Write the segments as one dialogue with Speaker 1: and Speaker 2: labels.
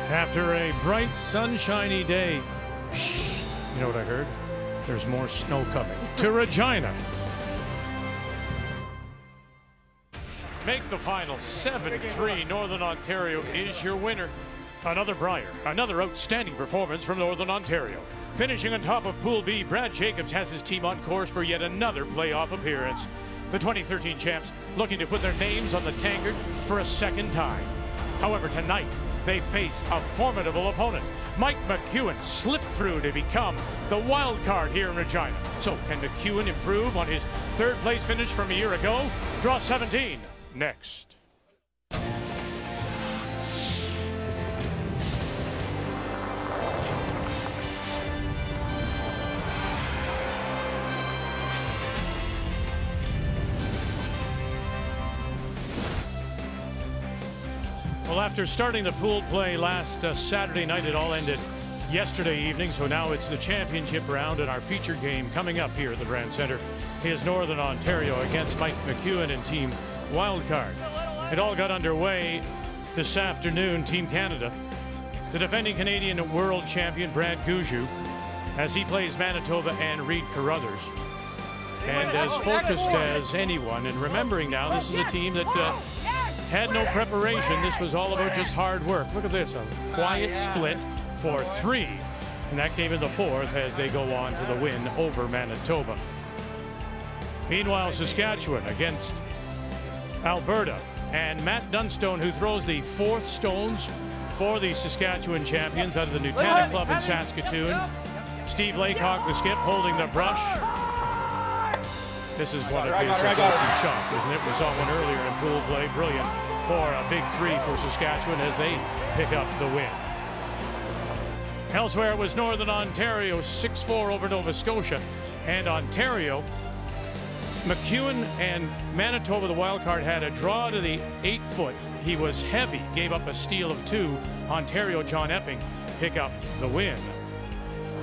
Speaker 1: After a bright, sunshiny day, you know what I heard? There's more snow coming to Regina. Make the final 7-3. Northern Ontario is your winner. Another Brier, another outstanding performance from Northern Ontario. Finishing on top of Pool B, Brad Jacobs has his team on course for yet another playoff appearance. The 2013 champs looking to put their names on the tankard for a second time. However, tonight they face a formidable opponent. Mike McEwen slipped through to become the wild card here in Regina. So can McEwen improve on his third place finish from a year ago? Draw 17 next. Well, after starting the pool play last Saturday night, it all ended yesterday evening. So now it's the championship round, and our feature game coming up here at the Brand Centre is Northern Ontario against Mike McEwen and Team Wildcard. It all got underway this afternoon. Team Canada, the defending Canadian world champion Brad Gouju, as he plays Manitoba and Reid Carruthers. And as focused as anyone, and remembering now, this is a team that had no preparation. This was all about just hard work. Look at this, a quiet split for 3. And that came in the 4th as they go on to the win over Manitoba. Meanwhile, Saskatchewan against Alberta. And Matt Dunstone, who throws the 4th stones for the Saskatchewan champions out of the Nutana Club in Saskatoon. Steve Laycock, the skip, holding the brush. This is one of his go-to shots, isn't it? We saw one earlier in pool play. Brilliant for a big 3 for Saskatchewan as they pick up the win. Elsewhere, it was Northern Ontario 6-4 over Nova Scotia. And Ontario, McEwen and Manitoba, the wild card, had a draw to the 8-foot. He was heavy, gave up a steal of 2. Ontario, John Epping, pick up the win.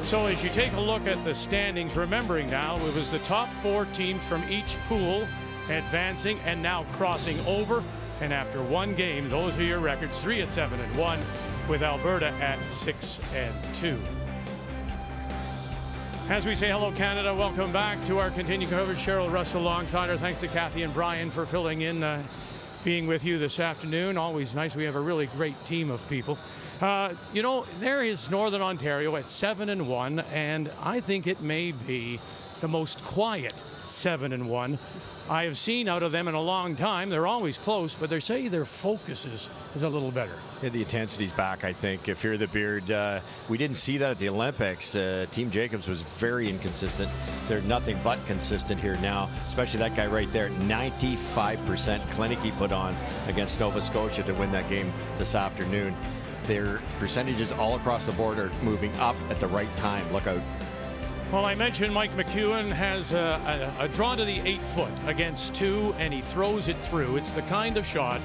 Speaker 1: So as you take a look at the standings, remembering now it was the top 4 teams from each pool advancing and now crossing over. And after one game, those are your records: 3 at 7-1, with Alberta at 6-2. As we say hello, Canada, welcome back to our continuing coverage. Cheryl Russell alongside her. Thanks to Kathy and Brian for filling in, being with you this afternoon. Always nice. We have a really great team of people. You know, there is Northern Ontario at 7-1, and I think it may be the most quiet 7-1 I have seen out of them in a long time. They're always close, but they say their focus is a little better.
Speaker 2: Yeah, the intensity's back, I think. If you're the Beard, we didn't see that at the Olympics. Team Jacobs was very inconsistent. They're nothing but consistent here now, especially that guy right there. 95% clinic he put on against Nova Scotia to win that game this afternoon. Their percentages all across the board are moving up at the right time. Look out.
Speaker 1: Well, I mentioned Mike McEwen has a draw to the 8-foot against 2, and he throws it through. It's the kind of shot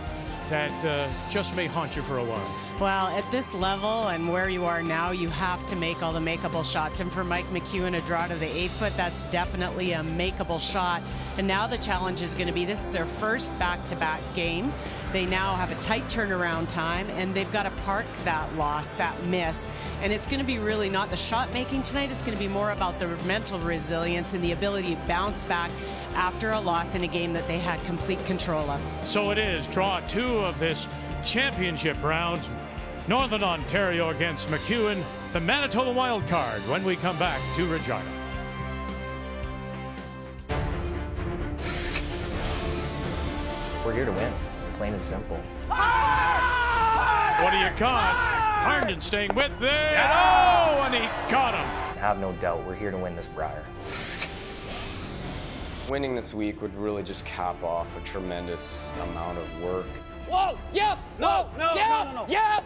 Speaker 1: that just may haunt you for a while.
Speaker 3: Well, at this level and where you are now, you have to make all the makeable shots. And for Mike McEwen, a draw to the 8-foot, that's definitely a makeable shot. And now the challenge is going to be, this is their first back-to-back game. They now have a tight turnaround time, and they've got to park that loss, that miss. And it's going to be really not the shot making tonight. It's going to be more about the mental resilience and the ability to bounce back after a loss in a game that they had complete control of.
Speaker 1: So it is draw 2 of this championship round. Northern Ontario against McEwen, the Manitoba wild card, when we come back to Regina.
Speaker 4: We're here to win, plain and simple.
Speaker 1: What do you got? Harnden staying with it. Oh, and he caught him.
Speaker 4: Have no doubt, we're here to win this Brier.
Speaker 5: Winning this week would really just cap off a tremendous amount of work.
Speaker 6: Whoa, yep, no, yep.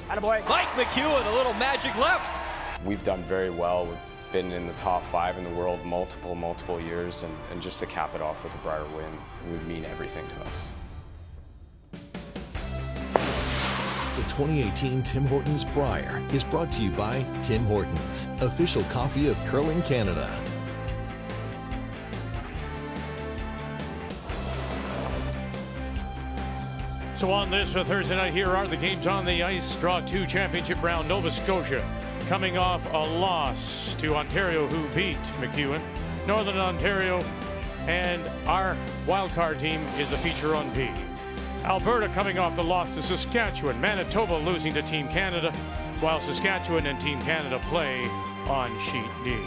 Speaker 7: Attaboy. Mike McEwen, a little magic left.
Speaker 5: We've done very well. We've been in the top 5 in the world multiple years, and just to cap it off with a Brier win would mean everything to us.
Speaker 8: The 2018 Tim Hortons Brier is brought to you by Tim Hortons, official coffee of curling Canada.
Speaker 1: So on this Thursday night, here are the games on the ice. Draw 2 championship round. Nova Scotia coming off a loss to Ontario, who beat McEwen. Northern Ontario and our wildcard team is the feature on B. Alberta coming off the loss to Saskatchewan. Manitoba losing to Team Canada, while Saskatchewan and Team Canada play on sheet D.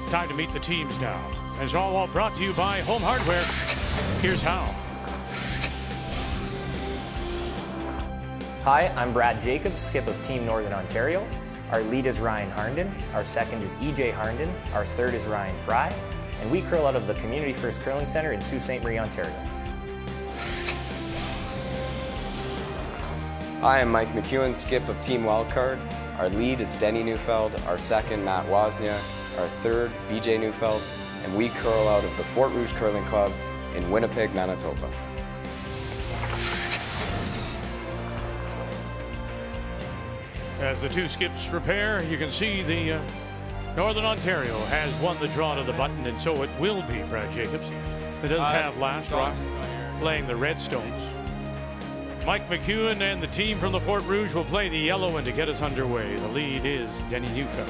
Speaker 1: Time to meet the teams now. And it's all brought to you by Home Hardware. Here's how.
Speaker 4: Hi, I'm Brad Jacobs, skip of Team Northern Ontario. Our lead is Ryan Harnden. Our second is EJ Harnden. Our third is Ryan Fry. And we curl out of the Community First Curling Centre in Sault Ste. Marie, Ontario.
Speaker 5: Hi, I'm Mike McEwen, skip of Team Wildcard. Our lead is Denny Neufeld. Our second, Matt Wozniak. Our third, BJ Neufeld. And we curl out of the Fort Rouge Curling Club in Winnipeg, Manitoba.
Speaker 1: As the two skips prepare, you can see the Northern Ontario has won the draw to the button, and so it will be Brad Jacobs. It does have Last Rock playing the Redstones. Mike McEwen and the team from the Fort Rouge will play the yellow, and to get us underway, the lead is Denny Neufeld.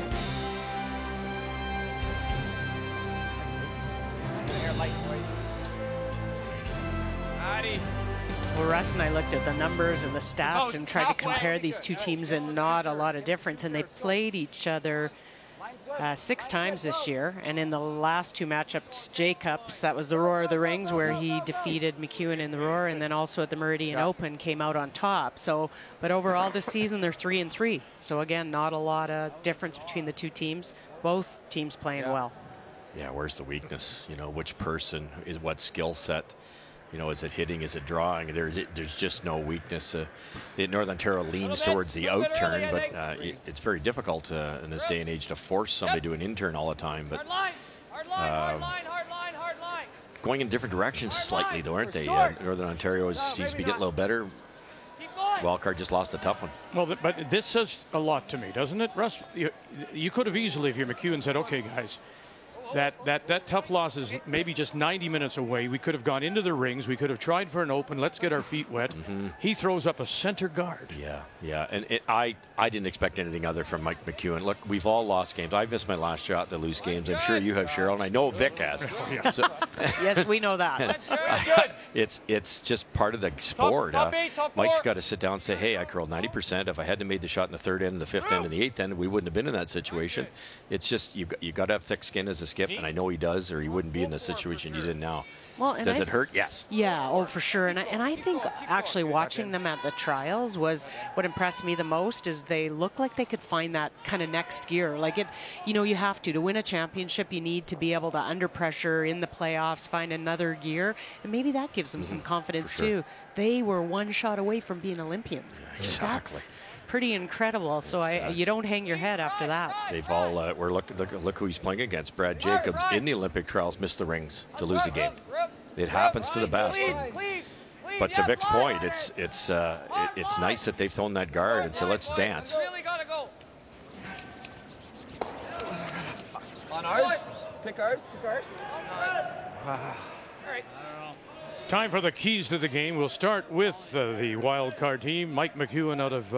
Speaker 3: Well, Russ and I looked at the numbers and the stats and tried to compare these two teams, and not a lot of difference. And they played each other 6 times this year. And in the last 2 matchups, Jacobs, that was the Roar of the Rings, where he defeated McEwen in the Roar, and then also at the Meridian Open came out on top. So, but overall this season they're 3-3. So again, not a lot of difference between the two teams. Both teams playing well.
Speaker 2: Yeah, where's the weakness? You know, which person is what skill set? You know, is it hitting? Is it drawing? There's just no weakness. Northern Ontario leans towards the out turn, but it's very difficult in this day and age to force somebody to do an in turn all the time. But going in different directions slightly, though, aren't they? Northern Ontario seems to be getting a little better. Wildcard just lost a tough one.
Speaker 1: Well, but this says a lot to me, doesn't it, Russ? You could have easily, if you're McEwen, said, okay, guys, that tough loss is maybe just 90 minutes away. We could have gone into the rings. We could have tried for an open. Let's get our feet wet. He throws up a center guard.
Speaker 2: Yeah. And I didn't expect anything other from Mike McEwen. Look, we've all lost games. I've missed my last shot to lose games. I'm sure you have, Cheryl, and I know Vic has. So,
Speaker 3: yes, we know that.
Speaker 2: It's just part of the sport. Mike's got to sit down and say, hey, I curled 90%. If I hadn't made the shot in the 3rd end, the 5th end, and the 8th end, we wouldn't have been in that situation. It's just you got to have thick skin as a skip, and I know he does, or he wouldn't be in the situation he's in now.
Speaker 3: Well,
Speaker 2: does it hurt? Yes.
Speaker 3: Yeah, oh, for sure. And I think actually watching them at the trials was what impressed me the most. Is they look like they could find that kind of next gear. Like it, you know, you have to win a championship. You need to be able to, under pressure in the playoffs, find another gear, and maybe that gives them some confidence too. They were 1 shot away from being Olympians.
Speaker 2: Yeah, exactly.
Speaker 3: That's pretty incredible. So you don't hang your head after that.
Speaker 2: They've all look who he's playing against. Brad Jacobs in the Olympic trials missed the rings to lose a game. It happens to the best. But to Vic's point, it's nice that they've thrown that guard and said, let's dance.
Speaker 6: On ours? Pick ours?
Speaker 1: Time for the keys to the game. We'll start with the wild card team. Mike McEwen out of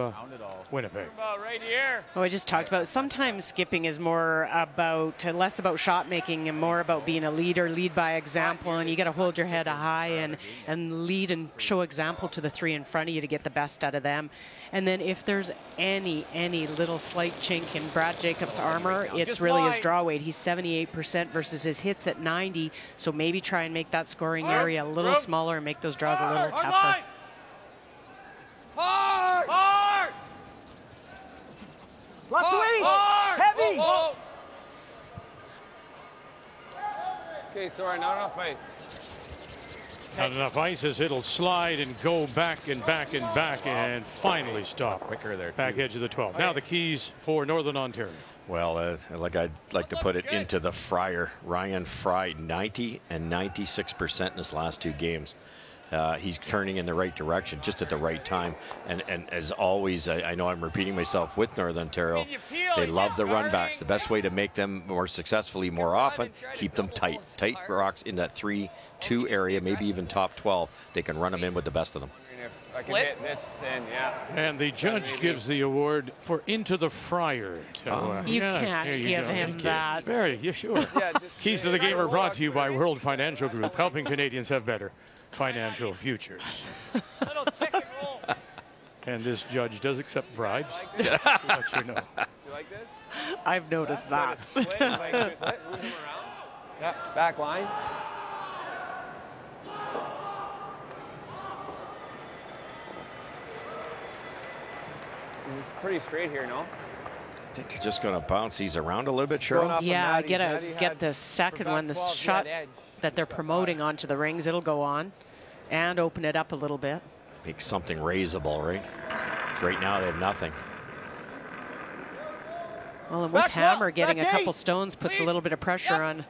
Speaker 1: Winnipeg.
Speaker 6: Right here.
Speaker 3: Oh, I just talked about sometimes skipping is less about shot making and more about being a leader, lead by example, and you got to hold your head high and lead and show example to the 3 in front of you to get the best out of them. And then if there's any little slight chink in Brad Jacobs' armor, it's really his draw weight. He's 78% versus his hits at 90. So maybe try and make that scoring area a little smaller and make those draws a little tougher.
Speaker 6: Hard! Lots of weight! Heavy! Okay, sorry, not enough ice.
Speaker 1: Not enough ice as it'll slide and go back and back and back and finally stop.
Speaker 5: Quicker there,
Speaker 1: back edge of the 12. Now the keys for Northern Ontario.
Speaker 2: Well, I'd like to put it into the Fryer. Ryan Fry, 90 and 96% in his last 2 games. he's turning in the right direction, just at the right time. And as always, I know I'm repeating myself with Northern Ontario, they love the run backs. The best way to make them more successfully more often, keep them tight. Tight rocks in that 3-2 area, maybe even top 12. They can run them in with the best of them.
Speaker 6: I can hit this thin, yeah.
Speaker 1: And the judge gives the award for Into the Fryer.
Speaker 3: You can't give him that.
Speaker 1: Very, yeah, sure. Keys to the Game are brought to you by World Financial Group, helping Canadians have better financial futures. And this judge does accept bribes. Let you know.
Speaker 6: You like this?
Speaker 3: I've noticed that.
Speaker 6: Split, like split, move him around. Yeah, back line. This is pretty straight here, no?
Speaker 2: I think they're just going to bounce these around a little bit, Cheryl.
Speaker 3: Yeah, get the second one, this shot that they're promoting onto the rings. It'll go on and open it up a little bit.
Speaker 2: Make something raisable, right? Right now they have nothing.
Speaker 3: Well, and with Hammer getting a couple stones puts a little bit of pressure on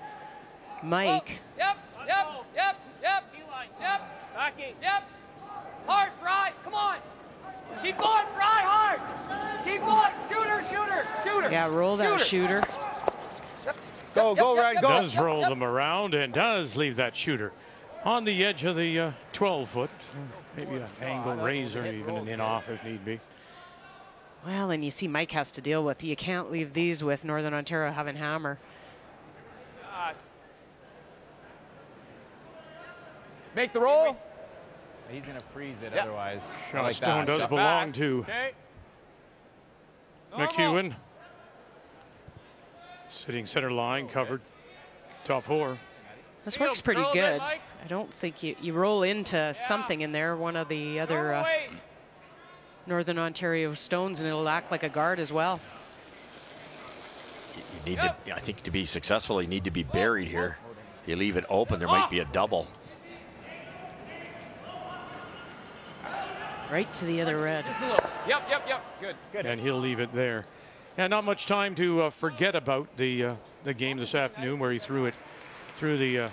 Speaker 3: Mike.
Speaker 7: Yep. Hard, Brier, come on. Keep going, Brier, hard. Keep going, shooter.
Speaker 3: Yeah, roll that shooter.
Speaker 6: Go, Ryan, go.
Speaker 1: Does roll them around and does leave that shooter on the edge of the 12-foot. Maybe an angle razor, even an in-off if need be.
Speaker 3: Well, and you see Mike has to deal with, you can't leave these with Northern Ontario having Hammer.
Speaker 6: Make the roll. He's going to freeze it otherwise.
Speaker 1: Shot stone does belong to McEwen. Sitting center line, covered. Top 4.
Speaker 3: This works pretty good. I don't think you roll into something in there, one of the other Northern Ontario stones, and it'll act like a guard as well.
Speaker 2: You need to, I think, to be successful, you need to be buried here. If you leave it open, there might be a double.
Speaker 3: Right to the other red.
Speaker 6: Just a little. Yep. Good.
Speaker 1: And he'll leave it there. And not much time to forget about the game this afternoon, where he threw it through the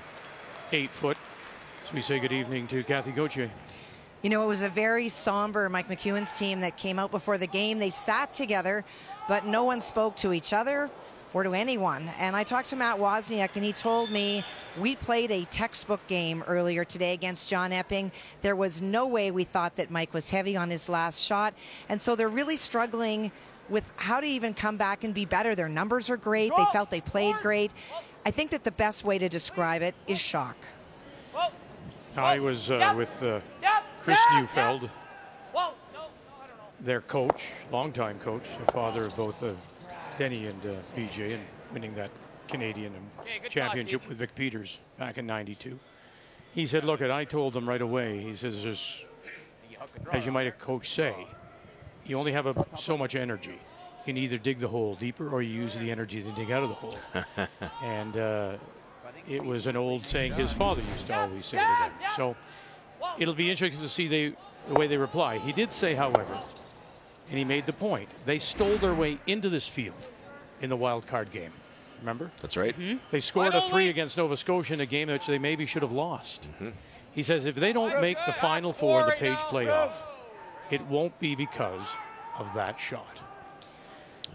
Speaker 1: 8-foot. So we say good evening to Kathy Gauthier.
Speaker 9: You know, it was a very somber Mike McEwen's team that came out before the game. They sat together, but no one spoke to each other or to anyone. And I talked to Matt Wozniak, and he told me we played a textbook game earlier today against John Epping. There was no way we thought that Mike was heavy on his last shot. And so they're really struggling with how to even come back and be better. Their numbers are great. They felt they played great. I think that the best way to describe it is shock.
Speaker 1: I was with Chris Neufeld, their coach, longtime coach, the father of both Denny and BJ, and winning that Canadian championship with Vic Peters back in '92. He said, look, I told them right away, he says, there's, as you might a coach say, you only have so much energy. You can either dig the hole deeper or you use the energy to dig out of the hole. And it was an old saying his father used to always say to them. So it'll be interesting to see the way they reply. He did say, however, and he made the point, they stole their way into this field in the wild card game. Remember?
Speaker 2: That's right.
Speaker 1: They scored a 3 against Nova Scotia in a game which they maybe should have lost. He says if they don't make the Final Four, the Page playoff, it won't be because of that shot.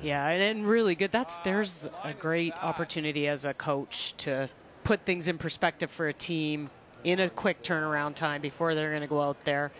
Speaker 3: Yeah, and really good. There's a great opportunity as a coach to put things in perspective for a team in a quick turnaround time before they're going to go out there.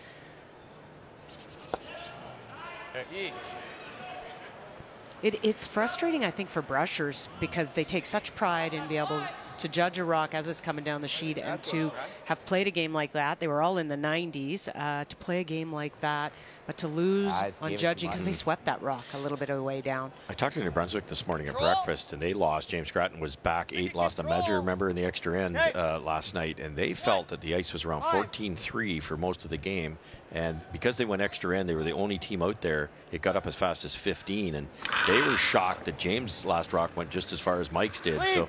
Speaker 3: It's frustrating, I think, for brushers because they take such pride in being able to judge a rock as it's coming down the sheet, and to have played a game like that. They were all in the 90s. To play a game like that, but to lose on judging because they swept that rock a little bit of the way down.
Speaker 2: I talked to New Brunswick this morning at breakfast, and they lost. James Grattan was back 8, lost a measure, remember, in the extra end last night, and they felt that the ice was around 14-3 for most of the game. And because they went extra end, they were the only team out there. It got up as fast as 15, and they were shocked that James' last rock went just as far as Mike's did. So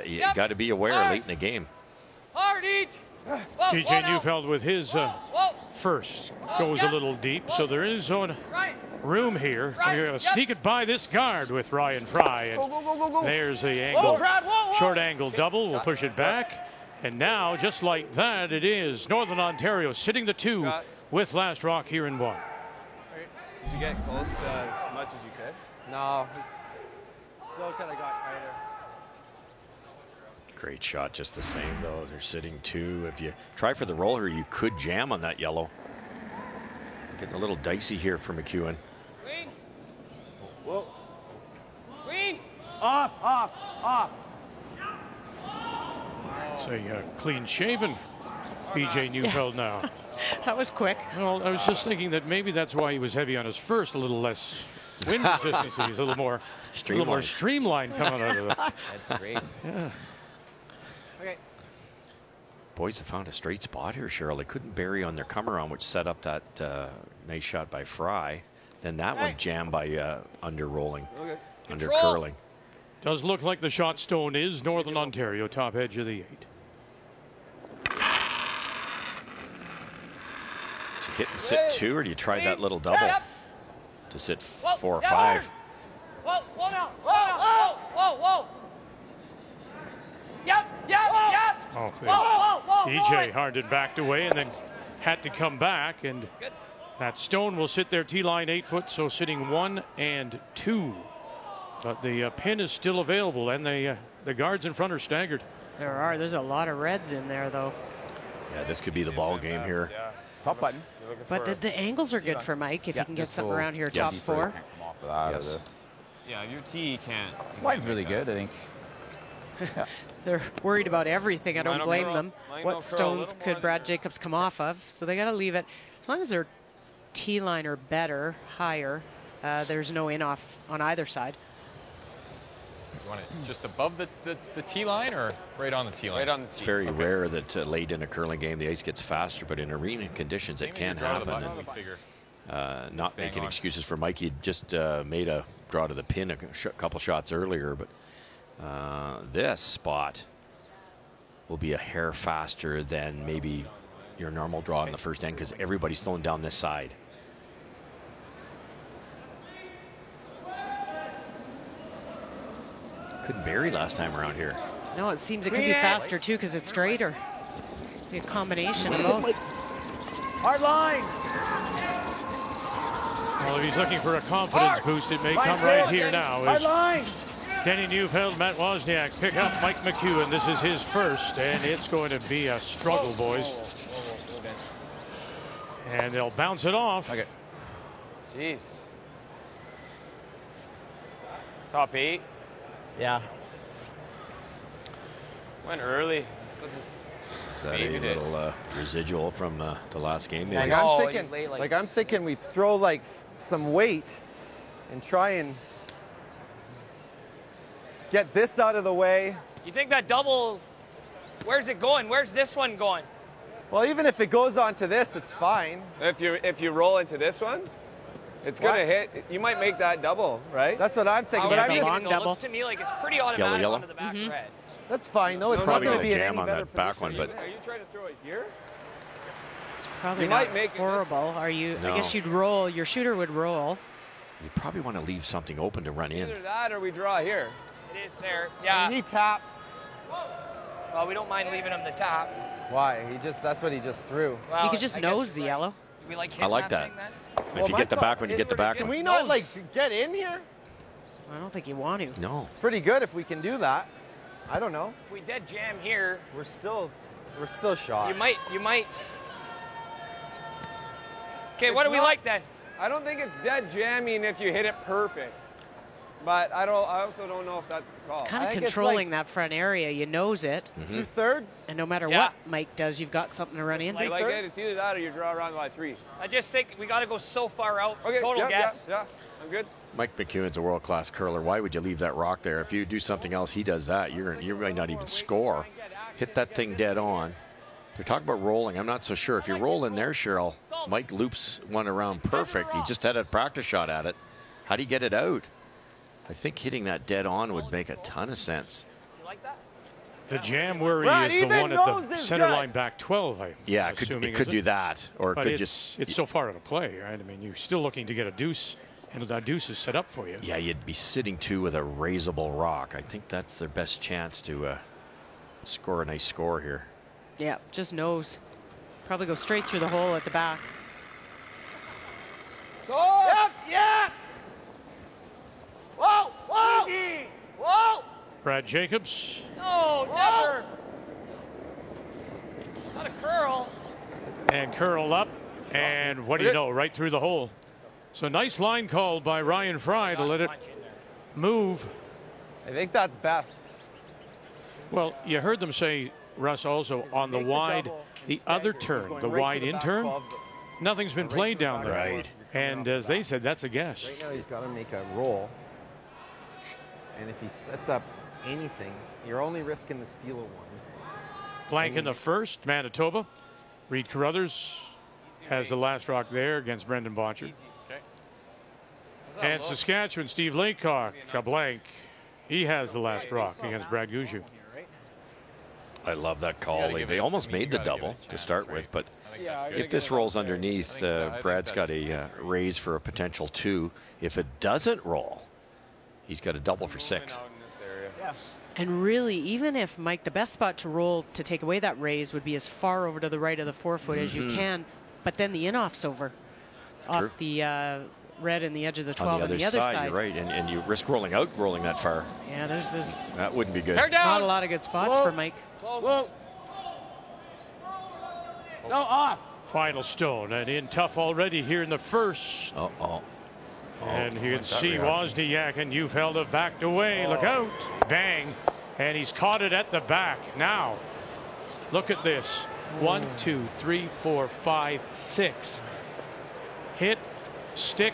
Speaker 2: you got to be aware late in the game.
Speaker 1: PJ Neufeld with his first goes a little deep, so there is room here. We're going to sneak it by this guard with Ryan Fry, and there's the angle, short angle double. We'll push it back. And now, just like that, it is Northern Ontario sitting the 2 with last rock here in 1.
Speaker 6: Did you get close as much as you could?
Speaker 10: No. Still kind of got tighter.
Speaker 2: Great shot just the same, though. They're sitting 2. If you try for the roller, you could jam on that yellow. Getting a little dicey here for McEwen.
Speaker 6: Clean. Whoa. Clean.
Speaker 10: Off, off, off.
Speaker 1: It's a clean-shaven BJ Neufeld now.
Speaker 3: That was quick.
Speaker 1: Well, I was just thinking that maybe that's why he was heavy on his first, a little less wind consistency. He's a little more streamlined coming out of it.
Speaker 5: That's great.
Speaker 1: Yeah.
Speaker 6: Okay.
Speaker 2: Boys have found a straight spot here, Cheryl. They couldn't bury on their come-around, which set up that nice shot by Fry. Then that one jammed by under-rolling, under-curling.
Speaker 1: Does look like the shot stone is Northern Ontario, top edge of the 8.
Speaker 2: Do you hit and sit 2, or do you try that little double to sit 4 or 5?
Speaker 7: Whoa, whoa, now. Whoa, whoa, whoa. Yep.
Speaker 1: Oh,
Speaker 7: Whoa.
Speaker 1: BJ Harden backed away and then had to come back, and that stone will sit there T-line 8 foot, so sitting 1 and 2. But the pin is still available, and the guards in front are staggered.
Speaker 3: There's a lot of reds in there, though.
Speaker 2: Yeah, this could be the ball game here.
Speaker 10: Top button.
Speaker 3: But the angles are good for Mike if he can get something around here, top 4.
Speaker 2: Yes.
Speaker 6: Yeah, your tee can't.
Speaker 10: Line's really good, I think.
Speaker 3: Yeah. They're worried about everything. I don't blame them. What stones could Brad Jacobs come off of? So they got to leave it. As long as they're T-line or better, higher, there's no in-off on either side.
Speaker 11: You want it just above the tee line or right on the tee line?
Speaker 6: Right on the tee.
Speaker 2: It's very rare that late in a curling game the ice gets faster, but in arena conditions it can happen. Not making excuses for Mike. He just made a draw to the pin a couple shots earlier, but this spot will be a hair faster than maybe your normal draw in the first end because everybody's throwing down this side. Couldn't bury last time around here.
Speaker 3: No, it seems it could be faster too because it's straighter. It's a combination of both.
Speaker 10: Hard line.
Speaker 1: Well, if he's looking for a confidence boost, it may come right here now.
Speaker 10: Hard line.
Speaker 1: Denny Neufeld, Matt Wozniak pick up Mike McEwen. This is his first, and it's going to be a struggle, boys. And they'll bounce it off.
Speaker 6: Okay. Jeez. Top 8.
Speaker 10: Yeah.
Speaker 6: Went early.
Speaker 2: Is that a little residual from the last game?
Speaker 10: Like, I'm thinking we throw like some weight and try and get this out of the way.
Speaker 7: You think that double, where's it going? Where's this one going?
Speaker 10: Well, even if it goes onto this, it's fine.
Speaker 6: If you roll into this one, it's gonna hit. You might make that double, right?
Speaker 10: That's what I'm thinking. But
Speaker 3: Yeah,
Speaker 10: I'm
Speaker 3: the
Speaker 10: just,
Speaker 3: long double.
Speaker 7: Looks to me like it's pretty automatic
Speaker 2: Yellow.
Speaker 7: onto the back red.
Speaker 10: that's fine. No, it's
Speaker 2: Probably
Speaker 10: not
Speaker 2: going
Speaker 10: going to
Speaker 2: to
Speaker 10: be an
Speaker 2: jam
Speaker 10: any
Speaker 2: on
Speaker 10: better
Speaker 2: that back one,
Speaker 10: position.
Speaker 2: but
Speaker 6: Are you trying to throw it here?
Speaker 3: It's probably
Speaker 6: You
Speaker 3: not
Speaker 6: might make it
Speaker 3: horrible. Are you?
Speaker 2: No.
Speaker 3: I guess you'd roll. Your shooter would roll.
Speaker 2: you probably want to leave something open to run in.
Speaker 6: Either that or we draw here.
Speaker 7: It is there. Yeah.
Speaker 10: And he taps.
Speaker 7: Well, we don't mind leaving him the top.
Speaker 10: Why? That's what he just threw.
Speaker 7: Well,
Speaker 3: You could just
Speaker 7: I guess
Speaker 3: nose the yellow.
Speaker 7: Do we like
Speaker 2: I
Speaker 7: hitting
Speaker 2: like that.
Speaker 7: thing then?
Speaker 2: If you get the back one, you get the back
Speaker 10: Can
Speaker 2: one.
Speaker 10: we not like get in here?
Speaker 3: I don't think you want to.
Speaker 2: No.
Speaker 10: Pretty good if we can do that. I don't know.
Speaker 7: If we dead jam here,
Speaker 10: We're still shot.
Speaker 7: you might. Okay, what do we like then?
Speaker 6: I don't think it's dead jamming if you hit it perfect. But I also don't know if that's the call.
Speaker 3: Kind
Speaker 10: I
Speaker 3: of
Speaker 10: think it's
Speaker 3: controlling
Speaker 10: like-
Speaker 3: that front area. You nose it,
Speaker 10: 2/3.
Speaker 3: and no matter
Speaker 7: Yeah.
Speaker 3: what Mike does, you've got something to run in.
Speaker 6: You like it? It's either that or you draw around by 3.
Speaker 7: I just think we got to go so far out.
Speaker 6: Okay.
Speaker 7: Total guess.
Speaker 6: Yeah. I'm good.
Speaker 2: Mike McEwen's a world-class curler. Why would you leave that rock there? If you do something else, he does that. You might not even score. Hit that thing dead on. They're talking about rolling. I'm not so sure. If you roll in there, Cheryl, Mike loops one around perfect. He just had a practice shot at it. How do you get it out? I think hitting that dead on would make a ton of sense.
Speaker 7: You like that?
Speaker 1: The jam worry
Speaker 10: Right,
Speaker 1: is the
Speaker 10: even
Speaker 1: one at
Speaker 10: nose
Speaker 1: the
Speaker 10: is
Speaker 1: center
Speaker 10: good.
Speaker 1: line back 12.
Speaker 2: Yeah,
Speaker 1: I'm
Speaker 2: it
Speaker 1: assuming,
Speaker 2: could
Speaker 1: is
Speaker 2: do that, or it
Speaker 1: But
Speaker 2: could
Speaker 1: it's so far out of play, right? I mean, you're still looking to get a deuce, and that deuce is set up for you.
Speaker 2: Yeah, you'd be sitting 2 with a raisable rock. I think that's their best chance to score a nice score here.
Speaker 3: Yeah, just knows. Probably go straight through the hole at the back.
Speaker 7: Yep, yep. Whoa, whoa, whoa.
Speaker 1: Brad Jacobs.
Speaker 7: No, never. Not a curl.
Speaker 1: And curl up. And what do you know? Right through the hole. So nice line called by Ryan Fry to let it move.
Speaker 10: I think that's best.
Speaker 1: Well, you heard them say, Russ, also on the wide, the other turn, the wide in turn, nothing's been played down there.
Speaker 2: Right.
Speaker 1: And as they said, that's a guess.
Speaker 10: Right now he's got to make a roll. And if he sets up anything, you're only risking the steal of one.
Speaker 1: Blank in the first, Manitoba. Reed Carruthers has the last rock there against Brendan Boncher. And Saskatchewan, Steve Laycock, a blank. He has the last rock against Brad Gushue.
Speaker 2: I love that call. They almost made the double to start with, but if this rolls underneath, Brad's got a raise for a potential 2. If it doesn't roll, he's got a double for 6.
Speaker 3: And really, even if, Mike, the best spot to roll to take away that raise would be as far over to the right of the 4-foot as you can, but then the in-off's over. Off the red and the edge of the 12 on the other side.
Speaker 2: You're right, and you risk rolling that far.
Speaker 3: Yeah, there's
Speaker 2: that wouldn't be good.
Speaker 3: Not a lot of good spots for Mike.
Speaker 7: Whoa. No, off.
Speaker 1: Final stone, and in tough already here in the first. And you can see Wozniak and Neufeld have backed away. Look out. Bang. And he's caught it at the back. Now, look at this. 1, 2, 3, 4, 5, 6. Hit, stick,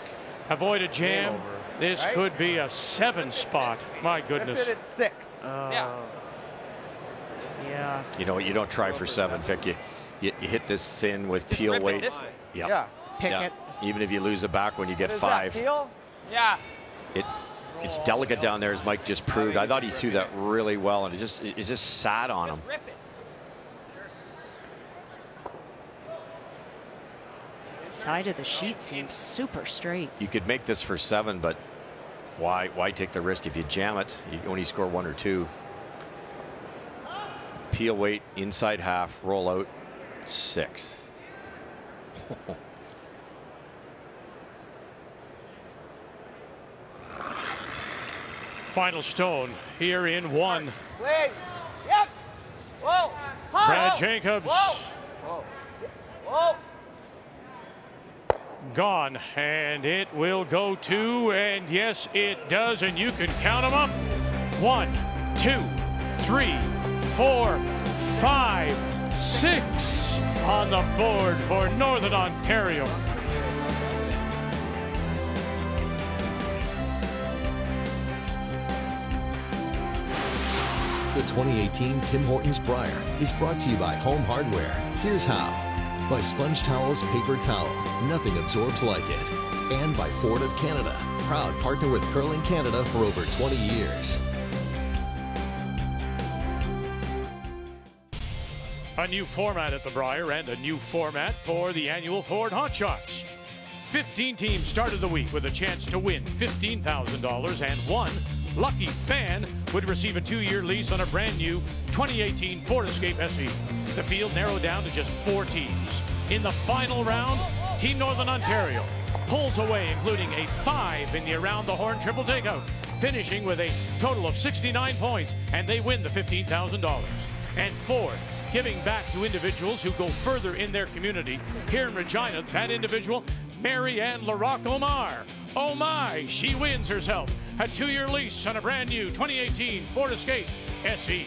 Speaker 1: avoid a jam. This could be a 7 spot. My goodness.
Speaker 10: If it's 6.
Speaker 3: Yeah.
Speaker 2: You know what? You don't try for 7, Vic. You hit this thin with peel weight.
Speaker 10: Yeah.
Speaker 3: Pick it.
Speaker 2: Even if you lose a back when you get
Speaker 10: Is
Speaker 2: 5.
Speaker 10: that peel?
Speaker 7: Yeah.
Speaker 2: It's delicate down there, as Mike just proved. I thought he threw that really well, and it just sat on him.
Speaker 7: Rip it.
Speaker 3: Side of the sheet seems super straight.
Speaker 2: You could make this for 7, but why take the risk? If you jam it, you only score 1 or 2. Peel weight, inside half, roll out, 6.
Speaker 1: Final stone here in 1.
Speaker 7: Please. Yep. Whoa.
Speaker 1: Brad Jacobs.
Speaker 7: Whoa. Whoa.
Speaker 1: Gone, and it will go 2, and yes, it does, and you can count them up. 1, 2, 3, 4, 5, 6 on the board for Northern Ontario.
Speaker 8: The 2018 Tim Hortons Brier is brought to you by Home Hardware. Here's how. By Sponge Towels Paper Towel. Nothing absorbs like it. And by Ford of Canada. Proud partner with Curling Canada for over 20 years.
Speaker 1: A new format at the Brier and a new format for the annual Ford Hot Shots. 15 teams started the week with a chance to win $15,000, and one lucky fan would receive a 2-year lease on a brand new 2018 Ford Escape SE. The field narrowed down to just 4 teams. In the final round, Team Northern Ontario pulls away, including a 5 in the Around the Horn triple takeout, finishing with a total of 69 points, and they win the $15,000. And Ford, giving back to individuals who go further in their community. Here in Regina, that individual, Mary Ann LaRock Omar. Oh my, she wins herself a 2-year lease on a brand new 2018 Ford Escape SE.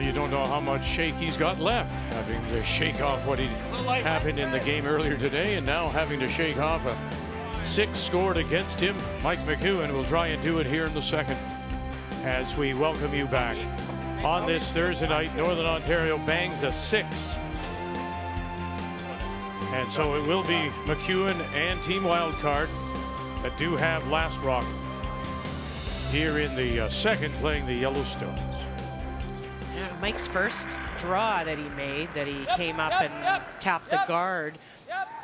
Speaker 1: You don't know how much shake he's got left, having to shake off what happened in the game earlier today, and now having to shake off a 6 scored against him. Mike McEwen will try and do it here in the second as we welcome you back. On this Thursday night, Northern Ontario bangs a 6. And so it will be McEwen and Team Wildcard that do have last rock here in the second, playing the Yellowstones.
Speaker 3: Yeah, Mike's first draw that he made, that he came up and tapped the guard,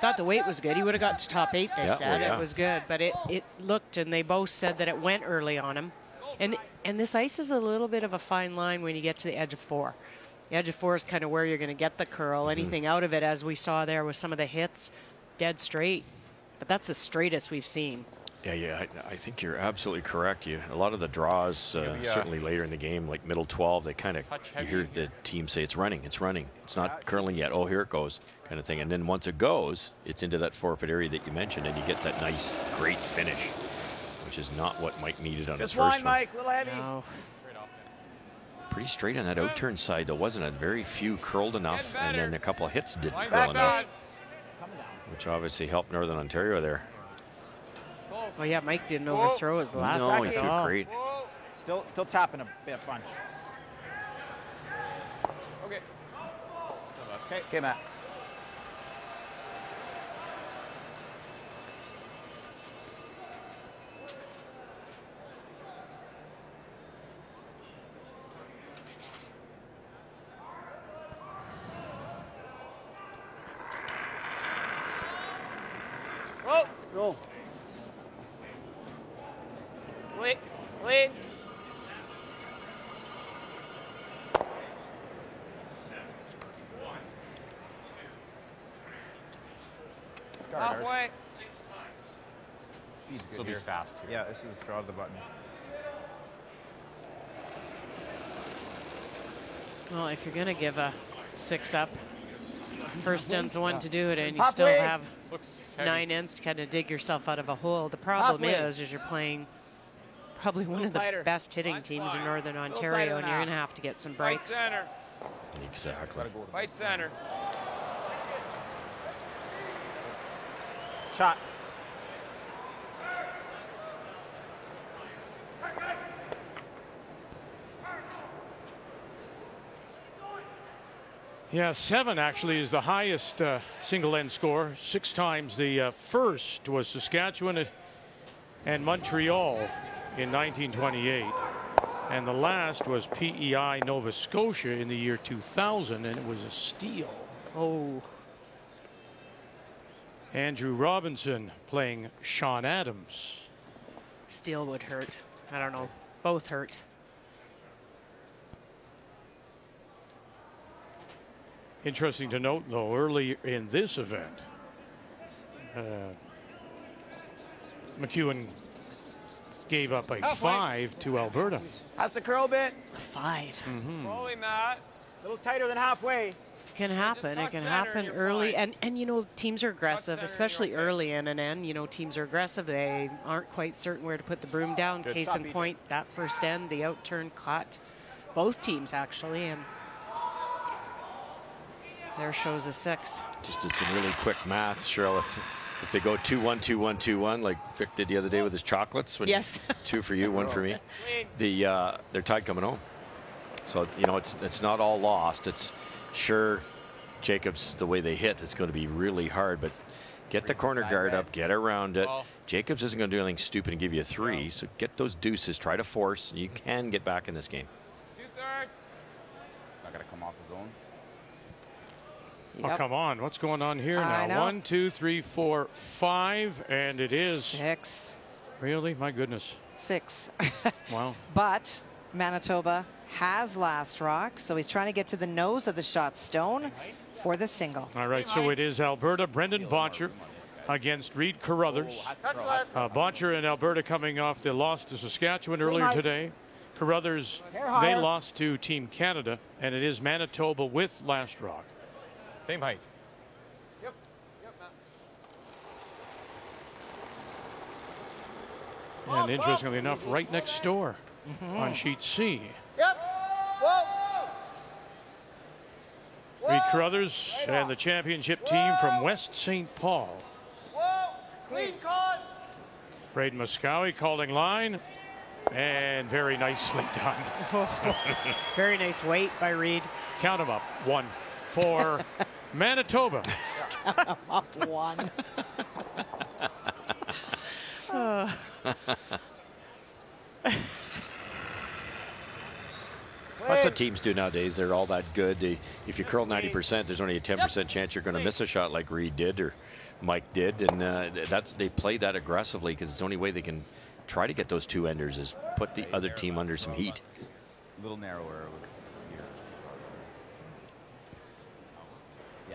Speaker 3: Thought the weight was good. He would have got to top 8, they said.
Speaker 2: yeah.
Speaker 3: It was good, but it looked, and they both said that it went early on him. And this ice is a little bit of a fine line when you get to the edge of 4. The edge of 4 is kind of where you're going to get the curl. Anything out of it, as we saw there with some of the hits, dead straight. But that's the straightest we've seen.
Speaker 2: Yeah, I think you're absolutely correct. A lot of the draws, certainly later in the game, like middle 12, they kind of, you hear the team say it's running. It's not curling yet. Oh, here it goes, kind of thing. And then once it goes, it's into that forfeit area that you mentioned, and you get that nice, great finish, which is not what Mike needed on his first one.
Speaker 7: Mike, a little heavy.
Speaker 3: No.
Speaker 2: Pretty straight on that outturn side. There wasn't a very few curled enough, and then a couple of hits didn't curl enough, which obviously helped Northern Ontario there.
Speaker 3: Well, yeah, Mike didn't overthrow his last
Speaker 2: No,
Speaker 3: time
Speaker 2: he
Speaker 3: at
Speaker 2: threw
Speaker 3: all.
Speaker 2: great.
Speaker 7: Still tapping a bunch. Okay, Matt. Go. Lead. Halfway.
Speaker 10: Speed's good.
Speaker 11: This will be
Speaker 10: here.
Speaker 11: fast here.
Speaker 10: Yeah, this is draw the button.
Speaker 3: Well, if you're going to give a 6-up, first end's the one to do it, and you still have 9 ends to kind of dig yourself out of a hole. The problem is you're playing probably one of the best hitting teams in Northern Ontario, and you're going to have to get some breaks.
Speaker 7: Right center.
Speaker 2: Exactly.
Speaker 7: Right center.
Speaker 10: Shot.
Speaker 1: Yeah, 7 actually is the highest single end score. 6 times. The first was Saskatchewan and Montreal in 1928. And the last was PEI Nova Scotia in the year 2000, and it was a steal.
Speaker 3: Oh.
Speaker 1: Andrew Robinson playing Sean Adams.
Speaker 3: Steele would hurt. I don't know. Both hurt.
Speaker 1: Interesting to note, though, early in this event, McEwen gave up a 5 to Alberta.
Speaker 7: That's the curl bit.
Speaker 3: 5.
Speaker 7: Slowly, Matt. A little tighter than halfway.
Speaker 3: It can happen. It can happen early. And you know, teams are aggressive, especially early in an end. You know, teams are aggressive. They aren't quite certain where to put the broom down.
Speaker 7: Good.
Speaker 3: Case in point, that first end, the outturn caught both teams, actually. And there shows a 6.
Speaker 2: Just did some really quick math, Cheryl. If they go 2-1, 2-1, 2-1, like Vic did the other day with his chocolates.
Speaker 3: Yes.
Speaker 2: 2 for you, 1 for me. They're tied coming home. So, you know, it's not all lost. It's sure Jacobs, the way they hit, it's going to be really hard, but get the corner guard up, get around it. Jacobs isn't going to do anything stupid and give you a 3, so get those deuces, try to force. You can get back in this game.
Speaker 7: 2/3.
Speaker 10: Not going to come off his own.
Speaker 1: Oh, come on. What's going on here now? 1, 2, 3, 4, 5, and it is
Speaker 9: 6.
Speaker 1: Really? My goodness.
Speaker 9: 6.
Speaker 1: Wow.
Speaker 9: But Manitoba has last rock, so he's trying to get to the nose of the shot stone for the single.
Speaker 1: All right, so it is Alberta, Brendan Boncher against Reed Carruthers. Boncher and Alberta coming off the loss to Saskatchewan earlier today. Carruthers, they lost to Team Canada, and it is Manitoba with last rock.
Speaker 11: Same height.
Speaker 7: Yep, Matt.
Speaker 1: And interestingly enough, right next door on sheet C.
Speaker 7: Yep. Whoa.
Speaker 1: Reed Carruthers and the championship team from West St. Paul.
Speaker 7: Whoa. Clean con.
Speaker 1: Braden Muscowie calling line, and very nicely done.
Speaker 3: Very nice weight by Reed.
Speaker 1: Count them up. 1 for Manitoba.
Speaker 9: Up 1.
Speaker 2: That's what teams do nowadays. They're all that good. If you curl 90%, there's only a 10% chance you're going to miss a shot like Reed did or Mike did, and they play that aggressively because it's the only way they can try to get those two enders is put the other team under some heat.
Speaker 12: A little narrower. It was here.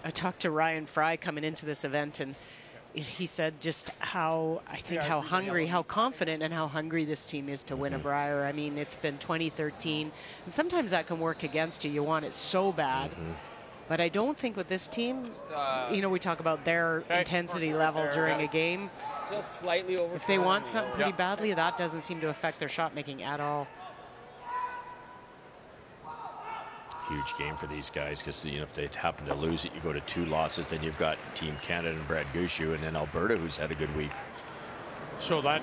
Speaker 3: I talked to Ryan Fry coming into this event, and he said just how hungry, how confident and how hungry this team is to win a Brier. I mean, it's been 2013, and sometimes that can work against you. You want it so bad. But I don't think with this team, you know, we talk about their intensity level during a game.
Speaker 6: Just slightly over.
Speaker 3: If they want something pretty badly, that doesn't seem to affect their shot making at all.
Speaker 2: Huge game for these guys because, you know, if they happen to lose it, you go to 2 losses. Then you've got Team Canada and Brad Gushu, and then Alberta, who's had a good week.
Speaker 1: So that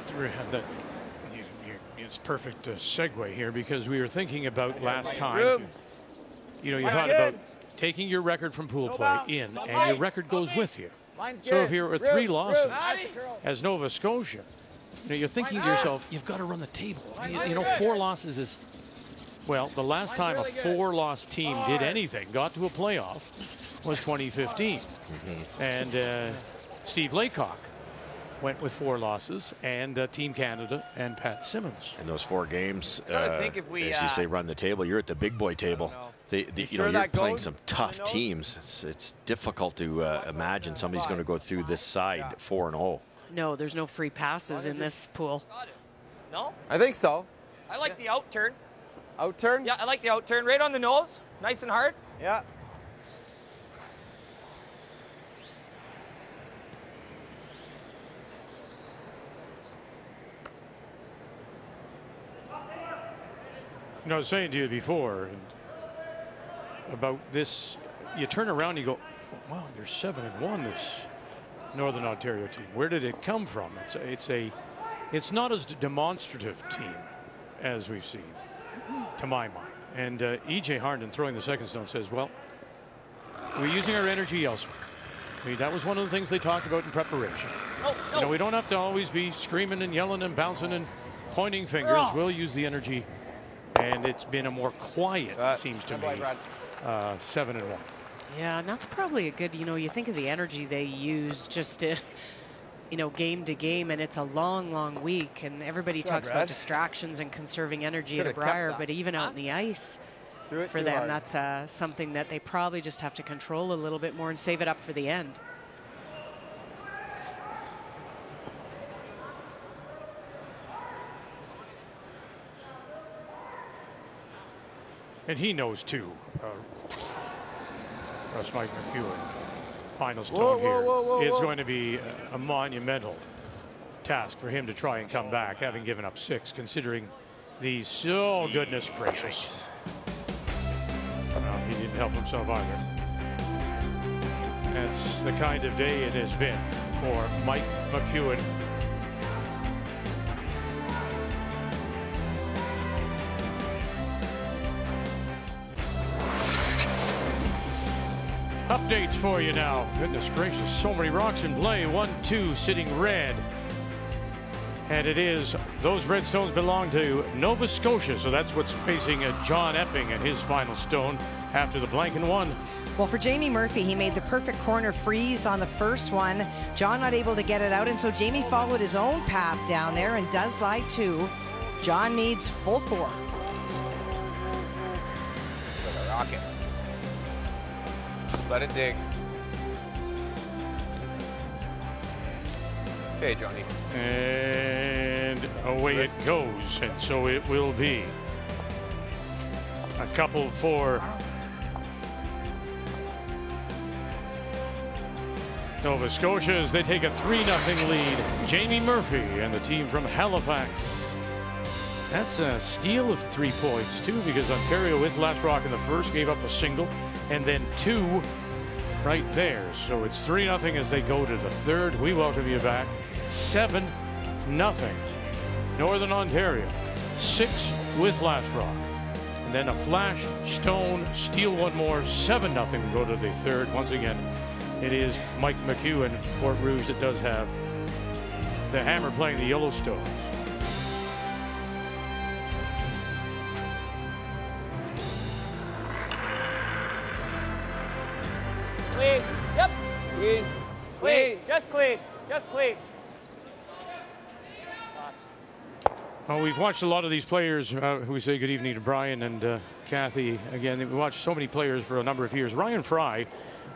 Speaker 1: it's perfect segue here because we were thinking about last time. You know, you thought about taking your record from pool play in, and your record goes with you. So if you're at 3 losses as Nova Scotia, you know, you're thinking to yourself, you've got to run the table. You know, 4 losses is, well, the last time a 4-loss team did anything, got to a playoff, was 2015. And Steve Laycock went with 4 losses, and Team Canada and Pat Simmons.
Speaker 2: And those 4 games, as you say, run the table, you're at the big boy table. You know, you're playing some tough teams. It's difficult to imagine somebody's going to go through this side 4-0.
Speaker 3: No, there's no free passes in this pool.
Speaker 6: No?
Speaker 10: I think so.
Speaker 6: I like the out turn.
Speaker 10: Out turn?
Speaker 6: Yeah, I like the out turn. Right on the nose. Nice and hard.
Speaker 10: Yeah.
Speaker 1: You know, I was saying to you before about this, you turn around and you go, wow, they're 7-1, this Northern Ontario team. Where did it come from? It's not as demonstrative team as we've seen, to my mind. And E.J. Harnden throwing the second stone says, well, we're using our energy elsewhere. I mean, that was one of the things they talked about in preparation. You know, we don't have to always be screaming and yelling and bouncing and pointing fingers. We'll use the energy. And it's been a more quiet, it seems to me, 7-1.
Speaker 3: Yeah, and that's probably a good, you know, you think of the energy they use just to, you know, game to game, and it's a long, long week, and everybody talks about distractions and conserving energy at a Brier, but even out in the ice, for them, that's something that they probably just have to control a little bit more and save it up for the end.
Speaker 1: And he knows too. That's Mike McEwen. Final stone here. It's going to be a monumental task for him to try and come back, having given up 6, considering these. Oh, goodness gracious. Well, he didn't help himself either. That's the kind of day it has been for Mike McEwen. Updates for you now. Goodness gracious, so many rocks in play. 1-2 sitting red. And it is, those red stones belong to Nova Scotia. So that's what's facing John Epping and his final stone after the blank and 1.
Speaker 9: Well, for Jamie Murphy, he made the perfect corner freeze on the first one. John not able to get it out, and so Jamie followed his own path down there and does lie 2. John needs full 4.
Speaker 10: It's like a rocket. Just let it dig. Okay, Johnny.
Speaker 1: And away it goes, and so it will be. A couple for Nova Scotia as they take a 3-0 lead. Jamie Murphy and the team from Halifax. That's a steal of 3 points too, because Ontario with last rock in the first gave up a single and then 2 right there. So it's 3-0 as they go to the third. We welcome you back. 7-0 Northern Ontario. 6 with last rock. And then a flash, stone, steal one more. 7-0 we go to the third. Once again, it is Mike McEwen, Fort Rouge, that does have the hammer playing the Yellowstones.
Speaker 7: Clean. Yep.
Speaker 6: Clean.
Speaker 7: Clean. Just clean. Just clean.
Speaker 1: Well, we've watched a lot of these players. We say good evening to Brian and Kathy. Again, we watched so many players for a number of years. Ryan Fry,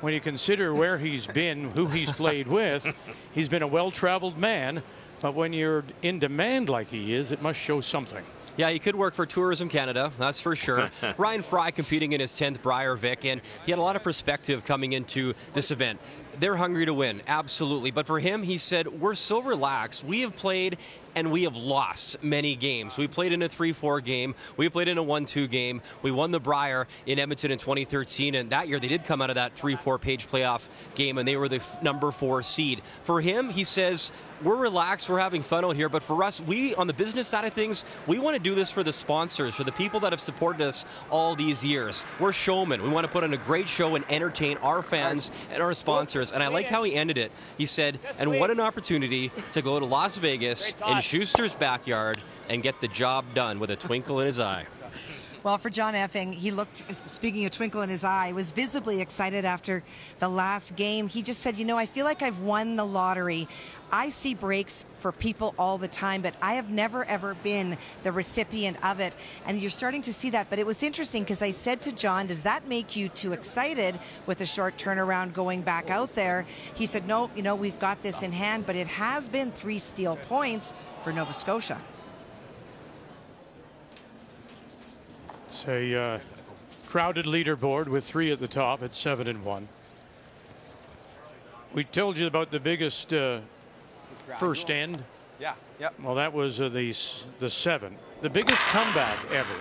Speaker 1: when you consider where he's been, who he's played with, he's been a well-traveled man. But when you're in demand like he is, it must show something.
Speaker 13: Yeah, he could work for Tourism Canada, that's for sure. Ryan Fry competing in his 10th Brier Vic, and he had a lot of perspective coming into this event. They're hungry to win, absolutely. But for him, he said, we're so relaxed. We have played and we have lost many games. We played in a 3-4 game. We played in a 1-2 game. We won the Brier in Edmonton in 2013, and that year they did come out of that 3-4 page playoff game, and they were the number 4 seed. For him, he says, we're relaxed, we're having fun out here, but for us, we, on the business side of things, we want to do this for the sponsors, for the people that have supported us all these years. We're showmen. We want to put on a great show and entertain our fans and our sponsors. And I like how he ended it. He said, and what an opportunity to go to Las Vegas in Schuster's backyard and get the job done with a twinkle in his eye.
Speaker 9: Well, for John Effing, he looked, speaking of twinkle in his eye, was visibly excited after the last game. He just said, you know, I feel like I've won the lottery. I see breaks for people all the time, but I have never, ever been the recipient of it. And you're starting to see that. But it was interesting because I said to John, does that make you too excited with a short turnaround going back out there? He said, no, you know, we've got this in hand, but it has been 3 steal points for Nova Scotia.
Speaker 1: It's a crowded leaderboard with 3 at the top at 7-1. We told you about the biggest first end.
Speaker 10: Yeah. Yep.
Speaker 1: Well, that was the 7. The biggest comeback ever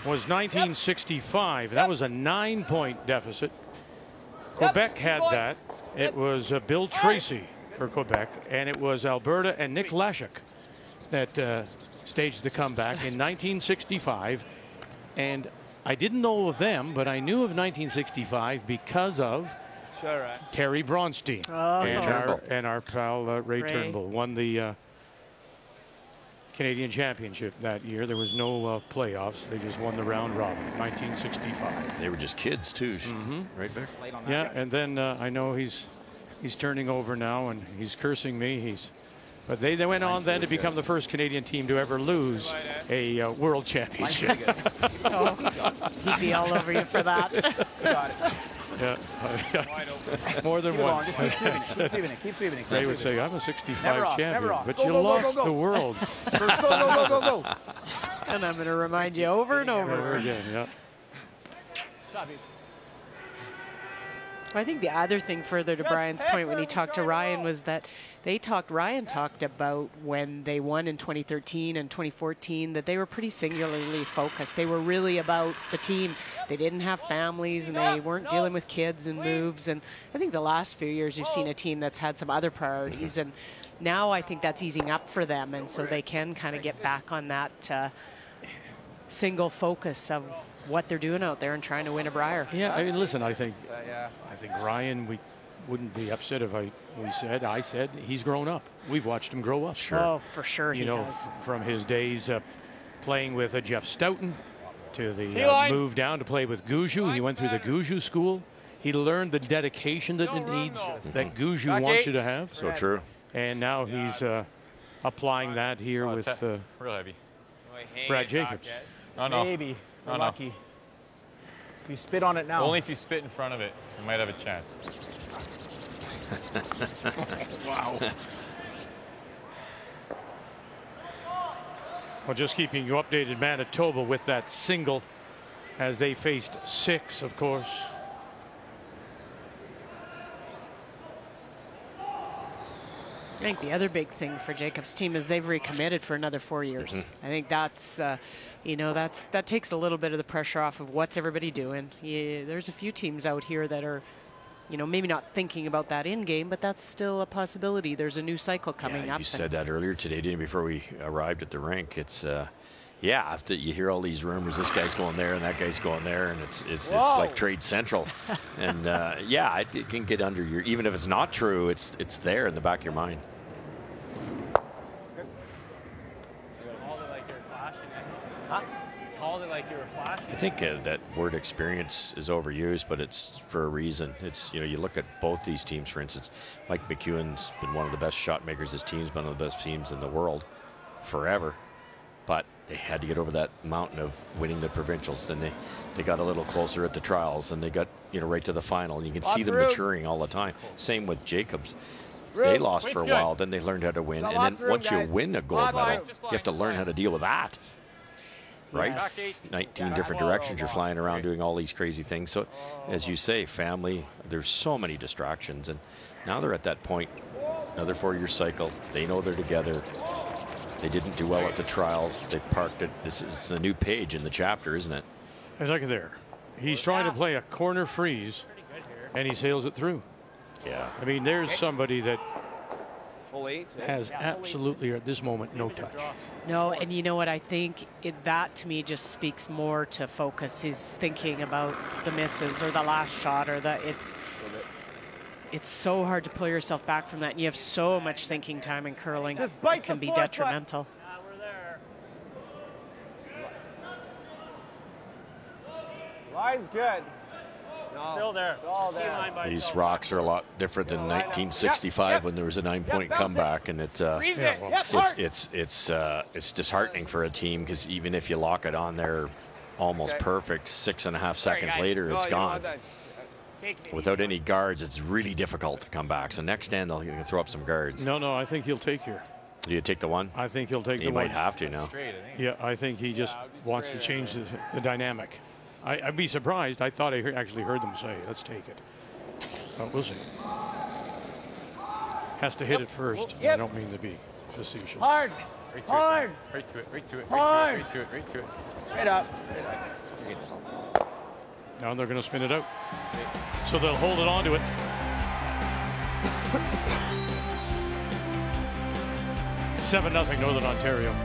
Speaker 1: was 1965. That was a 9-point deficit. Quebec had that. It was Bill Tracy for Quebec, and it was Alberta and Nick Lashuk that staged the comeback in 1965. And I didn't know of them, but I knew of 1965 because of Terry Bronstein and our pal Ray Turnbull won the Canadian Championship that year. There was no playoffs. They just won the round robin. 1965.
Speaker 2: They were just kids too, right there.
Speaker 1: Yeah, and then I know he's turning over now and he's cursing me. But they went on then to become the first Canadian team to ever lose a world championship.
Speaker 3: He'd be all over you for that.
Speaker 1: Yeah, more than once.
Speaker 12: Keep sweeping it. Keep sweeping it.
Speaker 1: They would say, I'm a 65 champion, but you lost the Worlds.
Speaker 12: Go.
Speaker 3: And I'm going to remind you over and over
Speaker 1: again. Yeah.
Speaker 3: I think the other thing further to Brian's point when he talked to Ryan was that Ryan talked about when they won in 2013 and 2014 that they were pretty singularly focused. They were really about the team. They didn't have families and they weren't dealing with kids and moves. And I think the last few years you've seen a team that's had some other priorities. And now I think that's easing up for them. And so they can kind of get back on that single focus of what they're doing out there and trying to win a Brier.
Speaker 1: Yeah, I mean, listen, I think Ryan, we wouldn't be upset if I said he's grown up. We've watched him grow up.
Speaker 3: Sure. Oh, for sure he has.
Speaker 1: From his days playing with Jeff Stoughton to the move down to play with Gouju. He went through the Gouju school. He learned the dedication that it needs, that Gouju wants you to have.
Speaker 2: So true.
Speaker 1: And now he's applying that here with
Speaker 11: real heavy.
Speaker 1: Brad Jacobs.
Speaker 11: Oh, no.
Speaker 12: Maybe. We're lucky. If you spit on it now.
Speaker 11: Only if you spit in front of it, you might have a chance.
Speaker 1: Wow. Well, just keeping you updated, Manitoba with that single as they faced 6, of course.
Speaker 3: I think the other big thing for Jacob's team is they've recommitted for another 4 years. I think that's, that takes a little bit of the pressure off of what's everybody doing. There's a few teams out here that are, maybe not thinking about that in game, but that's still a possibility. There's a new cycle coming up.
Speaker 2: You said that earlier today, didn't you, before we arrived at the rink? It's, after you hear all these rumors, this guy's going there and that guy's going there, and it's like Trade Central. And it can get under your, even if it's not true, it's there in the back of your mind.
Speaker 6: Called it like you were flashing.
Speaker 2: I think that word experience is overused, but it's for a reason. It's, you know, you look at both these teams, for instance, Mike McEwen's been one of the best shot makers. His team's been one of the best teams in the world forever, but they had to get over that mountain of winning the provincials. Then they got a little closer at the trials, and they got, you know, right to the final. And you can see them maturing all the time. Same with Jacobs. They lost for a while, then they learned how to win. And then once you win a gold medal, you have to learn how to deal with that. Right?
Speaker 3: Yes.
Speaker 2: 19 different directions you're flying around doing all these crazy things. So, as you say, family, there's so many distractions. And now they're at that point, another 4-year cycle. They know they're together. They didn't do well at the trials. They parked it. It's a new page in the chapter, isn't it?
Speaker 1: Hey, look at there. He's trying to play a corner freeze, and he sails it through.
Speaker 2: Yeah.
Speaker 1: I mean, there's somebody that
Speaker 6: Full 8.
Speaker 1: has absolutely, at this moment, no touch.
Speaker 3: No, and you know what? I think that to me just speaks more to focus. He's thinking about the misses or the last shot or it's so hard to pull yourself back from that. And you have so much thinking time in curling. It can be detrimental.
Speaker 12: Line's good.
Speaker 7: Still there.
Speaker 12: All there.
Speaker 2: These rocks are a lot different than 1965 when there was a 9-point comeback, and it's disheartening for a team, because even if you lock it on there almost perfect, 6.5 seconds later, it's gone. Without any guards, it's really difficult to come back. So next stand, they'll throw up some guards.
Speaker 1: No, I think he'll take here.
Speaker 2: Do you take the one?
Speaker 1: I think he'll take the
Speaker 2: one. He
Speaker 1: one.
Speaker 2: might have to now.
Speaker 1: Yeah, I think he just wants to change the dynamic. I'd be surprised. I thought I actually heard them say, let's take it. But we'll see. Has to hit it first. I don't mean to be facetious.
Speaker 7: Hard. Hard.
Speaker 11: Right to it. Right to it.
Speaker 7: Hard.
Speaker 11: Right to it. Right to it.
Speaker 7: Straight up.
Speaker 1: Now they're going to spin it out. So they'll hold it on to it. Seven 0 Northern Ontario.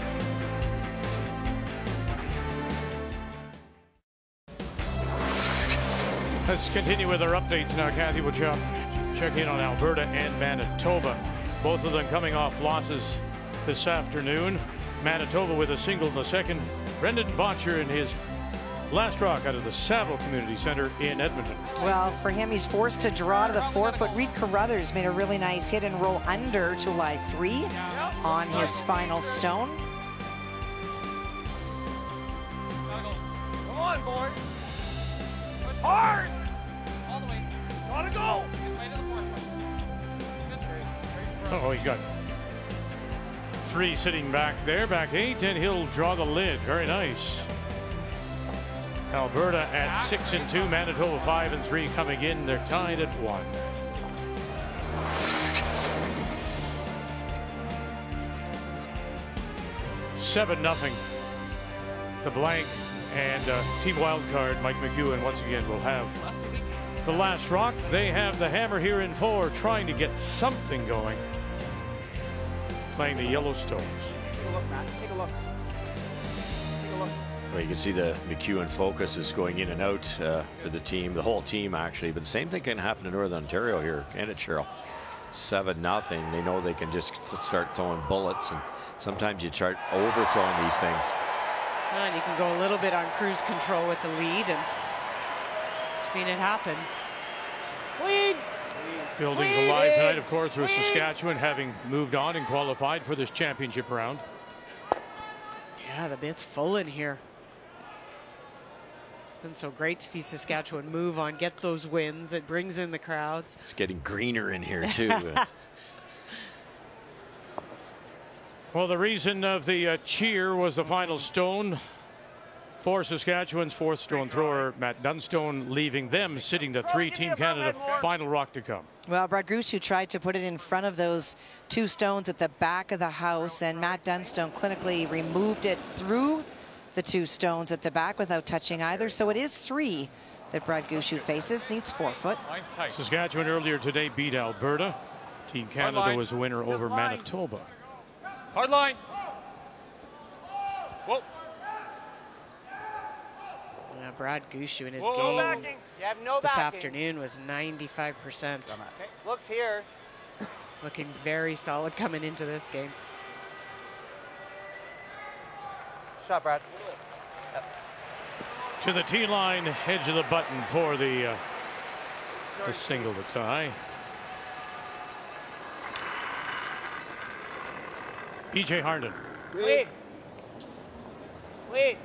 Speaker 1: Let's continue with our updates now. Kathy will check in on Alberta and Manitoba. Both of them coming off losses this afternoon. Manitoba with a single in the second. Brendan Botcher in his last rock out of the Saville Community Centre in Edmonton.
Speaker 9: Well, for him, he's forced to draw to the 4-foot. Reed Carruthers made a really nice hit and roll under to lie 3 on his final stone.
Speaker 7: Come on, boys. Push hard. All the way. Gotta go.
Speaker 1: Oh, he got 3 sitting back there, back 8, and he'll draw the lid. Very nice. Alberta at 6-2, Manitoba 5-3 coming in. They're tied at 1. Seven 0 the blank, and team wildcard Mike McEwen once again will have the last rock. They have the hammer here in 4, trying to get something going. Playing the Yellowstones.
Speaker 12: Take a look, Matt. Take a look. Take a look.
Speaker 2: Well, you can see the McEwen focus is going in and out for the team, the whole team actually. But the same thing can happen in Northern Ontario here, can it, Cheryl? 7-0. They know they can just start throwing bullets, and sometimes you start overthrowing these things.
Speaker 3: And you can go a little bit on cruise control with the lead, and seen it happen.
Speaker 7: Lead.
Speaker 1: Buildings alive tonight, of course, with Saskatchewan having moved on and qualified for this championship round.
Speaker 3: Yeah, the bit's full in here. It's been so great to see Saskatchewan move on, get those wins. It brings in the crowds.
Speaker 2: It's getting greener in here, too.
Speaker 1: Well, the reason of the cheer was the final stone for Saskatchewan's 4th stone thrower, Matt Dunstone, leaving them sitting to 3. Team Canada final rock to come.
Speaker 9: Well, Brad Grushu tried to put it in front of those 2 stones at the back of the house, and Matt Dunstone clinically removed it through the 2 stones at the back without touching either. So it is 3 that Brad Grushu faces, needs 4-foot.
Speaker 1: Saskatchewan earlier today beat Alberta. Team Canada was a winner over Manitoba.
Speaker 11: Hard line. Whoa.
Speaker 3: Yeah, Brad Grushu in his
Speaker 12: No
Speaker 3: game
Speaker 12: backing. You have no
Speaker 3: this
Speaker 12: backing.
Speaker 3: afternoon was 95%.
Speaker 12: Okay. Looks here.
Speaker 3: Looking very solid coming into this game.
Speaker 12: Shot, Brad. Yep.
Speaker 1: To the tee line, edge of the button for the single to tie. E.J. Harnden.
Speaker 7: Lead. Lead.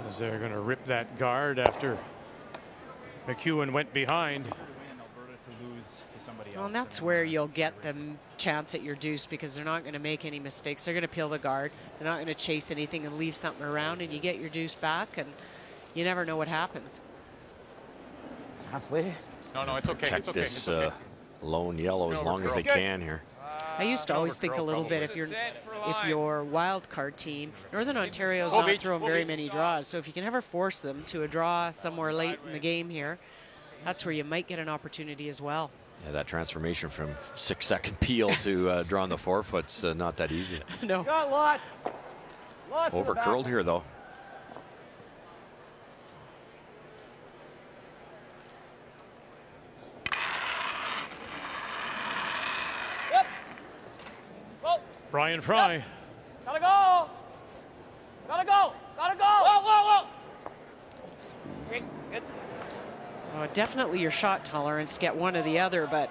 Speaker 1: As they're going to rip that guard after McEwen went behind.
Speaker 3: Well, and that's where you'll get them chance at your deuce, because they're not going to make any mistakes. They're going to peel the guard. They're not going to chase anything and leave something around, and you get your deuce back, and you never know what happens.
Speaker 12: Halfway.
Speaker 11: No, it's okay.
Speaker 2: Protect
Speaker 11: It's okay.
Speaker 2: this
Speaker 11: It's okay.
Speaker 2: lone yellow as long as they can here.
Speaker 3: I used to always think a little bit, if your wild card team, Northern Ontario's not throwing very many draws, so if you can ever force them to a draw somewhere late in the game here, that's where you might get an opportunity as well.
Speaker 2: Yeah, that transformation from 6-second peel to drawing the 4-foot's not that easy.
Speaker 3: No.
Speaker 12: Got lots.
Speaker 2: Over curled here though.
Speaker 1: Brian Fry.
Speaker 7: Yep. Gotta go. Gotta go. Gotta go. Whoa, whoa, whoa. Okay, good.
Speaker 3: Definitely your shot tolerance, get one or the other, but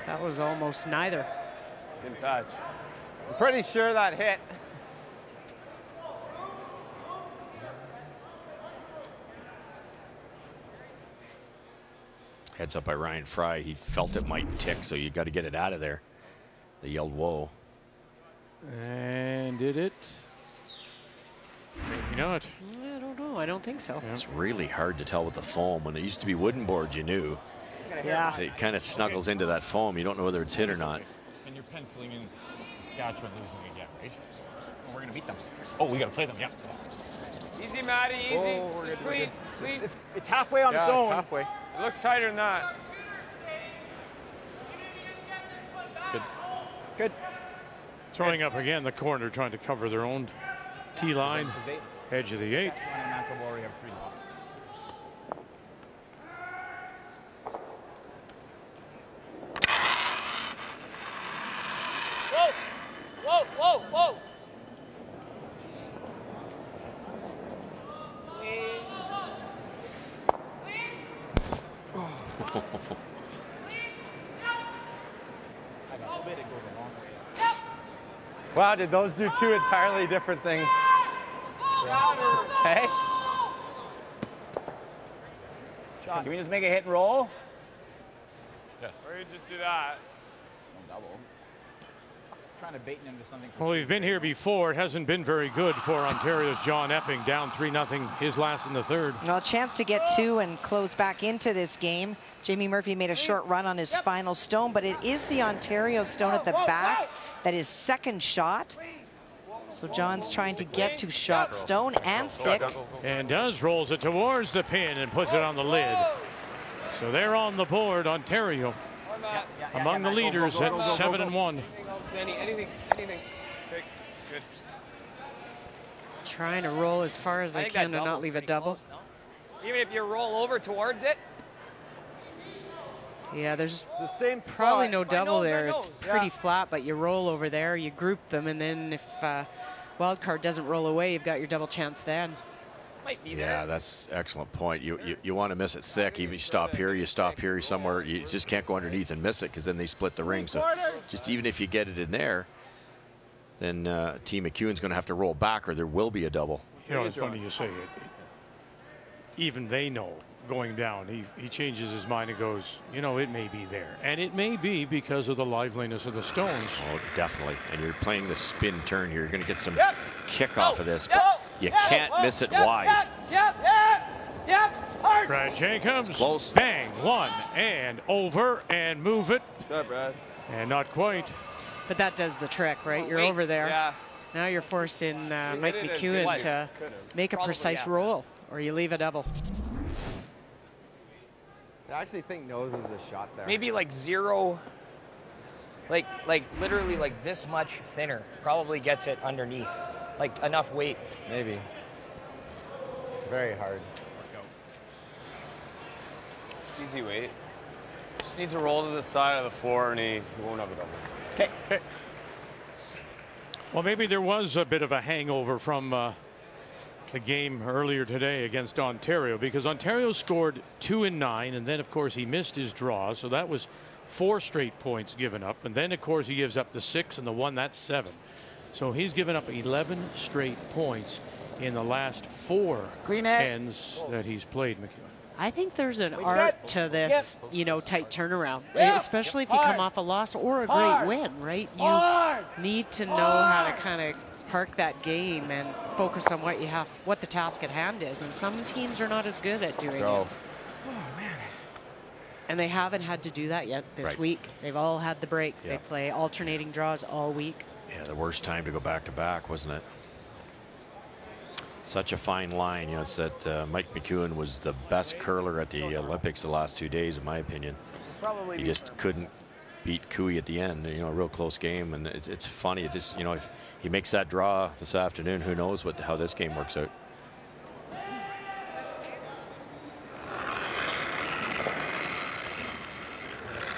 Speaker 3: that was almost neither.
Speaker 6: Good touch.
Speaker 10: I'm pretty sure that hit.
Speaker 2: Heads up by Ryan Fry. He felt it might tick, so you got to get it out of there. They yelled, whoa.
Speaker 1: And did it? Maybe not.
Speaker 3: I don't know. I don't think so.
Speaker 2: Yeah. It's really hard to tell with the foam. When it used to be wooden boards, you knew.
Speaker 3: Yeah.
Speaker 2: It kind of snuggles into that foam. You don't know whether it's hit or not.
Speaker 11: And you're penciling in Saskatchewan losing again, right? Well, we're going to beat them. Oh, we got to play them, yeah.
Speaker 6: Easy, Matty, easy.
Speaker 12: Oh,
Speaker 6: Just clean.
Speaker 12: It's halfway on its
Speaker 6: Yeah,
Speaker 12: own.
Speaker 6: it's halfway. It looks tighter than that.
Speaker 11: Good.
Speaker 12: Good.
Speaker 1: Throwing up again the corner, trying to cover their own tee line. Edge of the 8.
Speaker 7: Whoa, whoa, whoa, whoa.
Speaker 10: Wow, did those do two entirely different things? Hey?
Speaker 12: Can we just make a hit and roll?
Speaker 11: Yes.
Speaker 6: Or you just do that.
Speaker 12: Double. Trying to bait him into something.
Speaker 1: Well, we've been here before. It hasn't been very good for Ontario's John Epping, down 3-0, his last in the third.
Speaker 9: Well, a chance to get 2 and close back into this game. Jamie Murphy made a short run on his final stone, but it is the Ontario stone at the back that is second shot. So John's trying to get to shot stone and stick.
Speaker 1: And rolls it towards the pin and puts it on the lid. So they're on the board, Ontario, among the leaders at 7-1.
Speaker 6: Anything. Good.
Speaker 3: Trying to roll as far as I can to not leave a double.
Speaker 7: Even if you roll over towards it.
Speaker 3: Yeah, there's
Speaker 10: the same
Speaker 3: probably no double there.
Speaker 7: I know.
Speaker 3: It's pretty flat, but you roll over there, you group them, and then if wild card doesn't roll away, you've got your double chance then.
Speaker 7: Might be there.
Speaker 2: Yeah, that's an excellent point. You want to miss it thick. Even you stop here somewhere. You just can't go underneath and miss it, because then they split the ring. So just even if you get it in there, then Team McEwen's going to have to roll back, or there will be a double.
Speaker 1: You know, it's funny you say it. Even they know going down. He changes his mind and goes, you know, it may be there. And it may be because of the liveliness of the stones.
Speaker 2: Oh, definitely. And you're playing the spin turn here. You're going to get some kick off of this, but you can't miss it wide.
Speaker 1: Brad Jacobs,
Speaker 2: Close.
Speaker 1: Bang, 1 and over and move it.
Speaker 6: Shut, Brad.
Speaker 1: And not quite.
Speaker 3: But that does the trick, right? You're over there.
Speaker 6: Yeah.
Speaker 3: Now you're forcing Mike McEwen to make a precise roll, or you leave a double.
Speaker 10: I actually think nose is the shot there.
Speaker 7: Maybe like 0, like literally like this much thinner. Probably gets it underneath, like enough weight.
Speaker 10: Maybe. Very hard.
Speaker 6: It's easy weight. Just needs to roll to the side of the 4 and he won't have a double.
Speaker 1: Okay. Well, maybe there was a bit of a hangover from the game earlier today against Ontario, because Ontario scored 2 in 9, and then of course he missed his draw, so that was 4 straight points given up, and then of course he gives up the 6 and the 1, that's 7. So he's given up 11 straight points in the last 4 ends that he's played, McEwen.
Speaker 3: I think there's an art to this, you know, tight turnaround, especially if you come off a loss or a great win, right? You need to know how to kind of park that game and focus on what you have, what the task at hand is. And some teams are not as good at doing it. Oh, man. And they haven't had to do that yet this week. They've all had the break. They play alternating draws all week.
Speaker 2: Yeah, the worst time to go back to back, wasn't it? Such a fine line. You know, it's that Mike McEwen was the best curler at the Olympics the last 2 days, in my opinion. He just couldn't beat Cooey at the end. You know, a real close game, and it's funny. It just, you know, if he makes that draw this afternoon, who knows how this game works out.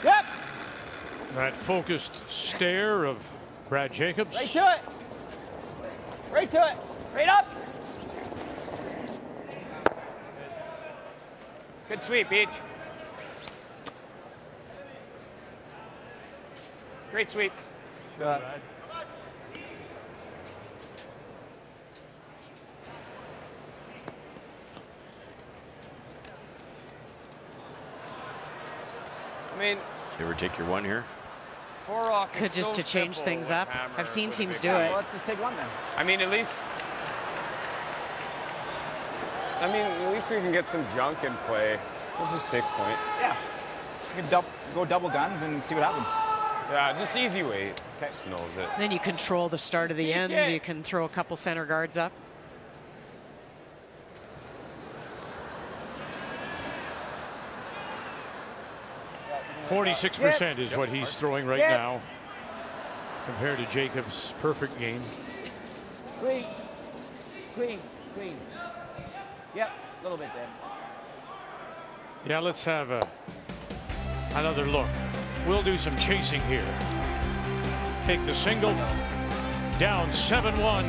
Speaker 12: Yep.
Speaker 1: That focused stare of Brad Jacobs.
Speaker 12: Right to it. Right to it. Right up.
Speaker 6: Good sweep, Beach. Great sweep.
Speaker 12: I
Speaker 6: mean,
Speaker 2: you ever take your 1 here?
Speaker 3: Could just to change things up. I've seen teams do it.
Speaker 12: Well, let's just take 1 then.
Speaker 6: I mean, at least we can get some junk in play. Let's just take point.
Speaker 12: Yeah. You can go double guns and see what happens.
Speaker 6: Yeah, just easy weight. Okay. Just knows it.
Speaker 3: Then you control the start of the end. You can throw a couple center guards up.
Speaker 1: %46% is what he's throwing right now, compared to Jacobs' perfect game.
Speaker 12: Clean. Clean. Clean. Yep, a little bit there.
Speaker 1: Yeah, let's have another look. We'll do some chasing here. Take the single. Down 7-1.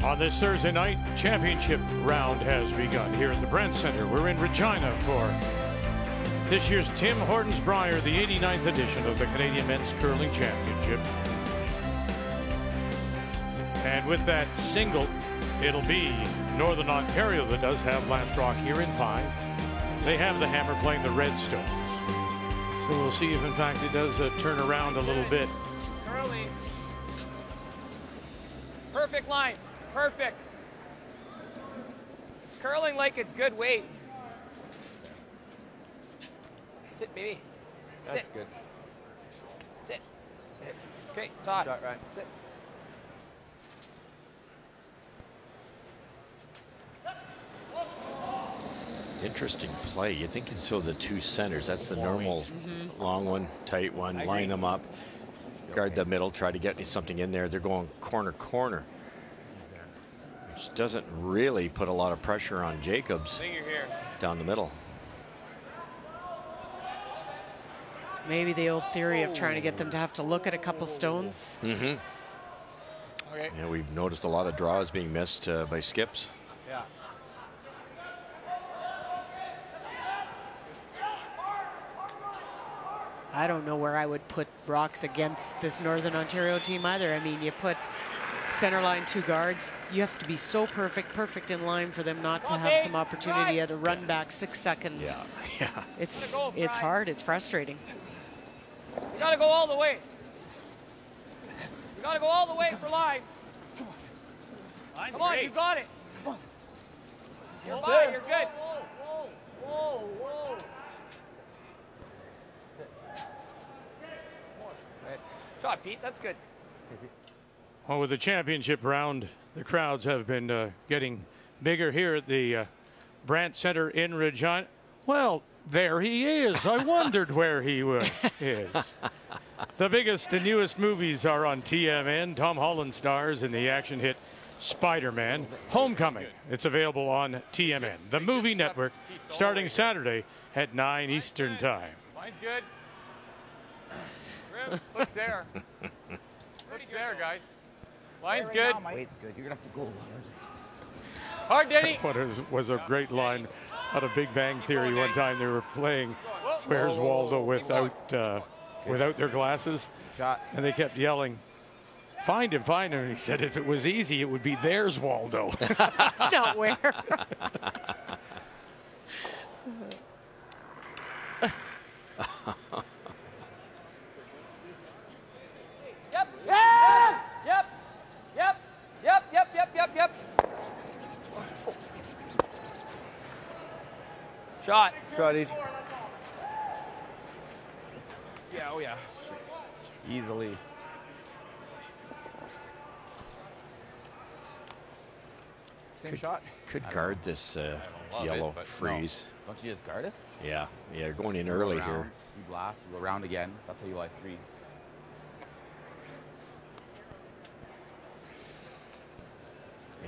Speaker 1: On this Thursday night, championship round has begun here at the Brandt Center. We're in Regina for this year's Tim Hortons Brier, the 89th edition of the Canadian Men's Curling Championship. And with that single, it'll be Northern Ontario that does have last draw here in 5. They have the hammer playing the Redstones. So we'll see if in fact it does turn around a little bit.
Speaker 7: Curling. Perfect line. Perfect. It's curling like it's good weight. Sit, baby.
Speaker 10: That's
Speaker 7: Sit.
Speaker 10: good.
Speaker 7: Sit. Okay, Todd.
Speaker 10: Right.
Speaker 7: Sit.
Speaker 2: Interesting play. You think so the 2 centers, that's the normal long one, tight one, line them up, guard the middle, try to get something in there. They're going corner, which doesn't really put a lot of pressure on Jacobs down the middle.
Speaker 3: Maybe the old theory of trying to get them to have to look at a couple stones.
Speaker 2: Okay. Yeah, we've noticed a lot of draws being missed by skips.
Speaker 12: Yeah.
Speaker 3: I don't know where I would put Brock's against this Northern Ontario team either. I mean, you put center line 2 guards. You have to be so perfect in line for them not to have some opportunity at a run back 6-second.
Speaker 2: Yeah.
Speaker 3: It's hard. It's frustrating.
Speaker 7: You gotta go all the way. You gotta go all the way for line. Come on, you got it. You're fine. You're good.
Speaker 12: Whoa.
Speaker 7: Shot, Pete. That's good.
Speaker 1: Well, with the championship round, the crowds have been getting bigger here at the Brandt Center in Regina. Well, there he is. I wondered where he is. The biggest and newest movies are on TMN. Tom Holland stars in the action hit Spider-Man Homecoming. It's available on TMN, the movie network, starting Saturday at 9 Eastern Time.
Speaker 7: Line's good.
Speaker 6: Looks there. Looks there, guys. Line's good.
Speaker 12: Weight's good. You're going to have to go.
Speaker 6: Hard, Denny.
Speaker 1: What was a great line out of Big Bang Theory one time. They were playing Where's Waldo without their glasses.
Speaker 12: Shot.
Speaker 1: And they kept yelling, find him, find him. And he said if it was easy, it would be there's Waldo.
Speaker 3: Not where.
Speaker 7: Yep. Shot.
Speaker 12: Shot each.
Speaker 7: Yeah, oh yeah.
Speaker 12: Easily. Same shot.
Speaker 2: Could guard this yellow freeze.
Speaker 12: No. Don't you just guard it?
Speaker 2: Yeah, you're going in early here.
Speaker 12: You blast, you go around again. That's how you live 3.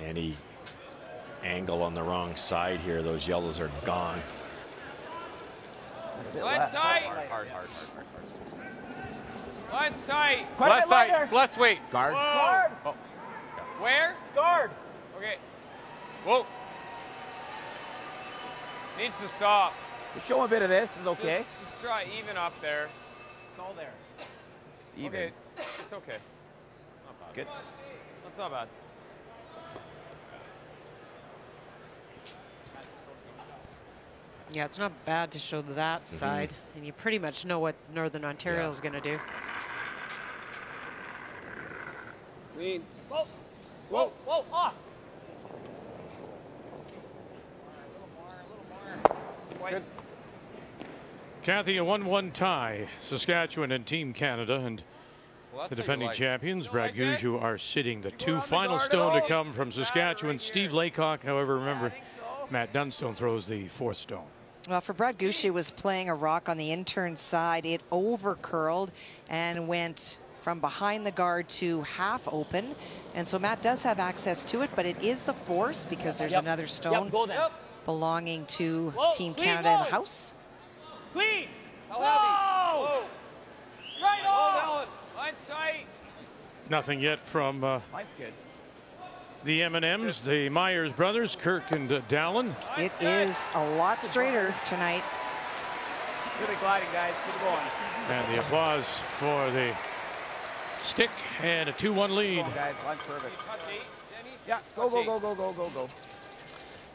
Speaker 2: Any angle on the wrong side here, those yellows are gone.
Speaker 7: Line's tight.
Speaker 12: Hard.
Speaker 7: Line's tight.
Speaker 6: Left side. Left weight.
Speaker 12: Guard.
Speaker 7: Guard.
Speaker 6: Oh.
Speaker 7: Where?
Speaker 12: Guard.
Speaker 7: Okay.
Speaker 6: Whoa.
Speaker 7: Needs to stop.
Speaker 12: Just show him a bit of this. Is okay.
Speaker 7: Just try even up there.
Speaker 12: It's all there. It's even.
Speaker 7: Okay. It's okay. Not bad.
Speaker 12: It's good.
Speaker 7: That's not bad.
Speaker 3: Yeah, it's not bad to show that side, and you pretty much know what Northern Ontario is going to do.
Speaker 7: Lean. Whoa, off.
Speaker 6: Good.
Speaker 1: Kathy, a 1-1 tie. Saskatchewan and Team Canada, and the defending champions, Brad Gushue, are sitting the 2. Final stone to come from Saskatchewan. Steve Laycock, however, remember, Matt Dunstone throws the 4th stone.
Speaker 9: Well, for Brad Gushue, was playing a rock on the intern side. It over curled and went from behind the guard to half open. And so Matt does have access to it, but it is the force because there's another stone belonging to Team Canada in the house.
Speaker 7: Clean. Whoa. Right on. Line's tight.
Speaker 1: Nothing yet from
Speaker 12: Mine's good.
Speaker 1: the M&Ms, the Myers brothers, Kirk and Dallin.
Speaker 9: It is a lot straighter tonight.
Speaker 12: Good gliding, guys. Keep going.
Speaker 1: And the applause for the stick and a 2-1 lead.
Speaker 12: Come on, guys. Line's perfect. Yeah, go.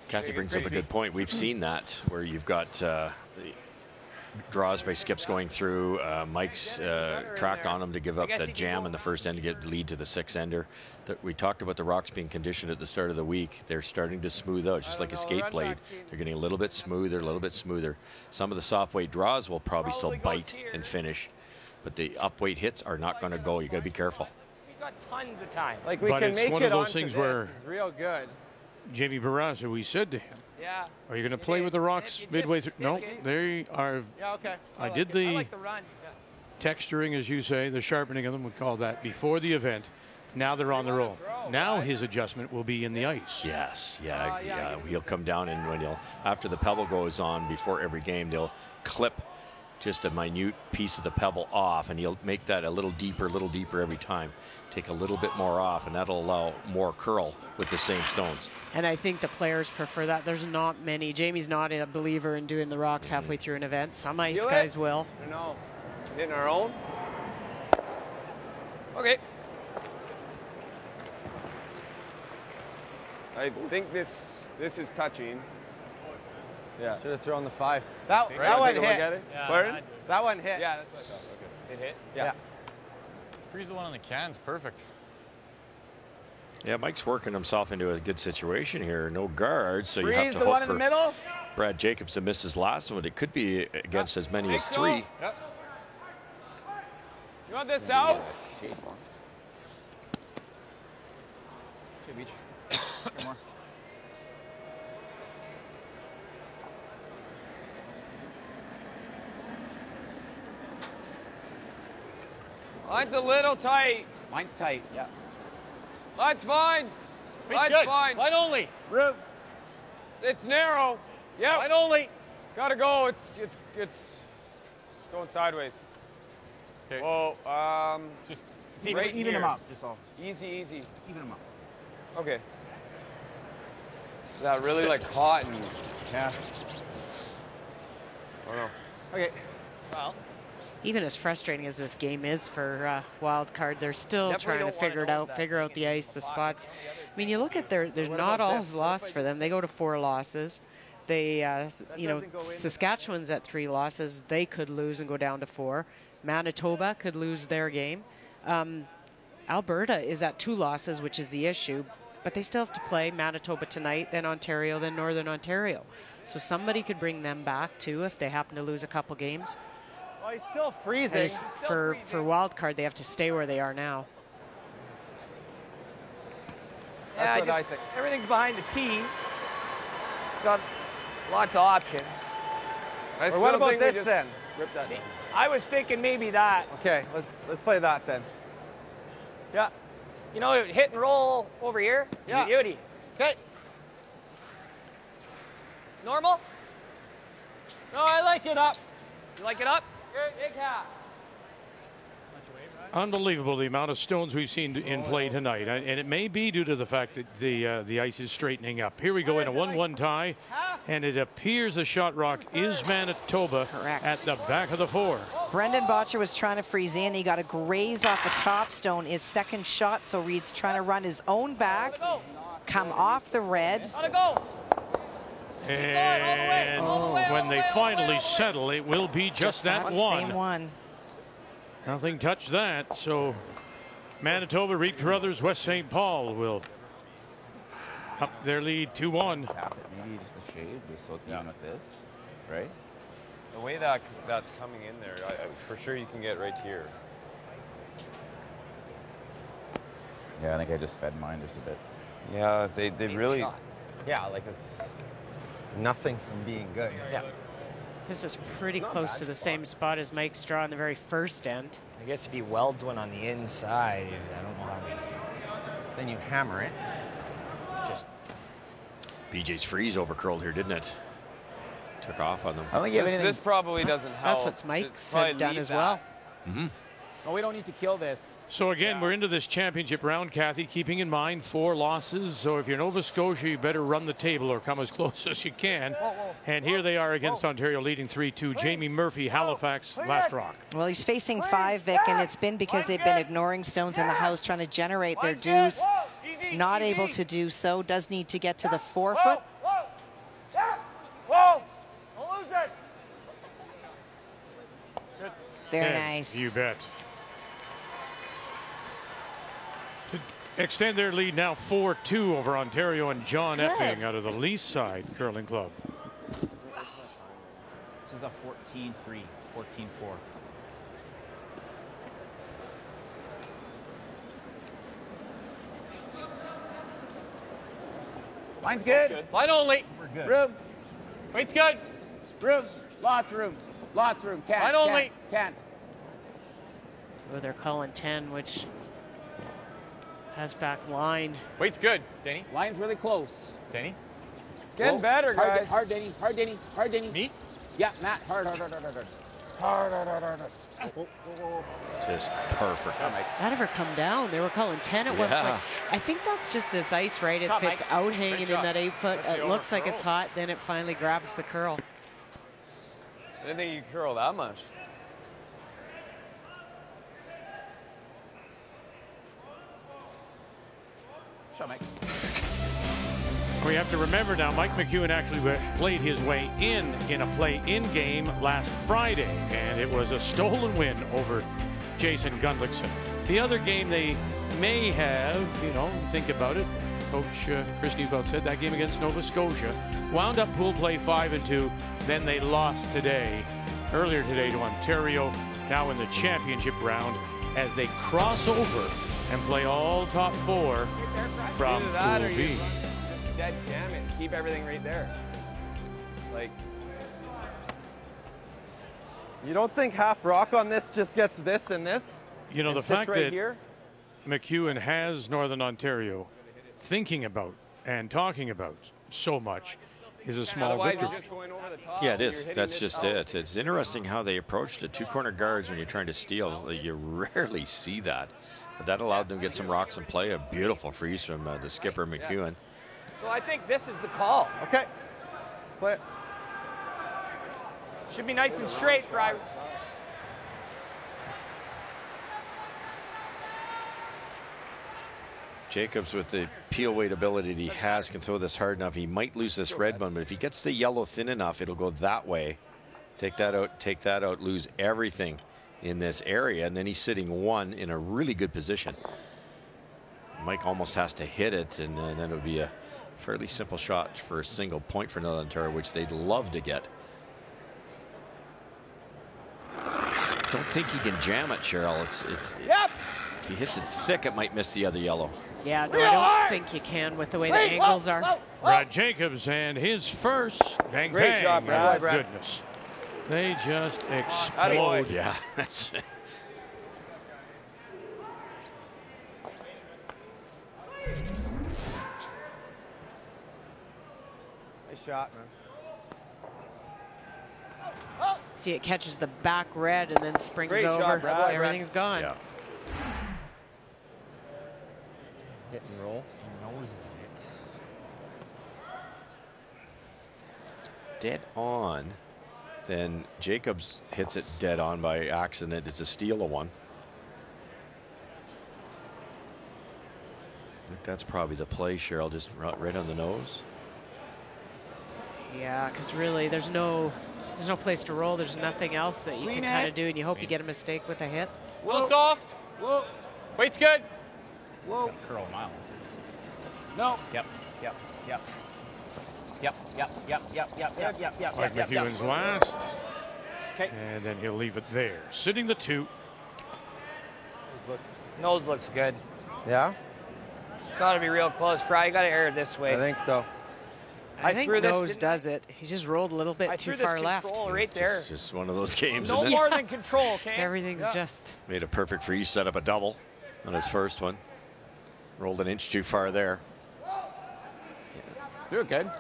Speaker 2: Kathy brings up a good point. We've seen that where you've got the draws by skips going through. Mike's tracked on him to give up the jam in the first end to get lead to the 6-ender. We talked about the rocks being conditioned at the start of the week. They're starting to smooth out, just like a skate blade. They're getting a little bit smoother, Some of the soft weight draws will probably still bite and finish, but the up weight hits are not going to go. You got to be careful.
Speaker 7: We got tons of time.
Speaker 6: Like we
Speaker 1: But
Speaker 6: can
Speaker 1: it's
Speaker 6: make
Speaker 1: one
Speaker 6: it
Speaker 1: of those
Speaker 6: onto
Speaker 1: things
Speaker 6: this.
Speaker 1: where
Speaker 6: It's real good.
Speaker 1: Jamie Barraza, we said to him,
Speaker 7: Yeah.
Speaker 1: are you going to play with the rocks midway through? No, they are.
Speaker 6: Yeah, okay.
Speaker 1: I did the
Speaker 7: I like the run.
Speaker 1: texturing, as you say, the sharpening of them, we call that, before the event. Now they're on the roll. Now his adjustment will be in the ice.
Speaker 2: Yes, he'll come down, and when after the pebble goes on before every game, they'll clip just a minute piece of the pebble off, and he'll make that a little deeper every time. Take a little bit more off, and that'll allow more curl with the same stones.
Speaker 3: And I think the players prefer that. There's not many. Jamie's not a believer in doing the rocks halfway through an event. Some ice guys will.
Speaker 7: No. In our own. Okay. I think this is touching. Yeah.
Speaker 10: Should have thrown the 5.
Speaker 6: That one hit.
Speaker 7: Yeah,
Speaker 6: That one hit.
Speaker 7: Yeah, that's what I thought. Okay. It hit?
Speaker 6: Yeah.
Speaker 11: Freeze the one on the can's perfect.
Speaker 2: Yeah, Mike's working himself into a good situation here. No guards, so you
Speaker 6: Freeze
Speaker 2: have to
Speaker 6: the
Speaker 2: hope
Speaker 6: one in
Speaker 2: for
Speaker 6: the middle.
Speaker 2: Brad Jacobs to miss his last one. It could be against as many as 3.
Speaker 7: Yep. You want this out?
Speaker 12: Okay, Beach. One more.
Speaker 7: Line's a little tight.
Speaker 12: Mine's tight. Yeah.
Speaker 7: Line's fine. Line's fine.
Speaker 11: Line only.
Speaker 12: Room.
Speaker 7: It's narrow. Yep.
Speaker 11: Line only.
Speaker 7: Gotta go. It's going sideways.
Speaker 6: Okay. Whoa,
Speaker 11: just
Speaker 6: right
Speaker 12: even them
Speaker 6: here.
Speaker 12: up. Just all.
Speaker 6: Easy, easy.
Speaker 12: Just even them up.
Speaker 6: Okay. Is that really like hot and?
Speaker 12: Yeah.
Speaker 6: Oh no.
Speaker 12: Okay.
Speaker 3: Well, even as frustrating as this game is for wild card, they're still trying to figure it out, figure out the ice, the spots. I mean, you look at there's not all lost for them. They go to 4 losses. They, you know, Saskatchewan's at 3 losses. They could lose and go down to 4. Manitoba could lose their game. Alberta is at 2 losses, which is the issue, but they still have to play Manitoba tonight, then Ontario, then Northern Ontario. So somebody could bring them back too if they happen to lose a couple games.
Speaker 12: Well, he's still freezing.
Speaker 3: For wild card, they have to stay where they are now.
Speaker 7: Yeah,
Speaker 12: That's what I think.
Speaker 7: Everything's behind the tee. It's got lots of options.
Speaker 12: Well, what about this then?
Speaker 6: Rip that down.
Speaker 7: I was thinking maybe that.
Speaker 12: Okay, let's play that then. Yeah.
Speaker 7: You know, hit and roll over here.
Speaker 12: Yeah.
Speaker 7: Beauty.
Speaker 12: Okay.
Speaker 7: Normal?
Speaker 12: No, I like it up.
Speaker 7: You like it up?
Speaker 12: Big hat.
Speaker 1: Unbelievable the amount of stones we've seen in play tonight, and it may be due to the fact that the ice is straightening up. Here we go in a 1-1 tie, and it appears the shot rock is Manitoba at the back of the 4.
Speaker 9: Brendan Botcher was trying to freeze in. He got a graze off the top stone, his second shot, so Reed's trying to run his own back, come off the red.
Speaker 7: Gotta go.
Speaker 1: And when they finally settle, it will be just that one.
Speaker 9: Same one.
Speaker 1: Nothing touched that, so Manitoba, Reed Carruthers, West St. Paul will up their lead 2-1.
Speaker 14: Maybe just a shade, just so it's even with this, right?
Speaker 6: The way that's coming in there, for sure you can get right here.
Speaker 14: Yeah, I think I just fed mine just a bit.
Speaker 6: Yeah, they really.
Speaker 10: Yeah, like it's nothing from being good.
Speaker 3: Yeah. This is pretty close to the same spot as Mike's draw in the very first end.
Speaker 4: I guess if he welds one on the inside, I don't know how he...
Speaker 10: Then you hammer it.
Speaker 4: Just...
Speaker 2: BJ's freeze overcurled here, didn't it? Took off on them.
Speaker 14: I don't think you have anything...
Speaker 6: This probably doesn't help.
Speaker 3: That's what Mike's done as well.
Speaker 2: Mm-hmm.
Speaker 14: Well, we don't need to kill this.
Speaker 1: So again, we're into this championship round, Kathy, keeping in mind 4 losses. So if you're Nova Scotia, you better run the table or come as close as you can. And here they are against Ontario, leading 3-2. Jamie Murphy, Halifax, last rock.
Speaker 9: Well, he's facing 5, Vic, and it's been because they've been ignoring stones in the house, trying to generate their dues. Not able to do so. Does need to get to the 4 foot.
Speaker 12: Whoa! Don't lose it.
Speaker 9: Very nice.
Speaker 1: You bet. To extend their lead now 4-2 over Ontario and John Epping out of the Lease Side Curling Club.
Speaker 11: This is a 14-3, 14-4.
Speaker 12: Line's good.
Speaker 7: Line only.
Speaker 12: We're good.
Speaker 7: Room. Weight's good.
Speaker 12: Room. Lots of room. Lots of room. Can't.
Speaker 7: Line only.
Speaker 12: Can't.
Speaker 3: Oh, they're calling 10, which has back line.
Speaker 11: Weight's good, Danny.
Speaker 12: Line's really close.
Speaker 11: Danny?
Speaker 7: It's getting better, guys.
Speaker 12: Hard, Danny. Hard, Danny. Hard, Danny.
Speaker 11: Me?
Speaker 12: Yeah, Matt. Hard.
Speaker 2: Just perfect.
Speaker 3: That ever come down? They were calling 10 at one point. I think that's just this ice, right? If it's out hanging in that 8 foot, it looks like it's hot, then it finally grabs the curl.
Speaker 6: I didn't think you could curl that much.
Speaker 12: Shot, Mike.
Speaker 1: We have to remember now, Mike McEwen actually played his way in a play-in game last Friday, and it was a stolen win over Jason Gundlickson. The other game they may have, you know, think about it. Coach Chris Neufeld said that game against Nova Scotia wound up pool play 5-2. Then they lost earlier today to Ontario, now in the championship round as they cross over and play all top 4 from Pool B.
Speaker 6: Dead damn it. Keep everything right there. Like.
Speaker 10: You don't think half rock on this just gets this and this?
Speaker 1: You know, the fact
Speaker 10: right
Speaker 1: that
Speaker 10: here?
Speaker 1: McEwen has Northern Ontario thinking about and talking about so much is a small
Speaker 6: Otherwise,
Speaker 1: victory.
Speaker 6: you're just going over the top.
Speaker 2: Yeah, it
Speaker 6: You're
Speaker 2: is.
Speaker 6: hitting
Speaker 2: That's
Speaker 6: this
Speaker 2: just
Speaker 6: out.
Speaker 2: it. It's interesting how they approached it. 2 corner guards when you're trying to steal. You rarely see that. But that allowed them to get some rocks and play. A beautiful freeze from the skipper, McEwen.
Speaker 7: So I think this is the call.
Speaker 10: Okay. Let's play it.
Speaker 7: Should be nice and straight, Brier.
Speaker 2: Jacobs, with the peel weight ability that he has, can throw this hard enough. He might lose this red one, but if he gets the yellow thin enough, it'll go that way. Take that out, lose everything in this area, and then he's sitting 1 in a really good position. Mike almost has to hit it, and then it would be a fairly simple shot for a single point for Northern Ontario, which they'd love to get. Don't think he can jam it, Cheryl.
Speaker 7: Yep.
Speaker 2: If he hits it thick, it might miss the other yellow.
Speaker 3: Yeah, no, I don't think you can with the way the angles are.
Speaker 1: Brad Jacobs and his first bang
Speaker 7: Great
Speaker 1: bang.
Speaker 7: shot, Brad.
Speaker 1: My goodness. They just explode.
Speaker 2: Yeah, that's it.
Speaker 10: Nice shot, man.
Speaker 3: See, it catches the back red and then springs
Speaker 7: Great
Speaker 3: over.
Speaker 7: shot, Brad.
Speaker 3: Everything's gone.
Speaker 2: Yeah.
Speaker 10: Hit and roll.
Speaker 14: Noses it.
Speaker 2: Dead on. Then Jacobs hits it dead on by accident. It's a steal of 1. I think that's probably the play, Cheryl, just right on the nose.
Speaker 3: Yeah, because really there's no place to roll. There's nothing else that you can kind of do, and you hope you get a mistake with a hit.
Speaker 7: A little soft.
Speaker 12: Whoa.
Speaker 7: Weight's good.
Speaker 12: Whoa.
Speaker 14: Curl a mile.
Speaker 12: No.
Speaker 14: Yep.
Speaker 1: Mike McEwen's last.
Speaker 12: Okay.
Speaker 1: And then he'll leave it there. Sitting the 2.
Speaker 7: Nose looks good.
Speaker 10: Yeah?
Speaker 7: It's got to be real close, Fry. You got to air it this way.
Speaker 10: I think so.
Speaker 3: I think
Speaker 7: threw this,
Speaker 3: nose
Speaker 7: didn't
Speaker 3: does it. He just rolled a little bit
Speaker 7: I
Speaker 3: too
Speaker 7: threw this
Speaker 3: far left.
Speaker 7: control right there.
Speaker 2: It's just one of those games.
Speaker 7: No
Speaker 2: Isn't it?
Speaker 7: more than control, okay?
Speaker 3: Everything's just.
Speaker 2: Made a perfect freeze, set up a double on his first one. Rolled an inch too far there.
Speaker 12: Do it good.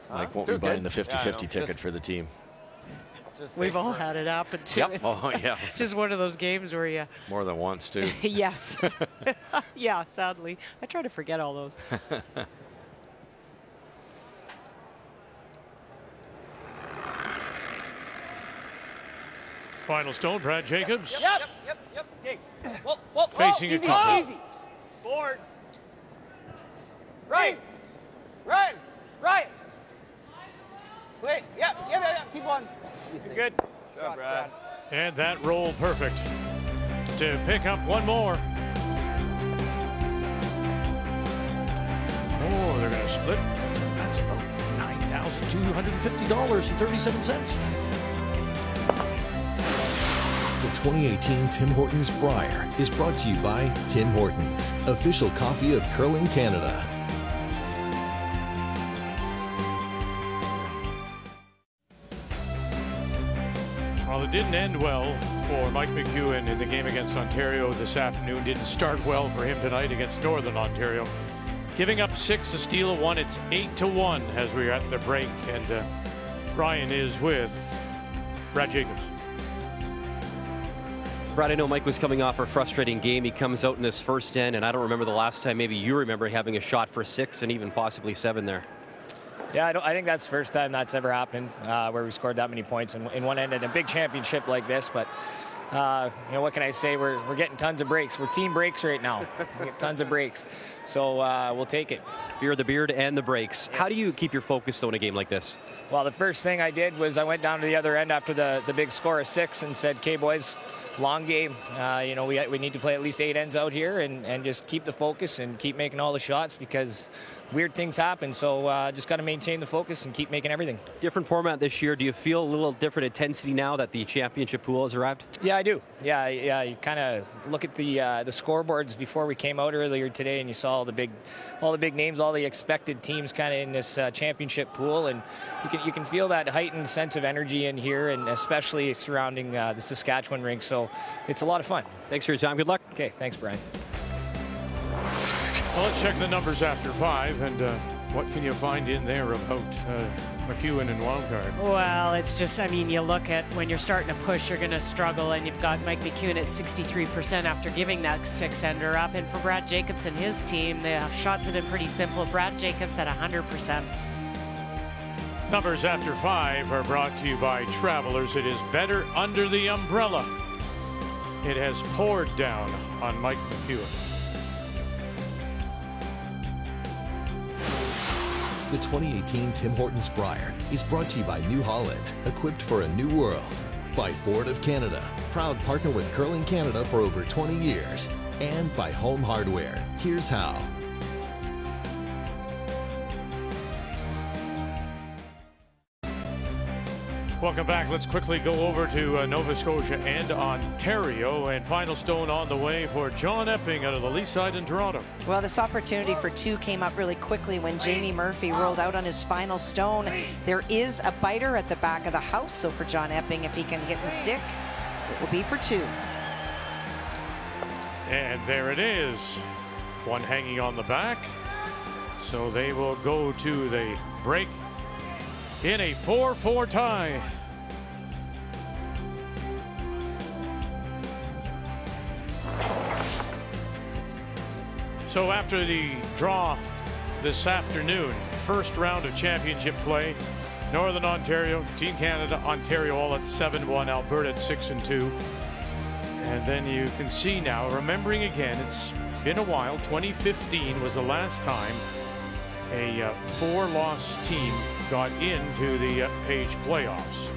Speaker 2: Mike won't
Speaker 12: Do
Speaker 2: be
Speaker 12: it
Speaker 2: buying
Speaker 12: good.
Speaker 2: the 50-50
Speaker 12: Yeah, I know.
Speaker 2: ticket
Speaker 12: Just-
Speaker 2: for the team.
Speaker 3: We've all had it happen too.
Speaker 2: Yep.
Speaker 3: It's
Speaker 2: Oh, yeah.
Speaker 3: just one of those games where you.
Speaker 2: More than once, too.
Speaker 3: Yes. Yeah, sadly. I try to forget all those.
Speaker 1: Final stone, Brad Jacobs.
Speaker 7: Yep. Whoa,
Speaker 1: Facing a
Speaker 7: easy,
Speaker 1: couple.
Speaker 7: easy. Forward. Right. Right.
Speaker 12: Wait. Yep. Keep on.
Speaker 7: You're good.
Speaker 12: Shots, Brad.
Speaker 1: And that roll perfect to pick up 1 more. Oh, they're going to split. That's about $9,250.37.
Speaker 8: The 2018 Tim Hortons Brier is brought to you by Tim Hortons, official coffee of curling Canada.
Speaker 1: Well, it didn't end well for Mike McEwen in the game against Ontario this afternoon. Didn't start well for him tonight against Northern Ontario. Giving up 6, a steal of 1. It's 8-1 as we're at the break. And Brian is with Brad Jacobs.
Speaker 13: Brad, I know Mike was coming off a frustrating game. He comes out in this first end, and I don't remember the last time maybe you remember having a shot for 6 and even possibly 7 there.
Speaker 4: Yeah, I think that's the first time that's ever happened where we scored that many points in one end in a big championship like this. But you know, what can I say? We're getting tons of breaks. We're team breaks right now. We get tons of breaks, so we'll take it.
Speaker 13: Fear the beard and the breaks. How do you keep your focus though in a game like this?
Speaker 4: Well, the first thing I did was I went down to the other end after the big score of 6 and said, "Okay, boys, long game. You know, we need to play at least 8 ends out here and just keep the focus and keep making all the shots because weird things happen. So just got to maintain the focus and keep making everything."
Speaker 13: Different format this year. Do you feel a little different intensity now that the championship pool has arrived?
Speaker 4: Yeah, I do. Yeah. You kind of look at the scoreboards before we came out earlier today, and you saw all the big names, all the expected teams kind of in this championship pool, and you can feel that heightened sense of energy in here, and especially surrounding the Saskatchewan rink. So it's a lot of fun.
Speaker 13: Thanks for your time. Good luck.
Speaker 4: Okay, thanks, Brian.
Speaker 1: Well, let's check the numbers after 5, and What can you find in there about McEwen and wildcard?
Speaker 3: Well, it's just, I mean, you look at when you're starting to push, you're going to struggle, and you've got Mike McEwen at 63% after giving that 6-ender up. And for Brad Jacobs and his team, the shots have been pretty simple. Brad Jacobs at 100%.
Speaker 1: Numbers after 5 are brought to you by Travelers. It is better under the umbrella. It has poured down on Mike McEwen.
Speaker 8: The 2018 Tim Hortons Brier is brought to you by New Holland, equipped for a new world. By Ford of Canada, proud partner with Curling Canada for over 20 years. And by Home Hardware. Here's how.
Speaker 1: Welcome back. Let's quickly go over to Nova Scotia and Ontario. And final stone on the way for John Epping out of the Leaside side in Toronto.
Speaker 9: Well, this opportunity for 2 came up really quickly when Jamie Murphy rolled out on his final stone. There is a biter at the back of the house, so for John Epping, if he can hit and stick, it will be for 2.
Speaker 1: And there it is. One hanging on the back. So they will go to the break in a 4-4 tie. So after the draw this afternoon, first round of championship play, Northern Ontario, Team Canada, Ontario all at 7-1, Alberta at 6-2. And then you can see now, remembering again, it's been a while. 2015 was the last time a 4-loss team got into the Page playoffs.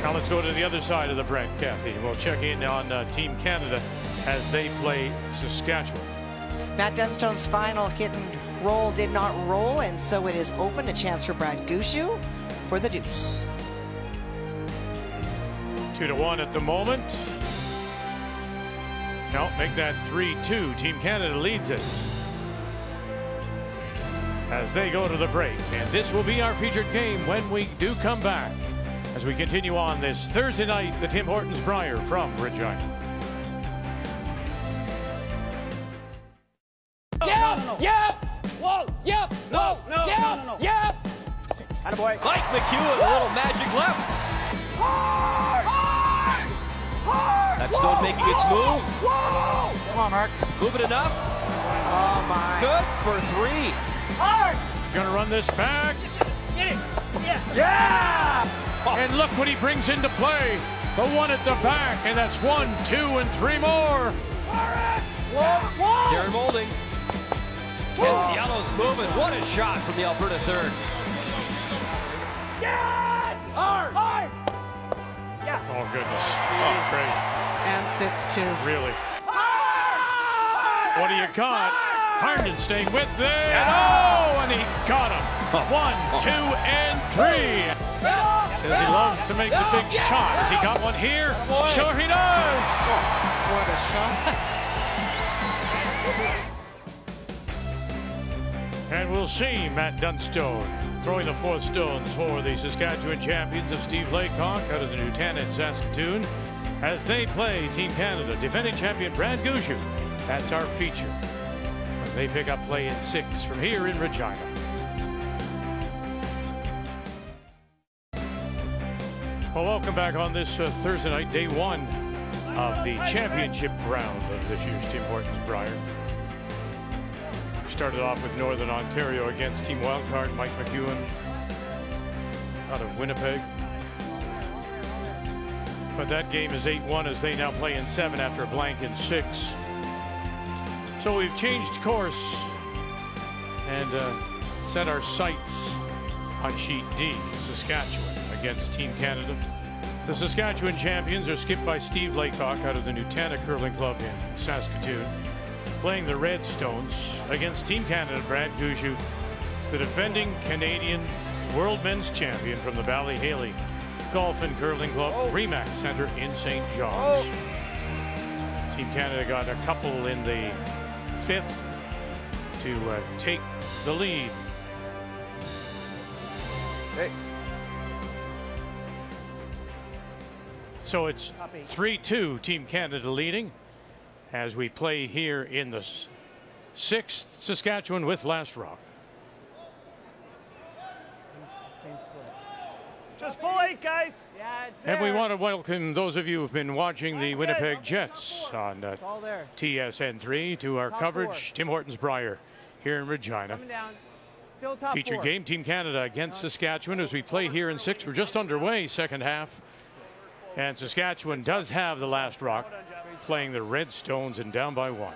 Speaker 1: Now let's go to the other side of the Brent, Kathy. We'll check in on Team Canada as they play Saskatchewan.
Speaker 9: Matt Dunstone's final hit and roll did not roll, and so it is open. A chance for Brad Gushue for the deuce.
Speaker 1: 2-1 at the moment. No, make that 3-2. Team Canada leads it as they go to the break. And this will be our featured game when we do come back as we continue on this Thursday night, the Tim Hortons Brier from Regina.
Speaker 7: Yep! Whoa! Yep!
Speaker 12: No!
Speaker 7: Yep!
Speaker 12: Attaboy.
Speaker 13: Mike McEwen, a little magic left.
Speaker 7: Hard!
Speaker 13: That stone making its move.
Speaker 12: Come on, Mark.
Speaker 13: Moving enough.
Speaker 9: Oh, my.
Speaker 13: Good for 3.
Speaker 7: Hard!
Speaker 1: Gonna run this back.
Speaker 7: Get it! Yeah!
Speaker 12: Yeah!
Speaker 1: And look what he brings into play. The one at the back, and that's 1, 2, and 3 more.
Speaker 7: Whoa!
Speaker 13: Darren Moulding. His yellow's moving. What a shot from the Alberta third.
Speaker 7: Yes! Hard! Hard! Yeah.
Speaker 1: Oh, goodness. Oh, great.
Speaker 3: And sits 2.
Speaker 1: Really. What do you got? Harnden staying with there. Oh, and he got him. 1, 2, and 3. Says he loves to make the big shot. Has he got one here? Sure he does.
Speaker 3: What a shot.
Speaker 1: And we'll see Matt Dunstone throwing the 4th stones for the Saskatchewan champions of Steve Laycock out of the Newtown in Saskatoon as they play Team Canada, defending champion Brad Gushue. That's our feature. They pick up play in 6 from here in Regina. Well, welcome back on this Thursday night, day 1 of the championship round of this year's Tim Hortons Brier. Started off with Northern Ontario against Team Wildcard Mike McEwen out of Winnipeg. But that game is 8-1 as they now play in 7 after a blank in 6. So we've changed course and set our sights on sheet D, Saskatchewan against Team Canada. The Saskatchewan champions are skipped by Steve Laycock out of the Newtown Curling Club in Saskatoon, playing the Redstones against Team Canada Brad Gushue, the defending Canadian World Men's Champion from the Ballyhaley Golf and Curling Club Remax Center in St. John's. Team Canada got a couple in the 5th to take the lead.
Speaker 12: Hey.
Speaker 1: So it's 3-2 Team Canada leading as we play here in the 6th Saskatchewan with Last Rock.
Speaker 7: Just pull 8, guys. Yeah, it's there.
Speaker 1: And we want to welcome those of you who've been watching the Winnipeg Jets on TSN3 to our coverage. Tim Hortons Brier here in Regina.
Speaker 12: Coming down. Still top
Speaker 1: Featured
Speaker 12: 4.
Speaker 1: game, Team Canada against Saskatchewan as we play here in 6. We're just underway, second half. And Saskatchewan does have the Last Rock playing the Redstones and down by 1.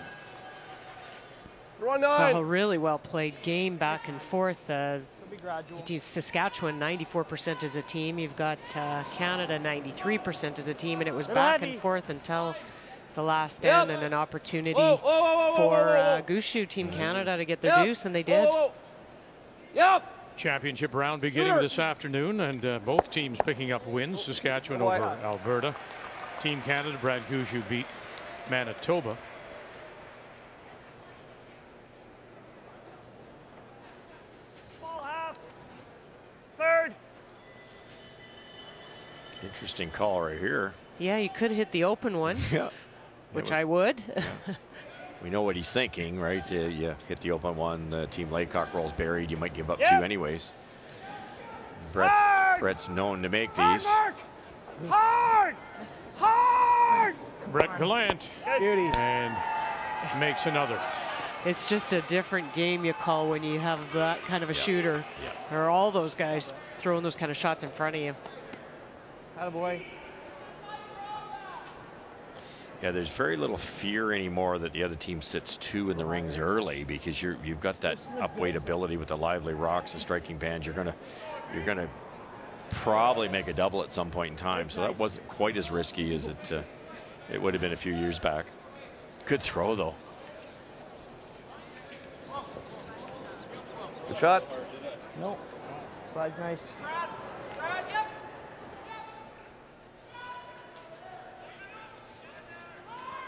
Speaker 3: Well, really well played game back and forth. Saskatchewan 94% as a team. You've got Canada 93% as a team, and it was back and forth until the last end and an opportunity for Gushu Team Canada to get their deuce, and they did.
Speaker 1: Championship round beginning this afternoon, and both teams picking up wins. Saskatchewan over Alberta. Team Canada, Brad Gushu beat Manitoba.
Speaker 7: Third.
Speaker 2: Interesting call right here.
Speaker 3: Yeah, you could hit the open one.
Speaker 2: Yeah.
Speaker 3: Which I would.
Speaker 2: We know what he's thinking, right? You hit the open one. Team Laycock rolls buried. You might give up 2 anyways. Brett's known to make these.
Speaker 7: Hard! Hard!
Speaker 1: Brett Gallant.
Speaker 12: Beauty.
Speaker 1: And makes another.
Speaker 3: It's just a different game you call when you have that kind of a shooter. Or all those guys throwing those kind of shots in front of you.
Speaker 12: Attaboy.
Speaker 2: Yeah, there's very little fear anymore that the other team sits 2 in the rings early, because you've got that upweight ability with the lively rocks and striking bands. You're gonna probably make a double at some point in time. So that wasn't quite as risky as it would have been a few years back. Good throw though.
Speaker 6: Good shot.
Speaker 12: Nope. Slide's nice.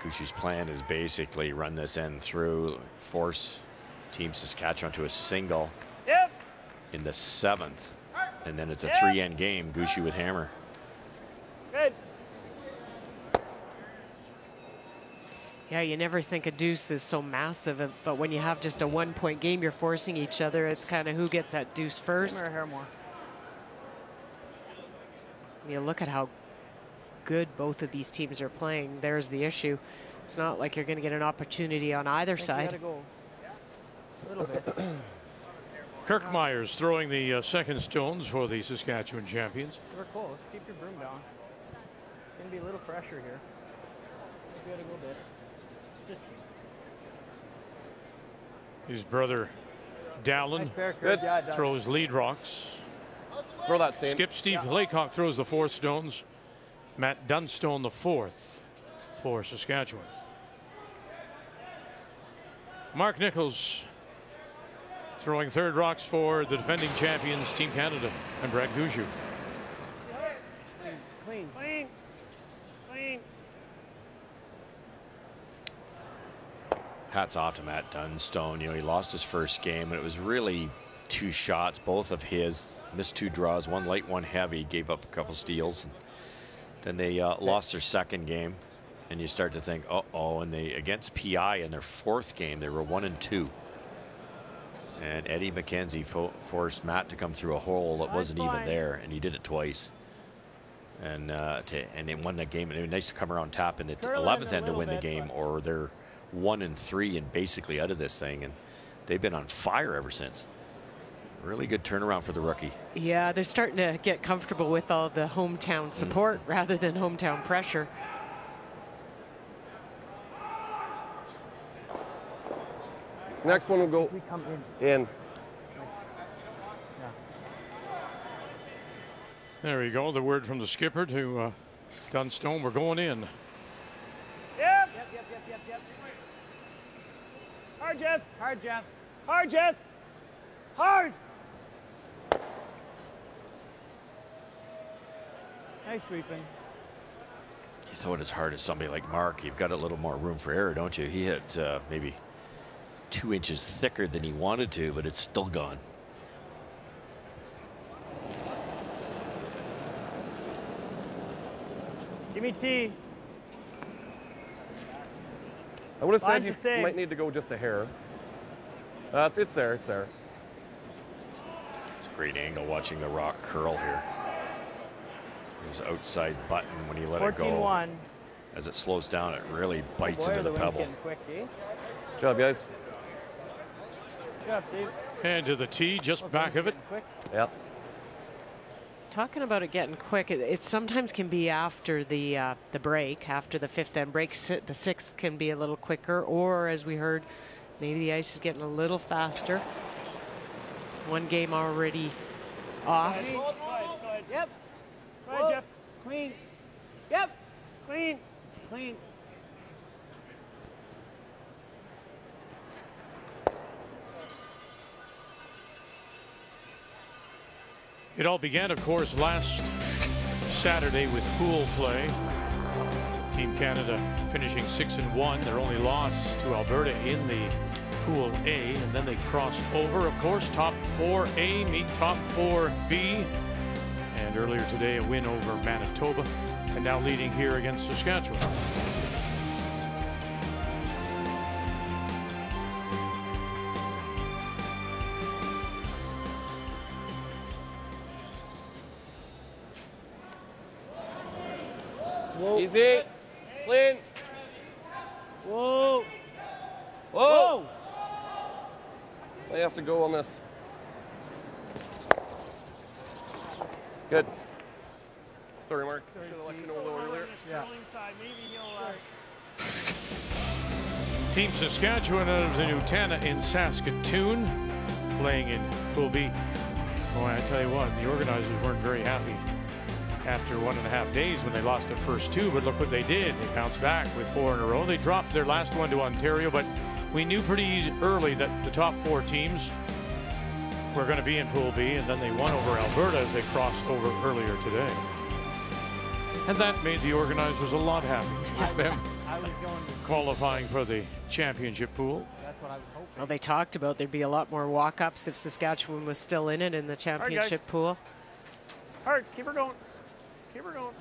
Speaker 2: Gushu's plan is basically run this end through, force Team Saskatchewan to a single in the 7th. And then it's a 3-end game, Gushu with hammer.
Speaker 7: Good.
Speaker 3: Yeah, you never think a deuce is so massive, but when you have just a 1-point game, you're forcing each other. It's kind of who gets that deuce first. You look at how good both of these teams are playing. There's the issue. It's not like you're going to get an opportunity on either side.
Speaker 12: A little bit.
Speaker 1: Kirk Myers throwing the second stones for the Saskatchewan champions.
Speaker 12: We're close. Keep your broom down. It's going to be a little fresher here. Just got a little bit. Just
Speaker 1: His brother Dallin throws lead rocks.
Speaker 6: Throw that same.
Speaker 1: Skip Steve Laycock throws the 4th stones. Matt Dunstone the 4th for Saskatchewan. Mark Nichols throwing 3rd rocks for the defending champions Team Canada and Brad Gushu.
Speaker 7: Clean. Clean. Clean.
Speaker 2: Hats off to Matt Dunstone. You know, he lost his first game, and it was really 2 shots, both of his. Missed 2 draws, 1 light, 1 heavy, gave up a couple steals. And then they lost their 2nd game, and you start to think, uh-oh, and they, against PI in their 4th game, they were 1-2. And Eddie McKenzie forced Matt to come through a hole that wasn't even there, and he did it twice. And they won that game. And it was nice to come around top in the 11th end to win the game, or they're 1-3 and basically out of this thing. And they've been on fire ever since. Really good turnaround for the rookie.
Speaker 3: Yeah, they're starting to get comfortable with all the hometown support rather than hometown pressure.
Speaker 6: Next one will go in.
Speaker 1: There we go. The word from the skipper to Dunstone. We're going in.
Speaker 7: Yep. Hard, Jeff. Hard, Jeff. Hard, Jeff. Hard.
Speaker 12: Nice sweeping.
Speaker 2: You throw it as hard as somebody like Mark, you've got a little more room for error, don't you? He hit maybe 2 inches thicker than he wanted to, but it's still gone.
Speaker 12: Give me T.
Speaker 15: I would have said
Speaker 12: Line's
Speaker 15: you
Speaker 12: the same.
Speaker 15: might need to go just a hair. It's there. It's there.
Speaker 2: It's a great angle watching the rock curl here. His outside button when you let it go.
Speaker 12: 14-1.
Speaker 2: As it slows down, it really bites
Speaker 12: Boy,
Speaker 2: into the
Speaker 12: wind's
Speaker 2: pebble.
Speaker 12: getting quick, eh?
Speaker 15: Good job, guys.
Speaker 12: Good job, Steve.
Speaker 1: And to the tee, just back of it.
Speaker 15: Yep.
Speaker 3: Talking about it getting quick, it sometimes can be after the break, after the fifth end break. The sixth can be a little quicker, or as we heard, maybe the ice is getting a little faster. One game already off.
Speaker 12: Go ahead. Yep. Go ahead, Jeff. Clean. Yep. Clean. Clean.
Speaker 1: It all began, of course, last Saturday with pool play. Team Canada finishing 6-1. Their only loss to Alberta in the Pool A, and then they crossed over. Of course, top 4A meet top 4B. And earlier today, a win over Manitoba, and now leading here against Saskatchewan.
Speaker 12: Whoa.
Speaker 15: Easy. Clean.
Speaker 12: Whoa.
Speaker 15: Whoa. I have to go on this. Good. Sorry, Mark. Should have let you know a little earlier.
Speaker 12: Yeah.
Speaker 1: Team Saskatchewan out of the Nutana in Saskatoon, playing in Pool B. Boy, I tell you what, the organizers weren't very happy after 1.5 days when they lost their first two, but look what they did. They bounced back with 4 in a row. They dropped their last one to Ontario, but we knew pretty early that the top 4 teams were going to be in Pool B, and then they won over Alberta as they crossed over earlier today. And that made the organizers a lot happy with them qualifying for the championship pool.
Speaker 12: That's what I was hoping.
Speaker 3: Well, they talked about there'd be a lot more walk-ups if Saskatchewan was still in it in the championship pool.
Speaker 12: Hard. Keep her going. Keep her going.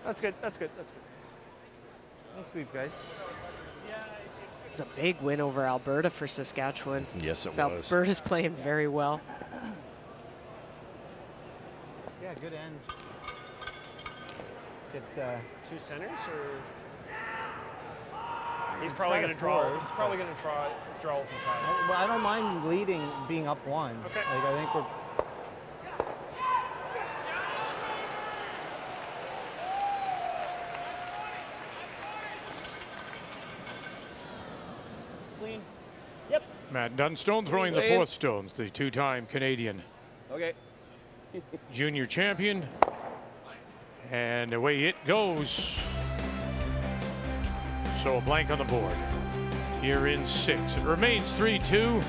Speaker 12: That's good. That's good. That's good. Nice sweep, guys.
Speaker 3: It was a big win over Alberta for Saskatchewan.
Speaker 2: Yes, it was.
Speaker 3: Alberta's playing very well.
Speaker 12: Yeah, good end. Get 2 centers, or
Speaker 7: He's probably going to draw. He's probably going to draw open side.
Speaker 12: Well, I don't mind leading, being up 1.
Speaker 7: Okay.
Speaker 12: Like, I think we're. Clean. Yep.
Speaker 1: Matt Dunstone throwing the 4th stones, the 2-time Canadian
Speaker 15: Okay.
Speaker 1: junior champion. And away it goes. So a blank on the board here in 6. It remains 3-2.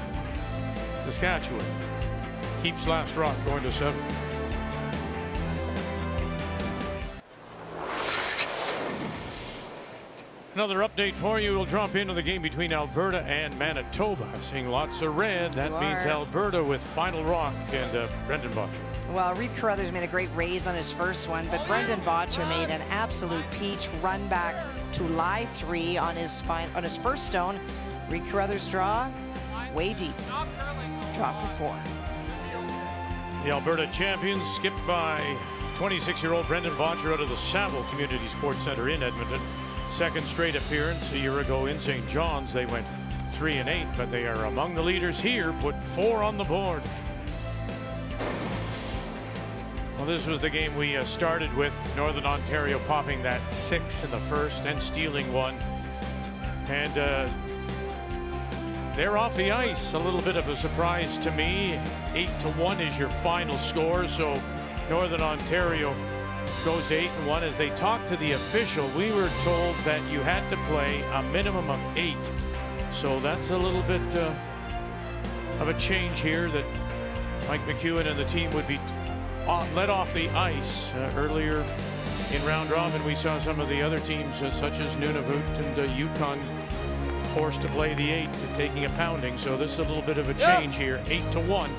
Speaker 1: Saskatchewan keeps last rock going to 7. Another update for you. We'll drop into the game between Alberta and Manitoba. Seeing lots of red. That means Alberta with final rock and Brendan Butcher.
Speaker 9: Well, Reed Carruthers made a great raise on his first one, but Brendan Botcher made an absolute peach run back to lie 3 on his first stone. Reed Carruthers draw way deep. Draw for 4.
Speaker 1: The Alberta champions skipped by 26-year-old Brendan Botcher out of the Saville Community Sports Center in Edmonton. Second straight appearance a year ago in St. John's. They went 3-8, but they are among the leaders here. Put 4 on the board. Well, this was the game we started with. Northern Ontario popping that 6 in the first and stealing 1. And they're off the ice. A little bit of a surprise to me. 8-1 is your final score. So Northern Ontario goes to 8-1. As they talked to the official, we were told that you had to play a minimum of 8. So that's a little bit of a change here, that Mike McEwen and the team would be let off the ice. Earlier in round robin, we saw some of the other teams such as Nunavut and Yukon forced to play the 8, taking a pounding. So this is a little bit of a change here. 8-1.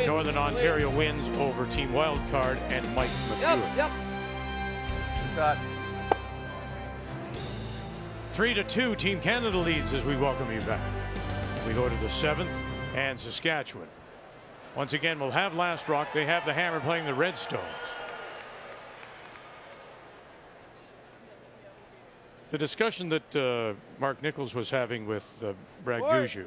Speaker 1: Northern Ontario wins over Team Wildcard and Mike McEwen.
Speaker 15: Yep. Good shot.
Speaker 1: 3-2, Team Canada leads as we welcome you back. We go to the 7th and Saskatchewan. Once again, we'll have Last Rock. They have the Hammer playing the Redstones. The discussion that Mark Nichols was having with Brad Gushue,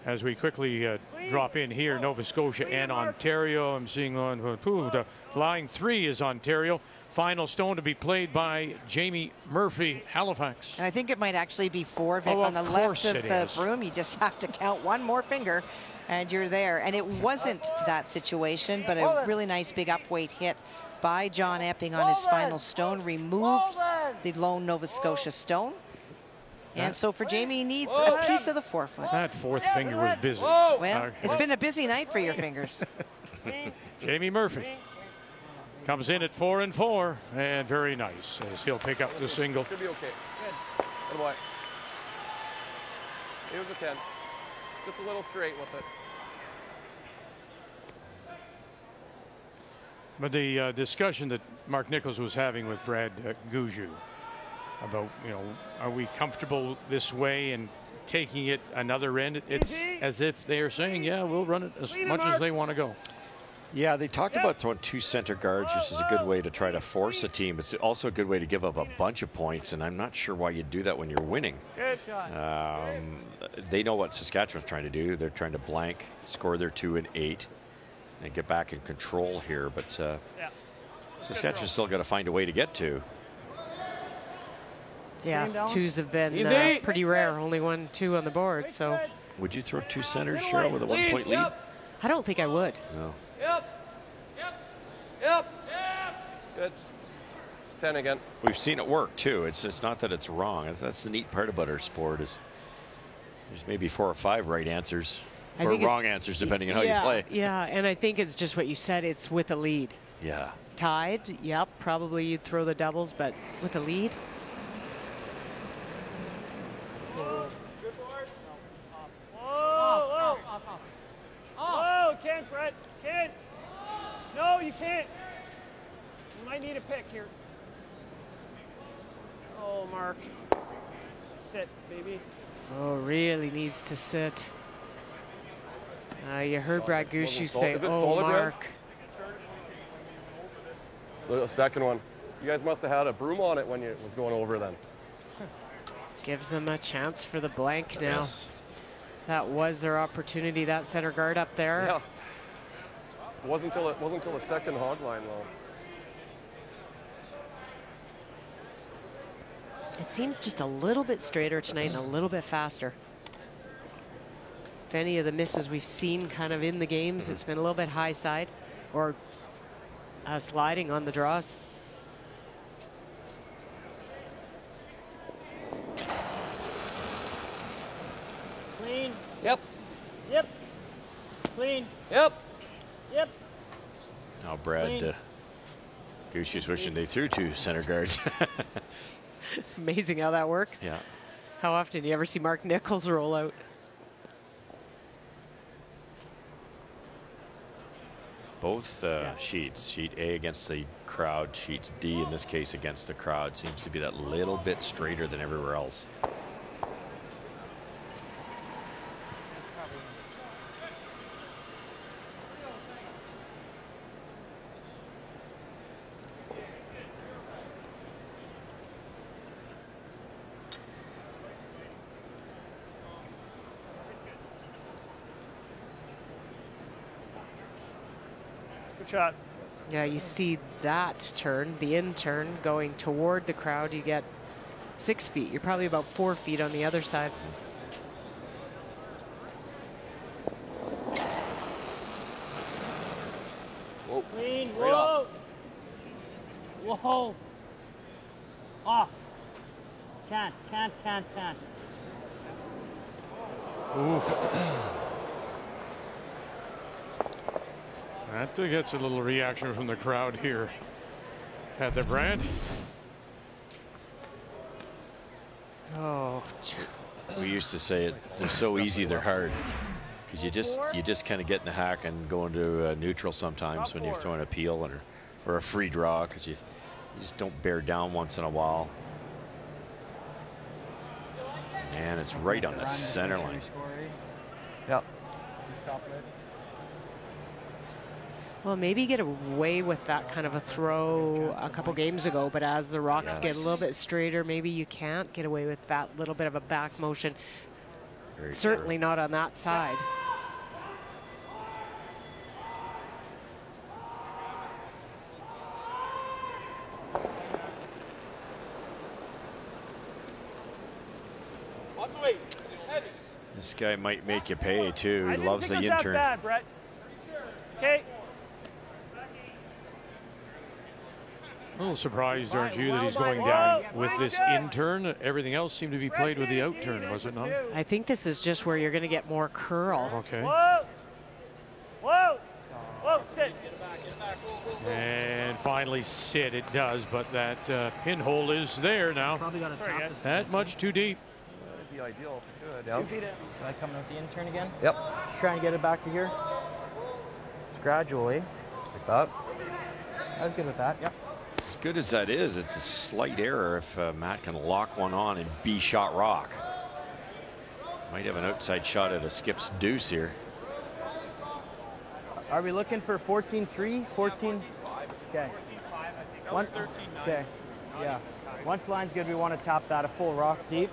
Speaker 1: as we quickly drop in here, Nova Scotia and Ontario. I'm seeing on the line 3 is Ontario. Final stone to be played by Jamie Murphy, Halifax.
Speaker 9: And I think it might actually be 4, Vic,
Speaker 1: Oh,
Speaker 9: on the left of the
Speaker 1: is.
Speaker 9: broom. You just have to count one more finger and you're there. And it wasn't that situation, but a really nice big upweight hit by John Epping on his final stone, removed the lone Nova Scotia stone. And so for Jamie, he needs a piece of the forefoot.
Speaker 1: That fourth finger was busy.
Speaker 9: Well, it's been a busy night for your fingers.
Speaker 1: Jamie Murphy comes in at 4-4, and very nice as he'll pick up the single.
Speaker 15: Should be okay. Good. Good boy. It was a 10. Just a little straight with it.
Speaker 1: But the discussion that Mark Nichols was having with Brad Gushue about, you know, are we comfortable this way and taking it another end? It's as if they are saying, yeah, we'll run it as much as they want to go.
Speaker 2: Yeah, they talked about throwing 2 center guards, which is a good way to try to force a team. It's also a good way to give up a bunch of points, and I'm not sure why you do that when you're winning.
Speaker 12: Good shot.
Speaker 2: They know what Saskatchewan's trying to do. They're trying to blank, score their 2 and 8, and get back in control here. But Saskatchewan's still got to find a way to get to.
Speaker 3: Yeah, 2s have been pretty rare. Only 1-2 on the board. So,
Speaker 2: would you throw 2 centers, Cheryl, with a 1-point lead?
Speaker 3: I don't think I would.
Speaker 2: No.
Speaker 15: Yep. Good. 10 again.
Speaker 2: We've seen it work too. It's not that it's wrong. That's the neat part about our sport is there's maybe 4 or 5 right answers or wrong answers depending on how you play.
Speaker 3: Yeah, and I think it's just what you said. It's with a lead.
Speaker 2: Yeah.
Speaker 3: Tied, yep, probably you'd throw the doubles, but with a lead.
Speaker 12: Oh, can't, Brett. Can't. No, you can't. You might need a pick here. Oh, Mark. Sit, baby.
Speaker 3: Oh, really needs to sit. You heard Brad Gushue say, oh, Mark.
Speaker 15: The second one. You guys must have had a broom on it when it was going over then.
Speaker 3: Gives them a chance for the blank now.
Speaker 2: Yes.
Speaker 3: That was their opportunity, that center guard up there.
Speaker 15: Yeah. It wasn't until the second hog line, though.
Speaker 3: It seems just a little bit straighter tonight and a little bit faster. If any of the misses we've seen kind of in the games, it's been a little bit high side or sliding on the draws.
Speaker 12: Clean.
Speaker 15: Yep.
Speaker 12: Yep. Clean.
Speaker 15: Yep.
Speaker 12: Yep.
Speaker 2: Now Brad Gushue's wishing they threw 2 center guards.
Speaker 3: Amazing how that works.
Speaker 2: Yeah.
Speaker 3: How often do you ever see Mark Nichols roll out?
Speaker 2: Both sheets, sheet A against the crowd, sheets D in this case against the crowd, seems to be that little bit straighter than everywhere else.
Speaker 12: Shot.
Speaker 3: Yeah, you see that turn, the in turn going toward the crowd. You get 6 feet. You're probably about 4 feet on the other side.
Speaker 15: Whoa.
Speaker 12: Clean.
Speaker 15: Right off.
Speaker 12: Whoa. Off. Can't.
Speaker 1: Oof. That gets a little reaction from the crowd here at the brand.
Speaker 3: Oh.
Speaker 2: We used to say it, they're so easy, they're hard. Because you just kind of get in the hack and go into neutral sometimes when you're throwing a peel or a free draw because you just don't bear down once in a while. And it's right on the center line.
Speaker 10: Yep.
Speaker 3: Well, maybe get away with that kind of a throw a couple games ago, but as the rocks get a little bit straighter, maybe you can't get away with that little bit of a back motion. Certainly not on that side.
Speaker 2: This guy might make you pay too. He loves the intern.
Speaker 12: That bad, Brett. Okay.
Speaker 1: A little surprised, aren't you, that he's going down with this in-turn? Everything else seemed to be played with the out-turn, was it not?
Speaker 3: I think this is just where you're going to get more curl.
Speaker 1: Okay.
Speaker 12: Whoa! Whoa! Whoa, sit.
Speaker 1: And finally sit, it does, but that pinhole is there now.
Speaker 4: Probably got to tap this.
Speaker 1: That much too deep.
Speaker 15: That'd be ideal if you could.
Speaker 4: 2 feet in. Am I coming with the intern again?
Speaker 10: Yep.
Speaker 4: Just trying to get it back to here. Just gradually.
Speaker 10: Like that.
Speaker 4: I was good with that, yep.
Speaker 2: As good as that is, it's a slight error if Matt can lock one on and B-shot rock. Might have an outside shot at a skip's deuce here.
Speaker 4: Are we looking for 14-3, 14? Okay. Okay, yeah. Once line's good, we want to tap that a full rock deep.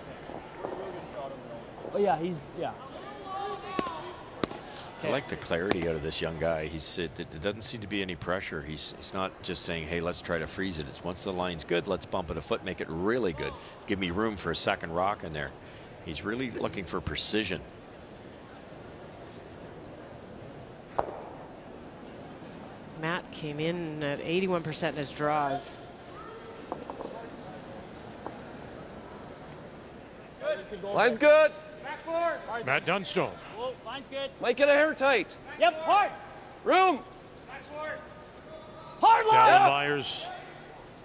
Speaker 4: Oh yeah, yeah.
Speaker 2: I like the clarity out of this young guy. It doesn't seem to be any pressure. He's not just saying, hey, let's try to freeze it. It's once the line's good, let's bump it a foot, make it really good. Give me room for a second rock in there. He's really looking for precision.
Speaker 3: Matt came in at 81% in his draws.
Speaker 15: Line's good.
Speaker 1: Matt Dunstone.
Speaker 12: Line's good.
Speaker 15: Might get a hair tight.
Speaker 12: Yep, hard.
Speaker 15: Room.
Speaker 12: Hard line.
Speaker 1: Down Myers.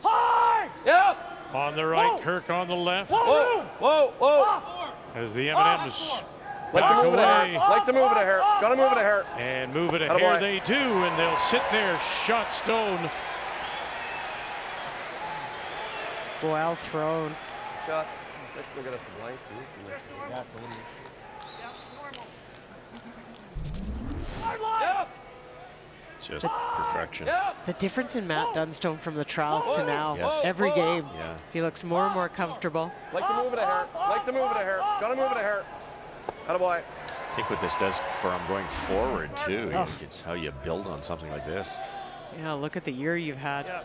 Speaker 12: Hard.
Speaker 15: Yep.
Speaker 1: On the right, Kirk on the left.
Speaker 15: Whoa, whoa, whoa.
Speaker 1: As the M&Ms
Speaker 15: Like to
Speaker 1: back
Speaker 15: move it a
Speaker 1: away.
Speaker 15: hair. Like to move it a hair. Gotta move it a hair.
Speaker 1: And move it a
Speaker 15: Attaboy.
Speaker 1: hair they do, and they'll sit there, shot stone.
Speaker 3: Well thrown.
Speaker 15: Shot. Let's still get us a blank too. Yeah, totally. Yep.
Speaker 2: Just perfection.
Speaker 3: The difference in Matt Dunstone from the trials to now,
Speaker 2: Yes.
Speaker 3: every game,
Speaker 2: Yeah.
Speaker 3: he looks more and more comfortable.
Speaker 15: Like to move it a hair. Like to move it a hair. Gotta move it a hair. Attaboy.
Speaker 2: I think what this does for him going forward too, it's how you build on something like this.
Speaker 3: Yeah, look at the year you've had.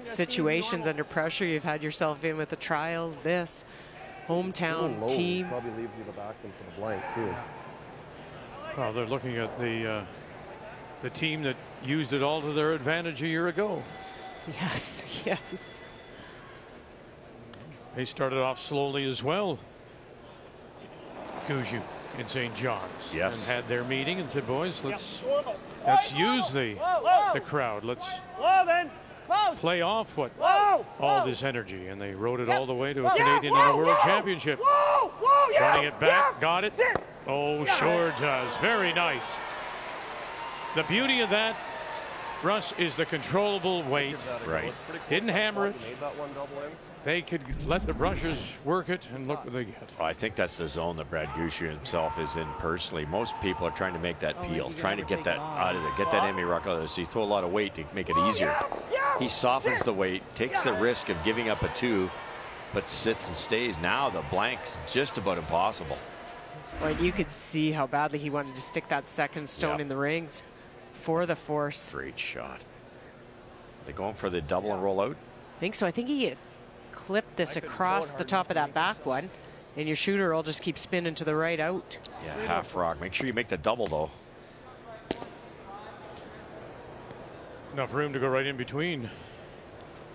Speaker 3: Situations under pressure you've had yourself in with the trials, this hometown
Speaker 15: Low
Speaker 3: team.
Speaker 15: probably leaves you the back end for the blank too.
Speaker 1: Well, they're looking at the team that used it all to their advantage a year ago.
Speaker 3: Yes, yes.
Speaker 1: They started off slowly as well. Gouju in St. John's.
Speaker 2: Yes.
Speaker 1: And had their meeting and said, boys, let's use the crowd. Let's play off what all this energy. And they rode it all the way to a Canadian and a World Championship. Running it back, got it. Oh, sure does. Very nice. The beauty of that, Russ, is the controllable weight.
Speaker 2: Right.
Speaker 1: Didn't hammer it.
Speaker 15: Made that one double in.
Speaker 1: They could let the brushers work it, and look what they get.
Speaker 2: I think that's the zone that Brad Goucher himself is in personally. Most people are trying to make that peel, trying to get that out of there, get that Emmy rock out of there. So you throw a lot of weight to make it easier. He softens the weight, takes the risk of giving up a 2, but sits and stays. Now the blank's just about impossible.
Speaker 3: Well, you could see how badly he wanted to stick that second stone in the rings for the force.
Speaker 2: Great shot. They going for the double and roll out?
Speaker 3: I think so. I think he clipped this across the top of that back one, and your shooter will just keep spinning to the right out.
Speaker 2: Yeah, half rock. Make sure you make the double though.
Speaker 1: Enough room to go right in between.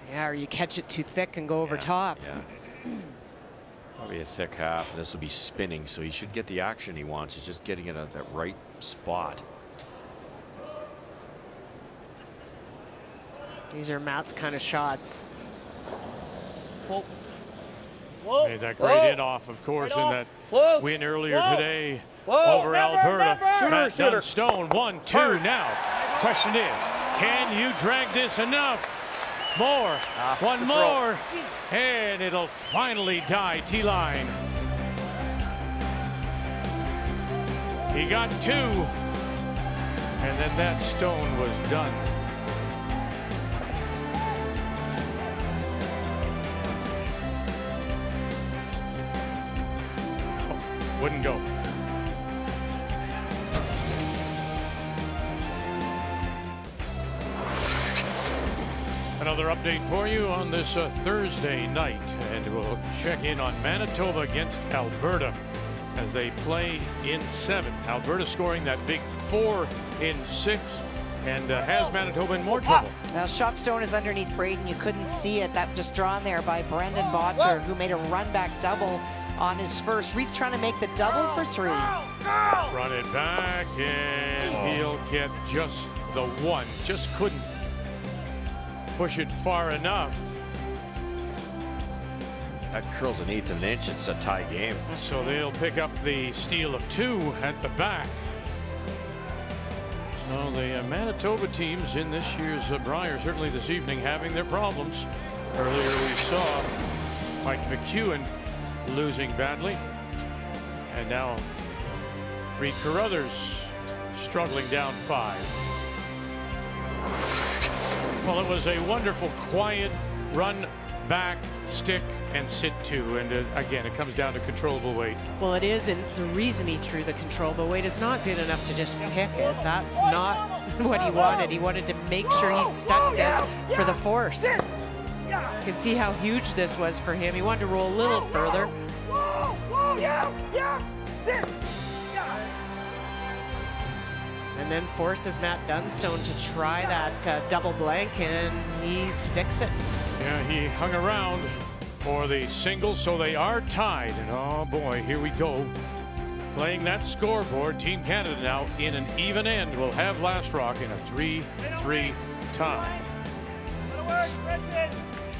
Speaker 3: Yeah, or you catch it too thick and go over top.
Speaker 2: Yeah. Probably a thick half. This will be spinning, so he should get the action he wants. He's just getting it at that right spot.
Speaker 3: These are Matt's kind of shots.
Speaker 1: Made that great in off, of course, in that win earlier today over Alberta. Matt Dunstone, 1-2 now. Question is, can you drag this enough? More, one more, and it'll finally die T-line. He got 2. And then that stone was done. Oh, wouldn't go. Another update for you on this Thursday night, and we'll check in on Manitoba against Alberta as they play in 7. Alberta scoring that big 4 in 6, and has Manitoba in more trouble.
Speaker 9: Now, shot stone is underneath Braden. You couldn't see it. That just drawn there by Brendan Bottcher, who made a run back double on his first. Reed's trying to make the double for 3.
Speaker 1: Run it back, and he'll get just the 1. Just couldn't push it far enough.
Speaker 2: That curls an 1/8 of an inch. It's a tie game.
Speaker 1: So they'll pick up the steal of 2 at the back. So the Manitoba teams in this year's Brier, certainly this evening, having their problems. Earlier we saw Mike McEwen losing badly, and now Reed Carruthers struggling down 5. Well, it was a wonderful, quiet run back, stick, and sit 2. And again, it comes down to controllable weight.
Speaker 3: Well, it is, and the reason he threw the controllable weight is not good enough to just pick it. That's not what he wanted. He wanted to make sure he stuck this for the force. You can see how huge this was for him. He wanted to roll a little further. And then forces Matt Dunstone to try that double blank, and he sticks it.
Speaker 1: Yeah, he hung around for the single, so they are tied. And oh boy, here we go. Playing that scoreboard, Team Canada now in an even end will have Last Rock in a 3-3 tie.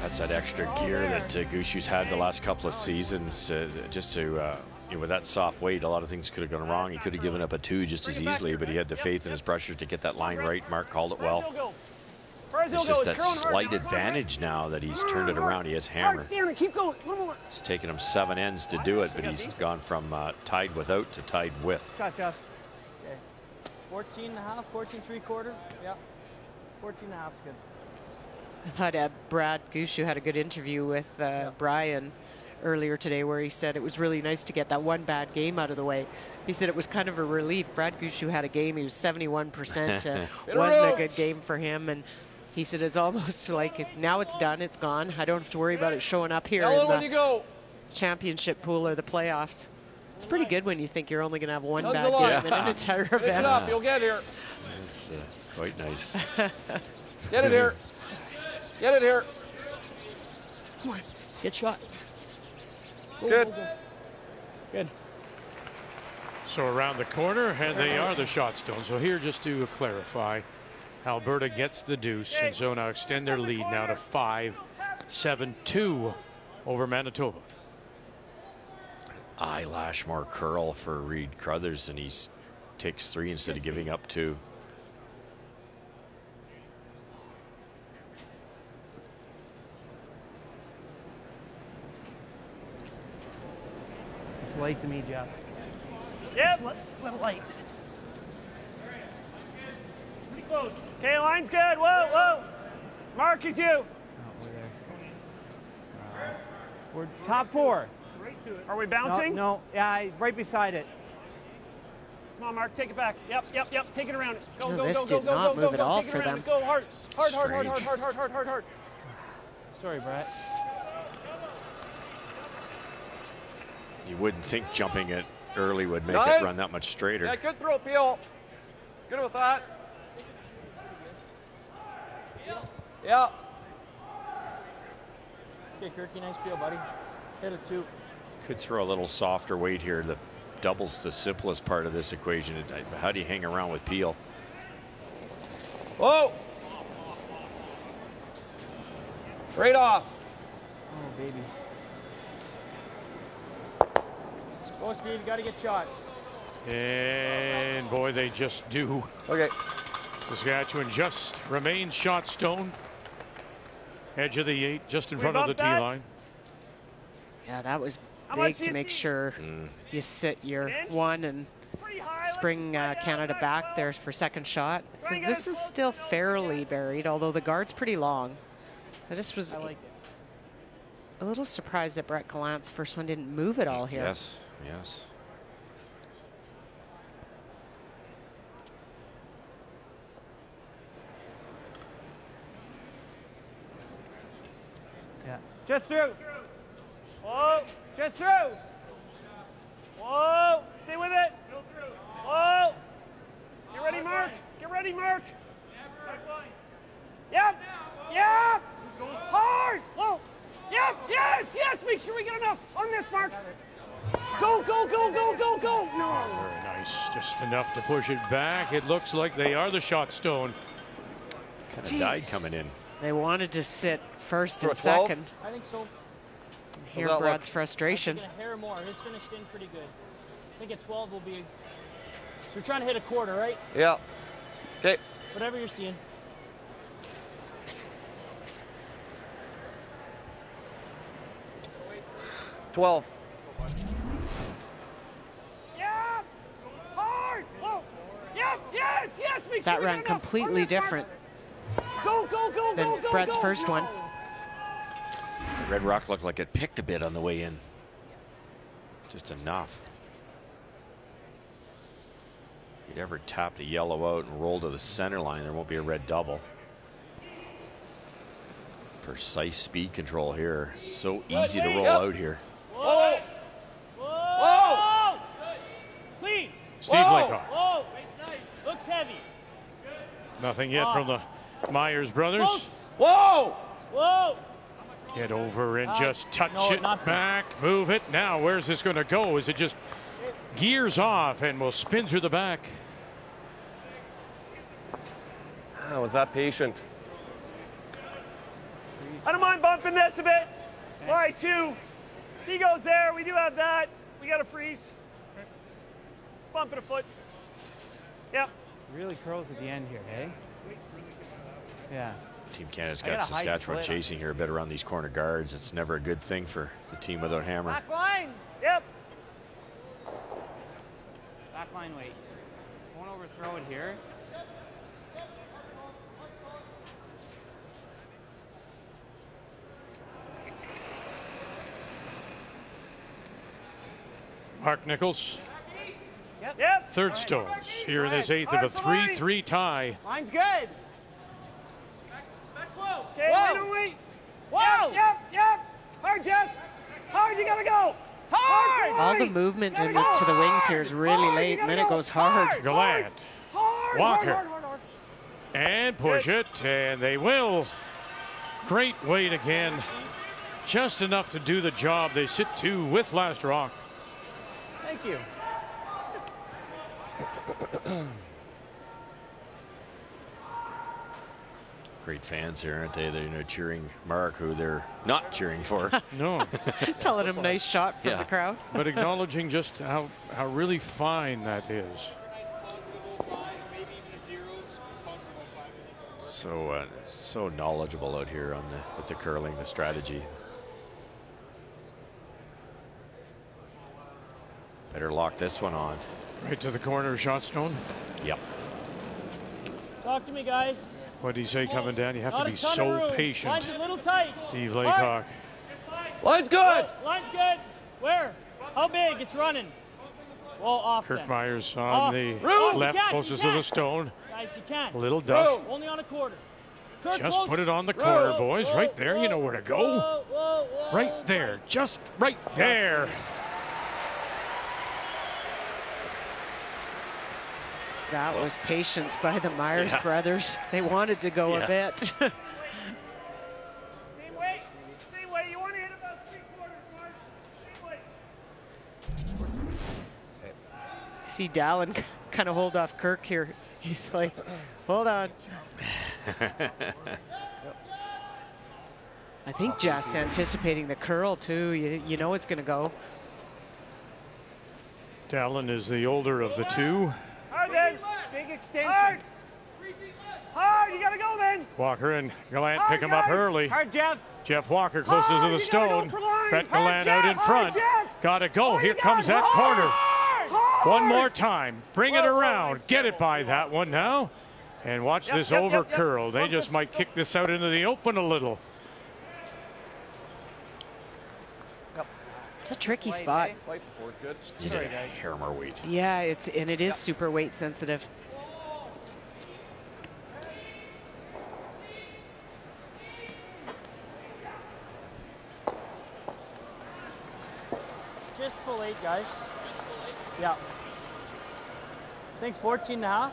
Speaker 2: That's that extra gear that Gushu's had the last couple of seasons, just to with that soft weight, a lot of things could have gone wrong. He could have given up a 2 just as easily, but he had the faith in his brushers to get that line right. Mark called it well. It's just that slight advantage now that he's turned it around. He has hammer. It's taken him 7 ends to do it, but he's gone from tied without to tied with.
Speaker 12: Shot, Jeff. Okay. 14 and a half, 14 3/4. Yeah. 14 and a half is good.
Speaker 3: I thought Brad Gushu had a good interview with Brian earlier today, where he said it was really nice to get that one bad game out of the way. He said it was kind of a relief. Brad Gushu had a game. He was 71%. Wasn't a good game for him. And he said it's almost like now it's done. It's gone. I don't have to worry about it showing up here in the championship pool or the playoffs. It's pretty good when you think you're only going to have one bad game in an entire event.
Speaker 15: Finish it up. You'll get here.
Speaker 2: That's quite nice.
Speaker 15: Get it here. Get it here.
Speaker 12: Come on. Get shot.
Speaker 15: It's good.
Speaker 12: Good.
Speaker 1: So around the corner, and they are the shot stone. So here, just to clarify, Alberta gets the deuce, and so now extend their lead now to 5-7-2 over Manitoba.
Speaker 2: Eyelash more curl for Reed Carruthers, and he takes 3 instead of giving up 2.
Speaker 12: It's light to me, Jeff.
Speaker 7: Yep.
Speaker 12: Little light.
Speaker 7: Pretty close. Okay, line's good. Whoa, whoa. Mark is you.
Speaker 12: Oh, we're there. We're top 4.
Speaker 7: Right to it. Are we bouncing?
Speaker 12: No, yeah, right beside it.
Speaker 7: Come on, Mark, take it back. Yep. Take it around. Go,
Speaker 3: No,
Speaker 7: go,
Speaker 3: this
Speaker 7: go,
Speaker 3: did
Speaker 7: go,
Speaker 3: not
Speaker 7: go,
Speaker 3: move
Speaker 7: go,
Speaker 3: at
Speaker 7: go.
Speaker 3: all
Speaker 7: Take it
Speaker 3: for
Speaker 7: around.
Speaker 3: them.
Speaker 7: Go hard. Hard.
Speaker 12: Sorry, Brett.
Speaker 2: You wouldn't think jumping it early would make
Speaker 15: Nine.
Speaker 2: it run that much straighter.
Speaker 15: Yeah, good throw, Peel. Good with that. Yeah.
Speaker 12: Okay, Kirky, nice feel, buddy. Hit it 2.
Speaker 2: Could throw a little softer weight here that doubles the simplest part of this equation. How do you hang around with Peel?
Speaker 15: Whoa. Right off.
Speaker 12: Oh, baby. Go, Steve. You got to get shot.
Speaker 1: And boy, they just do.
Speaker 15: Okay.
Speaker 1: Saskatchewan just remains shot stone. Edge of the 8, just in front of the tee line.
Speaker 3: Yeah, that was big to make sure you sit your 1 and Let's bring Canada back there for second shot, because this is still fairly buried, although the guard's pretty long. I just was a little surprised that Brett Gallant's first one didn't move at all here.
Speaker 2: Yes, yes.
Speaker 12: Yeah. Just through. Whoa, just through. Whoa, stay with it. Whoa. Get ready, Mark. Get ready, Mark. Yep. Yep. Hard. Whoa. Yep. Yes. Yes. Make sure we get enough on this, Mark. Go, go, go, go, go, go. No.
Speaker 1: Very nice. Just enough to push it back. It looks like they are the shot stone.
Speaker 2: Kind of died coming in.
Speaker 3: They wanted to sit first
Speaker 7: For
Speaker 3: and
Speaker 7: a 12?
Speaker 3: second.
Speaker 7: I think so.
Speaker 3: Hear Brad's frustration.
Speaker 7: I think a hair more. His finished in pretty good. I think at 12 will be. So we're trying to hit a quarter, right?
Speaker 15: Yeah. Okay.
Speaker 7: Whatever you're seeing.
Speaker 15: $12.
Speaker 12: Yep. Hard. Whoa. Yep. Yes. Yes. Make
Speaker 3: That
Speaker 12: sure we
Speaker 3: ran
Speaker 12: get enough
Speaker 3: completely
Speaker 12: on this, Mark.
Speaker 3: different
Speaker 12: Go, go, go,
Speaker 3: than
Speaker 12: go, go,
Speaker 3: Brett's
Speaker 12: go.
Speaker 3: first one.
Speaker 2: Red Rock looked like it picked a bit on the way in. Just enough. If you'd ever tap the yellow out and roll to the center line, there won't be a red double. Precise speed control here. So easy to roll out here.
Speaker 7: Whoa! Whoa! Clean!
Speaker 1: Steve Laycock.
Speaker 7: Whoa! Nice. Looks heavy.
Speaker 1: Nothing yet from the Myers brothers.
Speaker 15: Whoa!
Speaker 7: Whoa!
Speaker 1: Get over and just touch
Speaker 7: no,
Speaker 1: it
Speaker 7: not
Speaker 1: back, move it. Now, where's this going to go? Is it just gears off and will spin through the back?
Speaker 15: Oh, was that patient?
Speaker 12: I don't mind bumping this a bit. All right, 2. He goes there. We do have that. We got to freeze. Let's bump it a foot. Yep.
Speaker 16: Really curls at the end here, hey? Yeah.
Speaker 2: Team Canada's
Speaker 16: I got
Speaker 2: got
Speaker 16: a high
Speaker 2: Saskatchewan
Speaker 16: split.
Speaker 2: chasing here a bit around these corner guards. It's never a good thing for the team without Hammer.
Speaker 12: Back line. Yep.
Speaker 16: Back line weight. Won't overthrow it here.
Speaker 1: Mark Nichols,
Speaker 12: Yep.
Speaker 1: third stones here in this 8th of a 3-3 tie.
Speaker 12: Line's good. Back slow. Okay,
Speaker 7: Whoa.
Speaker 12: wait, don't wait.
Speaker 7: Whoa!
Speaker 12: Yep, yep. Hard, Jeff. Hard, you gotta go. Hard.
Speaker 3: All the movement to the wings here is really late, and then it goes hard.
Speaker 1: Gallant, Walker, and push it, and they will. Great weight again. Just enough to do the job. They sit 2 with last rock.
Speaker 12: Thank you.
Speaker 2: Great fans here, aren't they? They're cheering Mark, who they're not cheering for.
Speaker 1: No.
Speaker 3: Telling him nice shot from the crowd.
Speaker 1: But acknowledging just how really fine that is.
Speaker 2: So knowledgeable out here on with the curling, the strategy. Better lock this one on.
Speaker 1: Right to the corner, shot stone.
Speaker 2: Yep.
Speaker 7: Talk to me, guys.
Speaker 1: What did he say coming down? You have
Speaker 7: Not
Speaker 1: to
Speaker 7: a
Speaker 1: be
Speaker 7: ton of
Speaker 1: so
Speaker 7: room.
Speaker 1: patient.
Speaker 7: Line's a little tight.
Speaker 1: Steve
Speaker 7: Mark.
Speaker 1: Laycock.
Speaker 15: Line's good.
Speaker 7: Line's good. Where? How big? It's running. Well, off
Speaker 1: Kirk
Speaker 7: then.
Speaker 1: Myers on
Speaker 7: Off.
Speaker 1: the
Speaker 7: Oh,
Speaker 1: left,
Speaker 7: you can't,
Speaker 1: closest
Speaker 7: you
Speaker 1: to the
Speaker 7: can't.
Speaker 1: stone.
Speaker 7: Guys, you can't.
Speaker 1: A little dust.
Speaker 7: Only on a quarter. Kirk,
Speaker 1: Just
Speaker 7: close.
Speaker 1: put it on the corner,
Speaker 7: Whoa,
Speaker 1: boys.
Speaker 7: whoa,
Speaker 1: Right there. You know where to go.
Speaker 7: Whoa, whoa, whoa.
Speaker 1: Right there. Just right there.
Speaker 3: That was patience by the Myers brothers. They wanted to go a bit.
Speaker 12: Same way. Same way. You want to hit about 3/4, Mark. Same way.
Speaker 3: See Dallin kind of hold off Kirk here. He's like, hold on. I think Jess anticipating the curl too. You know it's going to go.
Speaker 1: Dallin is the older of the 2.
Speaker 12: Hard then. Big extension. Hard. Hard. You gotta go then.
Speaker 1: Walker and Gallant
Speaker 12: Hard,
Speaker 1: pick him up
Speaker 12: guys.
Speaker 1: early.
Speaker 12: Hard, Jeff.
Speaker 1: Jeff Walker closest to the
Speaker 12: You gotta go
Speaker 1: stone.
Speaker 12: for line.
Speaker 1: Brett
Speaker 12: Hard,
Speaker 1: Gallant out
Speaker 12: Jeff.
Speaker 1: in
Speaker 12: Hard,
Speaker 1: front.
Speaker 12: Jeff.
Speaker 1: Gotta go.
Speaker 12: Oh,
Speaker 1: Here
Speaker 12: you
Speaker 1: comes
Speaker 12: got
Speaker 1: that
Speaker 12: it.
Speaker 1: corner.
Speaker 12: Hard.
Speaker 1: One more time. Bring it around. Get it by that one now. And watch this over curl. They just might kick this out into the open a little.
Speaker 3: It's a tricky spot.
Speaker 2: Need a hair more weight.
Speaker 3: Yeah, it is super weight sensitive.
Speaker 16: Just full 8, guys. Yeah. I think 14 and a half.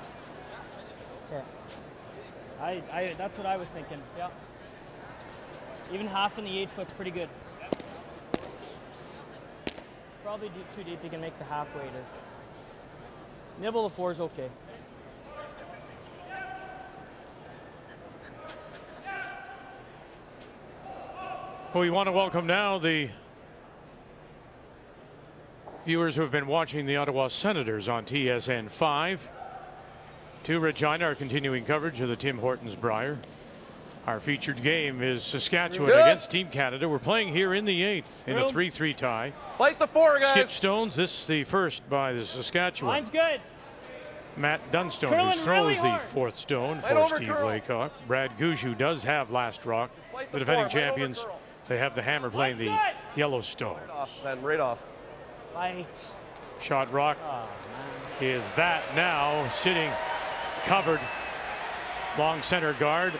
Speaker 16: Okay. That's what I was thinking. Yeah. Even half in the 8 foot's pretty good. Probably too deep. You can make the half weighted. Nibble the 4 is okay.
Speaker 1: Well, we want to welcome now the viewers who have been watching the Ottawa Senators on TSN 5. To Regina, our continuing coverage of the Tim Hortons Brier. Our featured game is Saskatchewan against Team Canada. We're playing here in the 8th in a 3-3 tie.
Speaker 15: Fight the 4, guys.
Speaker 1: Skip Stones, this the first by the Saskatchewan.
Speaker 16: Mine's good.
Speaker 1: Matt Dunstone,
Speaker 16: Curling
Speaker 1: who throws
Speaker 16: really
Speaker 1: the
Speaker 16: hard.
Speaker 1: 4th stone
Speaker 15: Right
Speaker 1: for
Speaker 15: over
Speaker 1: Steve
Speaker 15: curl.
Speaker 1: Laycock. Brad Gouju does have last rock. The defending champions, they have the hammer playing the yellow stone.
Speaker 15: Right off, Ben, right off.
Speaker 16: Fight.
Speaker 1: Shot rock is that now sitting covered long center guard.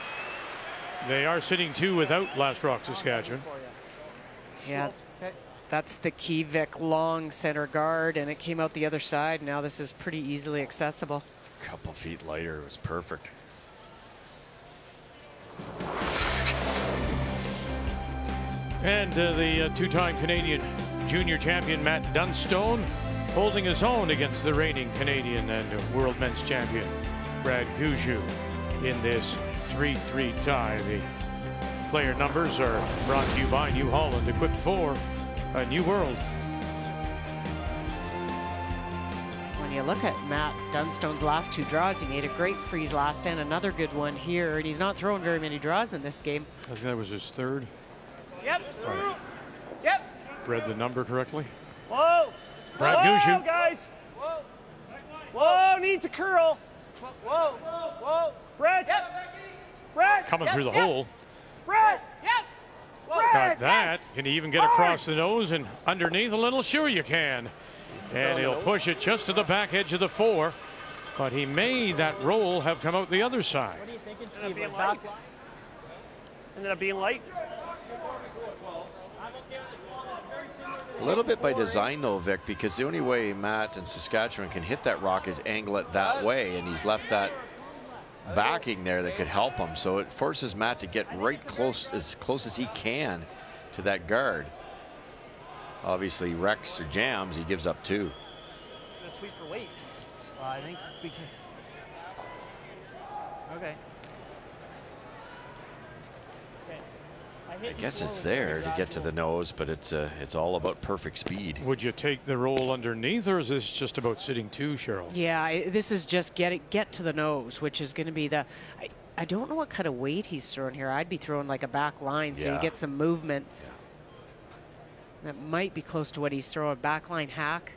Speaker 1: They are sitting 2 without last rock Saskatchewan.
Speaker 3: Yeah, that's the key, Vic. Long center guard, and it came out the other side. Now this is pretty easily accessible.
Speaker 2: It's a couple feet lighter. It was perfect.
Speaker 1: And the two-time Canadian junior champion Matt Dunstone holding his own against the reigning Canadian and world men's champion Brad Gouju in this 3-3 tie. The player numbers are brought to you by New Holland, equipped for a new world.
Speaker 3: When you look at Matt Dunstone's last 2 draws, he made a great freeze last and another good one here, and he's not throwing very many draws in this game.
Speaker 1: I think that was his 3rd.
Speaker 12: Yep.
Speaker 1: Sorry.
Speaker 12: Yep.
Speaker 1: Read the number correctly.
Speaker 12: Whoa.
Speaker 1: Brad
Speaker 12: Whoa,
Speaker 1: Gouju.
Speaker 12: guys. Whoa. Whoa, needs a curl. Whoa. Whoa. Brett. Brett.
Speaker 1: Coming through the hole.
Speaker 12: Brett. Yep.
Speaker 1: Got that. Can he even get across the nose and underneath a little? Sure you can. And he'll push it just to the back edge of the 4. But he may, that roll, have come out the other side.
Speaker 16: What are you thinking,
Speaker 12: Ended up
Speaker 16: Steve?
Speaker 12: being
Speaker 16: Like
Speaker 12: light.
Speaker 16: back line?
Speaker 12: Ended up being light.
Speaker 2: A little bit by design, though, Vic, because the only way Matt and Saskatchewan can hit that rock is angle it that way, and he's left that backing there that could help him. So it forces Matt to get right close as he can to that guard. Obviously, wrecks or jams, he gives up 2.
Speaker 16: Gonna sweep for weight. I think we can. Okay.
Speaker 2: I guess it's there to get to the nose, but it's all about perfect speed.
Speaker 1: Would you take the roll underneath, or is this just about sitting 2, Cheryl?
Speaker 3: Yeah, this is just get to the nose, which is going to be the. I don't know what kind of weight he's throwing here. I'd be throwing like a back line so you get some movement. Yeah. That might be close to what he's throwing. Back line hack.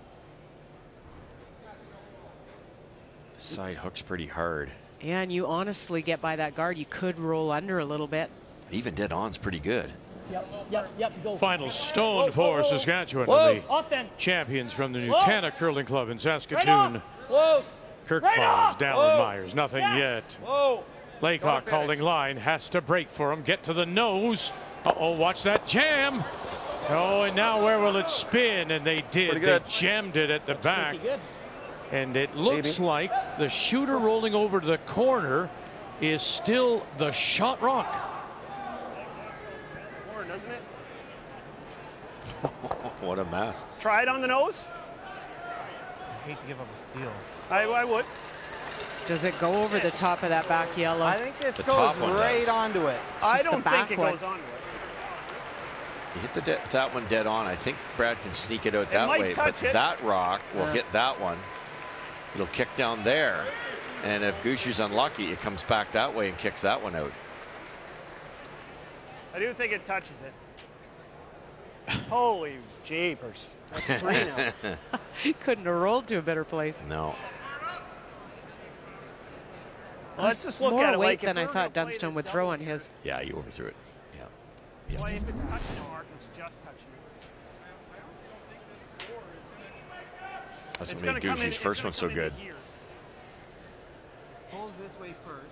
Speaker 2: Side hook's pretty hard.
Speaker 3: Yeah, and you honestly get by that guard. You could roll under a little bit.
Speaker 2: Even dead on's pretty good.
Speaker 16: Yep, go.
Speaker 1: Final stone for Saskatchewan. The champions from the Nutana Curling Club in Saskatoon. Kirk Myers, Dallin Myers, nothing yet. Laycock calling line, has to break for him, get to the nose. Uh-oh, watch that jam. Oh, and now where will it spin? And they did. They jammed it at the back. And it looks like the shooter rolling over to the corner is still the shot rock.
Speaker 12: Doesn't it?
Speaker 2: What a mess.
Speaker 12: Try it on the nose.
Speaker 16: I hate to give up a steal.
Speaker 12: I would.
Speaker 3: Does it go over the top of that back yellow?
Speaker 10: I think this goes right onto it.
Speaker 12: I don't think it goes onto it.
Speaker 2: You hit that one dead on. I think Brad can sneak it out that way, but that rock will hit that one. It'll kick down there, and if Gouchu's unlucky, it comes back that way and kicks that one out.
Speaker 12: I do think it touches it. Holy jeepers. That's 3 now.
Speaker 3: He couldn't have rolled to a better place.
Speaker 2: No.
Speaker 12: Well, let's just look
Speaker 3: more
Speaker 12: at it
Speaker 3: weight
Speaker 12: like
Speaker 3: than I thought Dunstone would throw on his.
Speaker 2: Yeah, you overthrew it. Yeah.
Speaker 12: Well, if it's touching it, Mark, it's just touching it.
Speaker 2: That's
Speaker 12: It's
Speaker 2: what made
Speaker 12: gonna come in-
Speaker 2: Gucci's first one so good.
Speaker 10: Pulls this way first.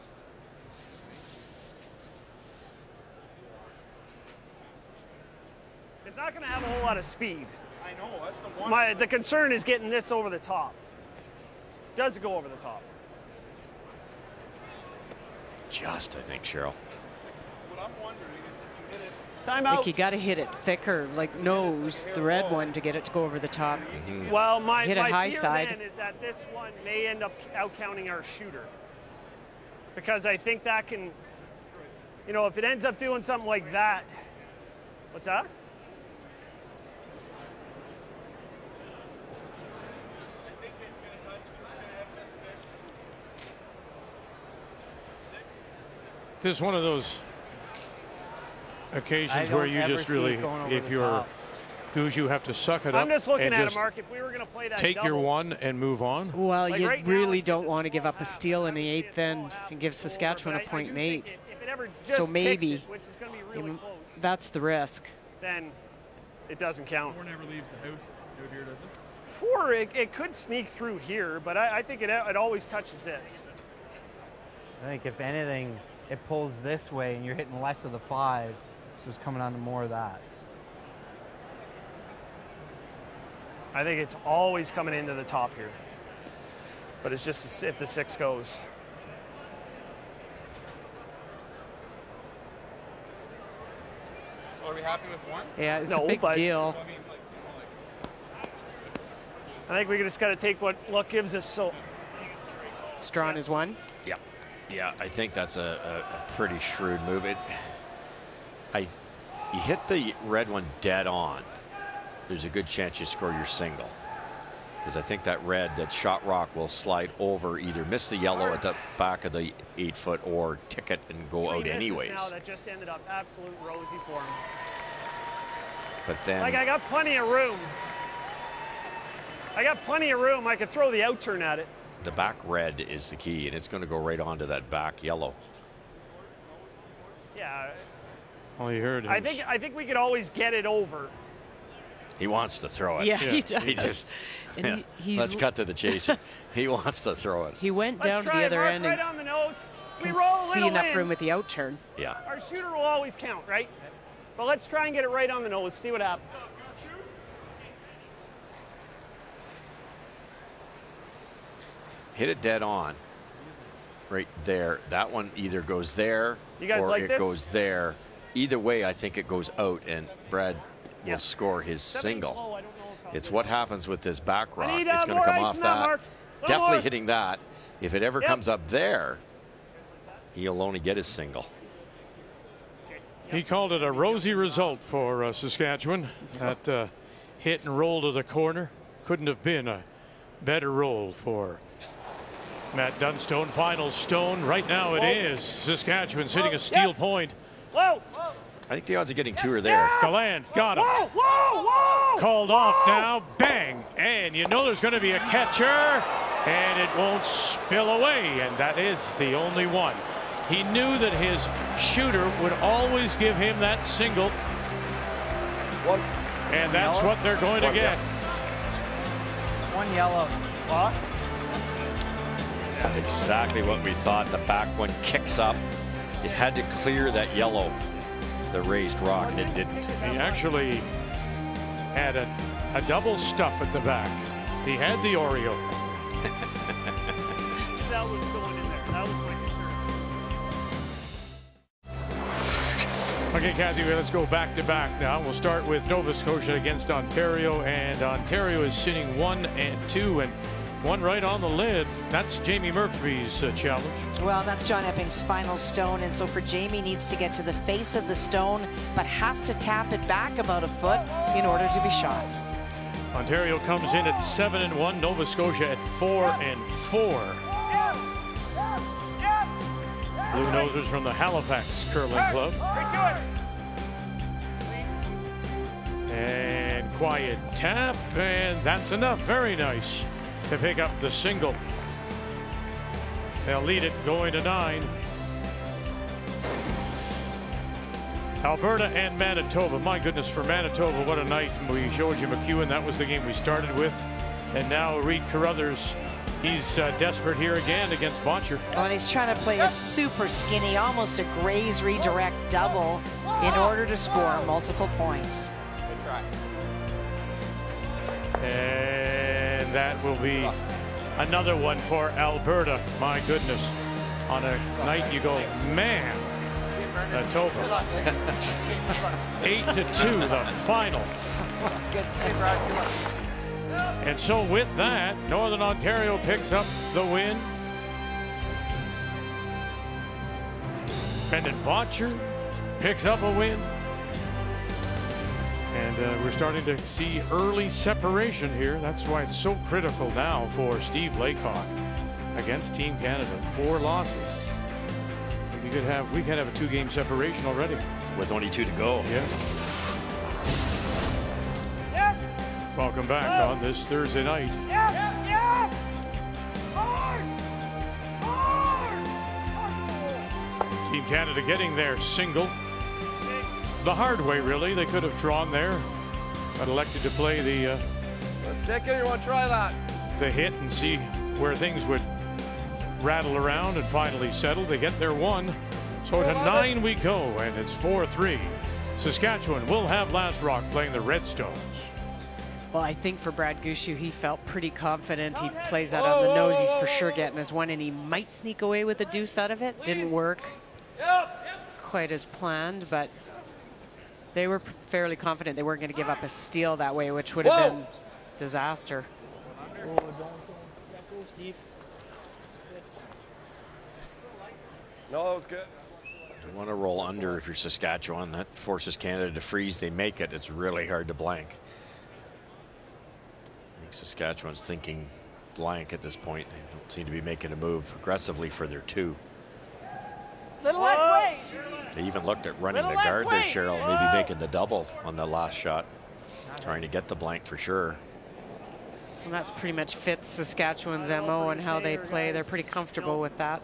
Speaker 12: It's not going to have a whole lot of speed.
Speaker 15: I know, that's the one.
Speaker 12: The concern is getting this over the top. Does it go over the top?
Speaker 2: Just, I think, Cheryl.
Speaker 15: What I'm wondering is if you hit it.
Speaker 12: Time
Speaker 3: Like
Speaker 12: out.
Speaker 3: you got to hit it thicker, like nose, the red one, to get it to go over the top.
Speaker 12: Well, my
Speaker 3: hit it high
Speaker 12: fear
Speaker 3: side.
Speaker 12: then is that this one may end up out-counting our shooter. Because I think that can, you know, if it ends up doing something like that. What's that?
Speaker 1: This is one of those occasions where you just really, if you're Goose, you have to suck it up.
Speaker 12: I'm just looking
Speaker 1: and
Speaker 12: at
Speaker 1: just
Speaker 12: it, Mark. If we were going to play that
Speaker 1: take
Speaker 12: double,
Speaker 1: your one and move on.
Speaker 3: Well,
Speaker 12: Like
Speaker 3: you
Speaker 12: right now,
Speaker 3: really
Speaker 12: it's
Speaker 3: don't want to give up a steal in the 8th end and give Saskatchewan a point and 8.
Speaker 12: if it ever just
Speaker 3: So maybe
Speaker 12: kicks it, which is going to be really close,
Speaker 3: that's the risk.
Speaker 12: then it doesn't count.
Speaker 15: 4 never leaves the house out here, does it?
Speaker 12: 4, it could sneak through here, but I think it always touches this.
Speaker 17: I think if anything, it pulls this way and you're hitting less of the 5, so it's coming on to more of that.
Speaker 12: I think it's always coming into the top here. But it's just if the 6 goes.
Speaker 15: Are we happy with 1?
Speaker 3: Yeah, it's
Speaker 12: No,
Speaker 3: a big
Speaker 12: but-
Speaker 3: deal.
Speaker 15: I mean, like,
Speaker 12: I think we just got to take what luck gives us. So
Speaker 3: Strawn is 1.
Speaker 2: Yeah. Yeah, I think that's a pretty shrewd move. You hit the red one dead on. There's a good chance you score your single. Because I think that red, that shot rock will slide over, either miss the yellow at the back of the 8-foot or tick it and go out anyways.
Speaker 12: Now that just ended up absolute rosy for him.
Speaker 2: But then,
Speaker 12: Like I got plenty of room. I could throw the out turn at it.
Speaker 2: the back red is the key, and it's going to go right onto that back yellow.
Speaker 12: Yeah.
Speaker 1: All you heard is
Speaker 12: I think we could always get it over.
Speaker 2: He wants to throw it.
Speaker 3: Yeah, he does.
Speaker 2: He just,
Speaker 3: And he's-
Speaker 2: let's cut to the chase. He wants to throw it.
Speaker 3: He went
Speaker 12: Let's
Speaker 3: down to
Speaker 12: try
Speaker 3: the
Speaker 12: it,
Speaker 3: other
Speaker 12: Mark,
Speaker 3: end
Speaker 12: right
Speaker 3: and
Speaker 12: on the nose. We
Speaker 3: can
Speaker 12: roll a
Speaker 3: see
Speaker 12: little
Speaker 3: enough
Speaker 12: in.
Speaker 3: room with the out turn.
Speaker 2: Yeah.
Speaker 12: Our shooter will always count, right? But let's try and get it right on the nose. See what happens.
Speaker 2: Hit it dead on. Right there. That one either goes there
Speaker 12: You guys
Speaker 2: or
Speaker 12: like
Speaker 2: it
Speaker 12: this?
Speaker 2: goes there. Either way, I think it goes out, and Brad will
Speaker 12: Yeah.
Speaker 2: score his single. It's what happens with this back rock.
Speaker 12: need,
Speaker 2: It's going
Speaker 12: more
Speaker 2: to come
Speaker 12: ice
Speaker 2: off
Speaker 12: in that,
Speaker 2: that.
Speaker 12: Mark. Little
Speaker 2: Definitely
Speaker 12: more.
Speaker 2: hitting that. If it ever
Speaker 12: Yep.
Speaker 2: comes up there, he'll only get his single.
Speaker 1: he called it a rosy result for Saskatchewan. That hit and roll to the corner couldn't have been a better roll for Matt Dunstone. Final stone. Right now it is Saskatchewan sitting a steel point.
Speaker 12: Whoa!
Speaker 2: I think the odds of getting 2 are there.
Speaker 1: Gallant got him.
Speaker 12: Whoa! Whoa! Whoa!
Speaker 1: Called off now. Bang! And you know there's going to be a catcher, and it won't spill away, and that is the only one. He knew that his shooter would always give him that single. And that's what they're going to get.
Speaker 17: 1 yellow.
Speaker 12: What?
Speaker 2: Exactly what we thought. The back one kicks up. It had to clear that yellow, the raised rock, and it didn't.
Speaker 1: He actually had a double stuff at the back. He had the Oreo.
Speaker 12: That was going in there. That was my concern.
Speaker 1: Okay, Kathy, let's go back to back now. We'll start with Nova Scotia against Ontario, and Ontario is sitting 1 and 2, and one right on the lid. That's Jamie Murphy's challenge.
Speaker 9: Well, that's John Epping's final stone, and so for Jamie, needs to get to the face of the stone, but has to tap it back about a foot in order to be shot.
Speaker 1: Ontario comes in at 7 and 1. Nova Scotia at 4 and 4. Blue Nosers from the Halifax Curling Club. And quiet tap, and that's enough. Very nice to pick up the single. They'll lead it going to 9. Alberta and Manitoba. My goodness, for Manitoba, what a night. We showed you McEwen. That was the game we started with. And now Reed Carruthers, he's desperate here again against Botcher.
Speaker 9: Oh, and he's trying to play a super skinny, almost a Grays redirect double in order to score multiple points.
Speaker 13: Good try.
Speaker 1: And that will be another one for Alberta. My goodness. On a night you go, man, Manitoba. 8-2, the final. And so with that, Northern Ontario picks up the win. Brendan Botcher picks up a win. And we're starting to see early separation here. That's why it's so critical now for Steve Laycock against Team Canada. 4 losses. We could have a 2-game separation already.
Speaker 2: With only 2 to go.
Speaker 1: Yeah. Welcome back on this Thursday night. Team Canada getting their single. The hard way, really. They could have drawn there, but elected to play the
Speaker 15: stick it, you want to try that?
Speaker 1: The hit and see where things would rattle around and finally settle. They get their 1. So to 9 we go, and it's 4-3. Saskatchewan will have Last Rock playing the Redstones.
Speaker 3: Well, I think for Brad Gushue, he felt pretty confident. He plays that on the nose. He's for sure getting his 1, and he might sneak away with a deuce out of it. Didn't work quite as planned, but they were fairly confident they weren't going to give up a steal that way, which would have been disaster.
Speaker 15: No, that was good.
Speaker 2: You want to roll under if you're Saskatchewan. That forces Canada to freeze. They make it. It's really hard to blank. I think Saskatchewan's thinking blank at this point. They don't seem to be making a move aggressively for their 2.
Speaker 7: Little less weight.
Speaker 2: They even looked at running the guard there, Cheryl, maybe making the double on the last shot, trying to get the blank for sure.
Speaker 3: And that's pretty much fits Saskatchewan's MO and how they play. They're pretty comfortable with that.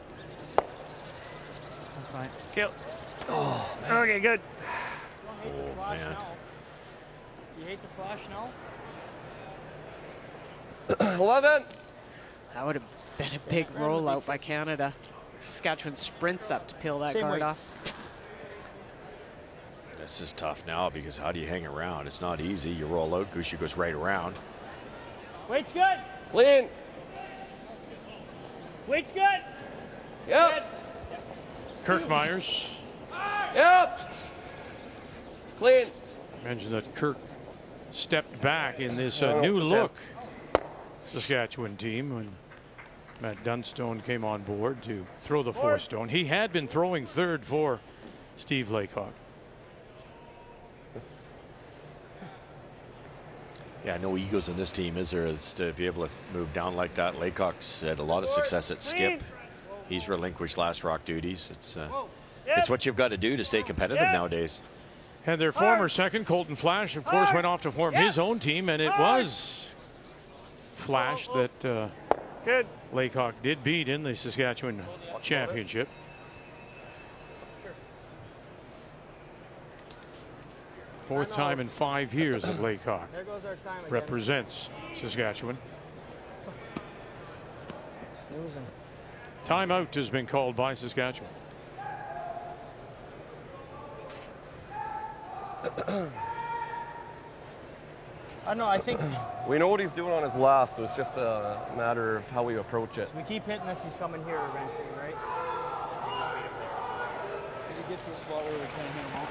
Speaker 12: That's fine. Kill. Oh, okay, good.
Speaker 2: Oh, man.
Speaker 16: You hate the slash now?
Speaker 15: 11.
Speaker 3: That would have been a big rollout by Canada. Saskatchewan sprints up to peel that guard off.
Speaker 2: This is tough now because how do you hang around? It's not easy. You roll out, Gushue goes right around.
Speaker 16: Weight's good.
Speaker 15: Clean.
Speaker 16: Weight's good.
Speaker 15: Yep.
Speaker 1: Kirk Myers.
Speaker 15: Yep. Clean.
Speaker 1: Mentioned that Kirk stepped back in this new look Saskatchewan team when Matt Dunstone came on board to throw the 4 stone. He had been throwing 3rd for Steve Laycock.
Speaker 2: Yeah, no egos in this team, is there? It's to be able to move down like that. Laycock's had a lot of success at skip. He's relinquished Last Rock duties. It's what you've got to do to stay competitive nawadays.
Speaker 1: And their former second, Colton Flash, of course, went off to form his own team, and it was Flash that Laycock did beat in the Saskatchewan Championship. Fourth time in 5 years that Laycock represents Saskatchewan.
Speaker 16: Snoozing.
Speaker 1: Timeout has been called by Saskatchewan.
Speaker 16: I don't know, I think
Speaker 15: We know what he's doing on his last, so it's just a matter of how we approach it.
Speaker 16: we keep hitting this, he's coming here eventually, right?
Speaker 18: Did we get to a spot where we can't hit him out?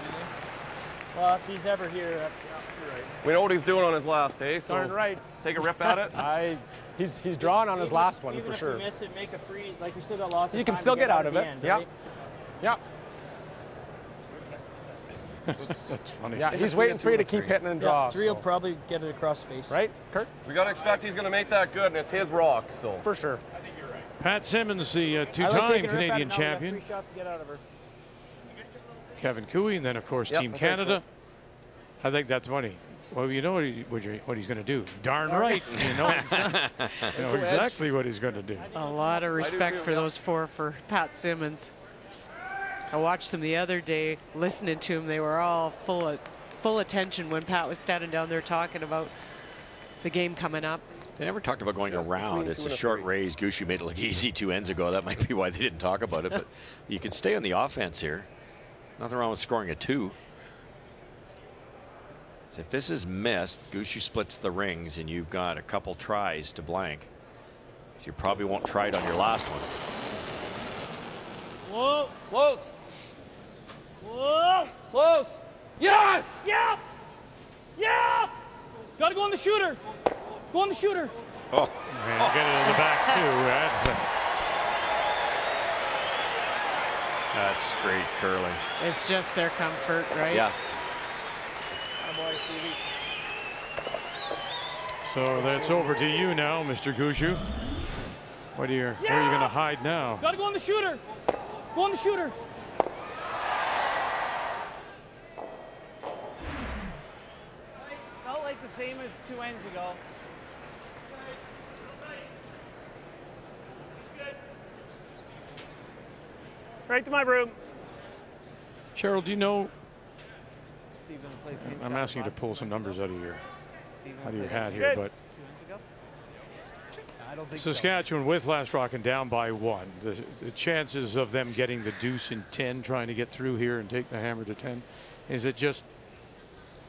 Speaker 16: Well, if he's ever here, you're right.
Speaker 15: We know what he's doing on his last, eh? So
Speaker 19: Darn right.
Speaker 15: take a rip at it.
Speaker 19: He's drawn on his last one
Speaker 16: Even
Speaker 19: for
Speaker 16: if
Speaker 19: sure.
Speaker 16: we miss it, make a free, like we still got lots of
Speaker 19: You can
Speaker 16: time
Speaker 19: still
Speaker 16: to
Speaker 19: get out of
Speaker 16: the
Speaker 19: it.
Speaker 16: end,
Speaker 19: Yeah.
Speaker 16: right?
Speaker 19: Yeah.
Speaker 1: That's funny.
Speaker 19: Yeah, he's waiting for you to keep hitting and draw.
Speaker 16: Yeah, 3 will probably get it across face.
Speaker 19: Right, Kurt?
Speaker 15: We got to expect he's going to make that good, and it's his rock, so.
Speaker 19: For sure.
Speaker 1: Pat Simmons, the two-time Canadian champion.
Speaker 16: 3 shots to get out of her.
Speaker 1: Kevin Cooey, and then, of course, Team
Speaker 15: I think
Speaker 1: Canada. I think that's funny. Well, you know what he's going to do. Darn right. You know exactly what he's going to do.
Speaker 3: A lot of respect for those four for Pat Simmons. I watched them the other day, listening to him. They were all full attention when Pat was standing down there talking about the game coming up.
Speaker 2: They never talked about going around. It's a short raise. Gushue made it look easy 2 ends ago. That might be why they didn't talk about it. But you can stay on the offense here. Nothing wrong with scoring a 2. So if this is missed, Gushue splits the rings, and you've got a couple tries to blank. So you probably won't try it on your last one.
Speaker 12: Whoa. Close. Whoa. Close. Yes. Yeah. Yeah. Got to go on the shooter. Go on the shooter.
Speaker 1: Oh, man, get it in the back too.
Speaker 2: That's great curling.
Speaker 3: It's just their comfort, right?
Speaker 2: Yeah.
Speaker 1: So that's over to you now, Mr. Gushue. Where are you going to hide now?
Speaker 12: Got to go on the shooter. Go on the shooter. Felt like the same as 2 ends ago. Right to my room.
Speaker 1: Cheryl, do you know? I'm asking you to pull some numbers out of your hat here, but Saskatchewan with Last Rock and down by 1. The chances of them getting the deuce in 10, trying to get through here and take the hammer to 10, is it just?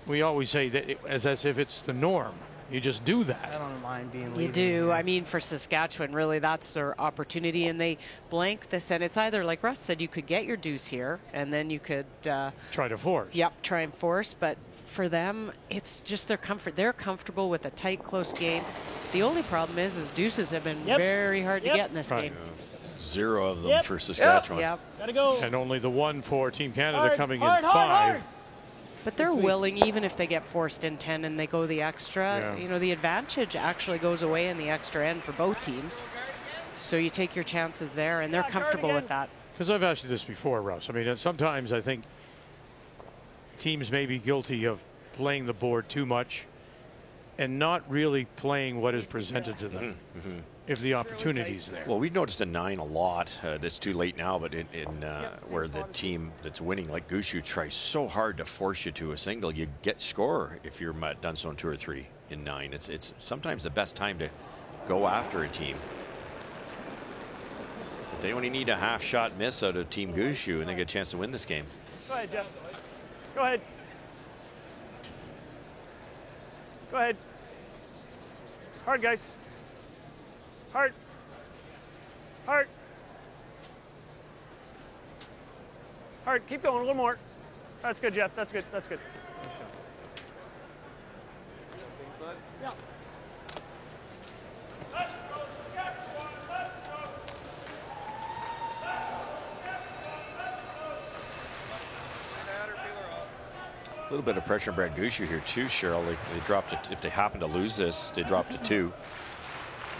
Speaker 1: We always say that as if it's the norm. You just do that.
Speaker 17: I don't mind being leading.
Speaker 3: You do. I mean, for Saskatchewan, really, that's their opportunity, and they blank this. And it's either, like Russ said, you could get your deuce here, and then you could
Speaker 1: try to force.
Speaker 3: Yep, try and force. But for them, it's just their comfort. They're comfortable with a tight, close game. The only problem is deuces have been very hard to get in this game.
Speaker 2: 0 of them for Saskatchewan.
Speaker 3: Yep.
Speaker 12: Gotta go.
Speaker 1: And only the 1 for Team Canada coming in 5.
Speaker 3: But they're willing, even if they get forced in 10 and they go the extra, you know, the advantage actually goes away in the extra end for both teams. So you take your chances there, and they're comfortable with that.
Speaker 1: Because I've asked you this before, Russ. I mean, sometimes I think teams may be guilty of playing the board too much and not really playing what is presented to them. If the opportunity's there.
Speaker 2: Well, we've noticed a 9 a lot. It's too late now, but where the team that's winning, like Gushue, tries so hard to force you to a single, you get score if you're done so in 2 or 3 in 9. It's sometimes the best time to go after a team. But they only need a half shot miss out of Team Gushue, and they get a chance to win this game.
Speaker 12: Go ahead, Jeff. Go ahead. Go ahead. Hard, guys. Hard. Hard. Hard. Keep going. A little more. That's good, Jeff. That's good. That's good. Yeah.
Speaker 2: A little bit of pressure on Brad Gushue here too, Cheryl. They dropped it. If they happen to lose this, they drop to 2.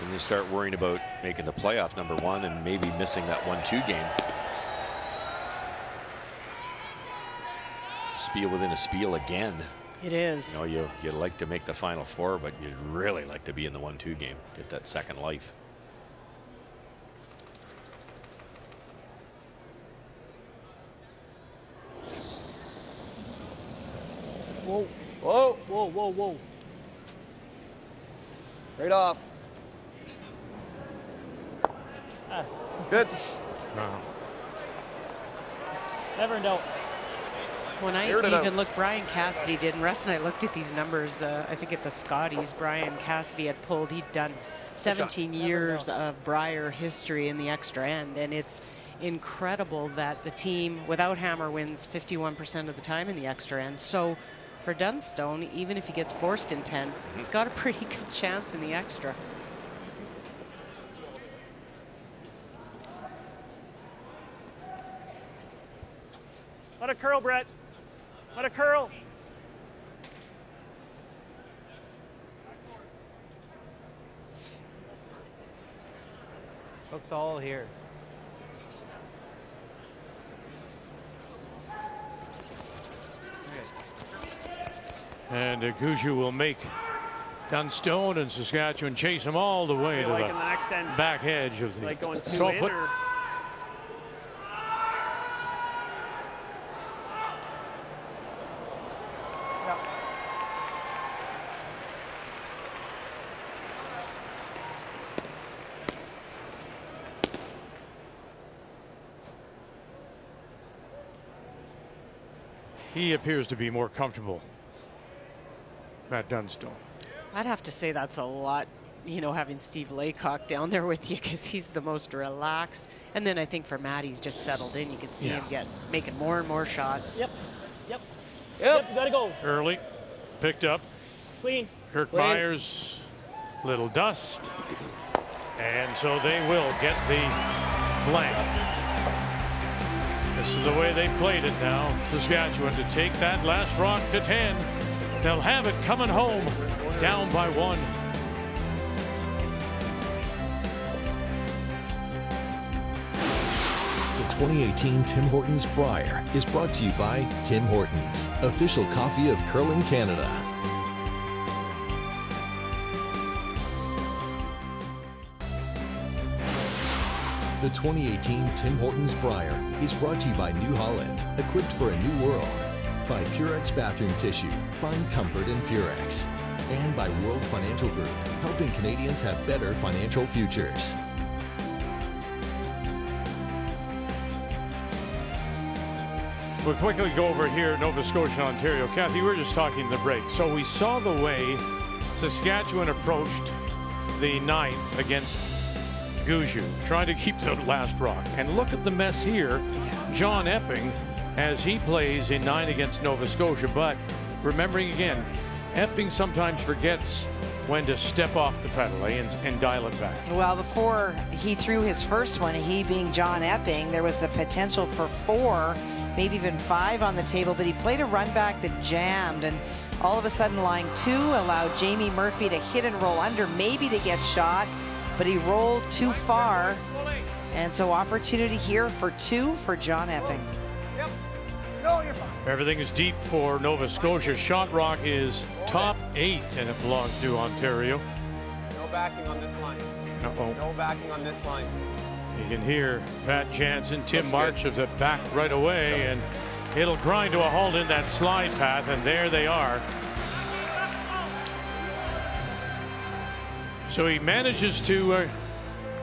Speaker 2: And they start worrying about making the playoff, number 1, and maybe missing that 1-2 game. It's a spiel within a spiel again.
Speaker 3: It is.
Speaker 2: You know, you like to make the Final 4, but you'd really like to be in the 1-2 game, get that second life.
Speaker 12: Whoa. Whoa. Whoa, whoa, whoa. Right off.
Speaker 15: It's good.
Speaker 12: Never in doubt.
Speaker 3: When I even looked, Brian Cassidy did, and Russ and I looked at these numbers, I think at the Scotties, Brian Cassidy had pulled, he'd done 17 years of Brier history in the extra end, and it's incredible that the team without hammer wins 51% of the time in the extra end. So for Dunstone, even if he gets forced in 10, he's got a pretty good chance in the extra.
Speaker 12: Let it curl, Brett. Let it curl.
Speaker 17: Looks all here.
Speaker 1: And Gushue will make Dunstone and Saskatchewan chase him all the way to
Speaker 12: like
Speaker 1: the
Speaker 12: in the next end,
Speaker 1: back edge of the
Speaker 12: like going
Speaker 1: 12 foot. He appears to be more comfortable, Matt Dunstone.
Speaker 3: I'd have to say that's a lot, you know, having Steve Laycock down there with you, because he's the most relaxed. And then I think for Matt, he's just settled in. You can see him making more and more shots.
Speaker 16: Yep. You gotta go.
Speaker 1: Early, picked up.
Speaker 16: Clean.
Speaker 1: Kirk
Speaker 16: Clean.
Speaker 1: Myers, little dust. And so they will get the blank. This is the way they played it now. Saskatchewan to take that last rock to 10. They'll have it coming home, down by 1.
Speaker 8: The 2018 Tim Hortons Brier is brought to you by Tim Hortons, official coffee of curling Canada. The 2018 Tim Hortons Brier is brought to you by New Holland, equipped for a new world. By Purex Bathroom Tissue, find comfort in Purex. And by World Financial Group, helping Canadians have better financial futures.
Speaker 1: We'll quickly go over here, Nova Scotia, Ontario. Kathy, we were just talking in the break. So we saw the way Saskatchewan approached the 9th against Gushue, trying to keep the last rock. And look at the mess here. John Epping, as he plays in 9 against Nova Scotia. But remembering again, Epping sometimes forgets when to step off the pedal and dial it back.
Speaker 9: Well, before he threw his first one, he being John Epping, there was the potential for 4, maybe even 5 on the table, but he played a run back that jammed, and all of a sudden line 2 allowed Jamie Murphy to hit and roll under, maybe to get shot, but he rolled too far, and so opportunity here for 2 for John Epping.
Speaker 12: Yep. No, you're fine.
Speaker 1: Everything is deep for Nova Scotia. Shot rock is top 8, and it belongs to Ontario.
Speaker 6: No backing on this line. No backing on this line.
Speaker 1: You can hear Pat Jansen, Tim March of the back right away, and it'll grind to a halt in that slide path, and there they are. So he manages to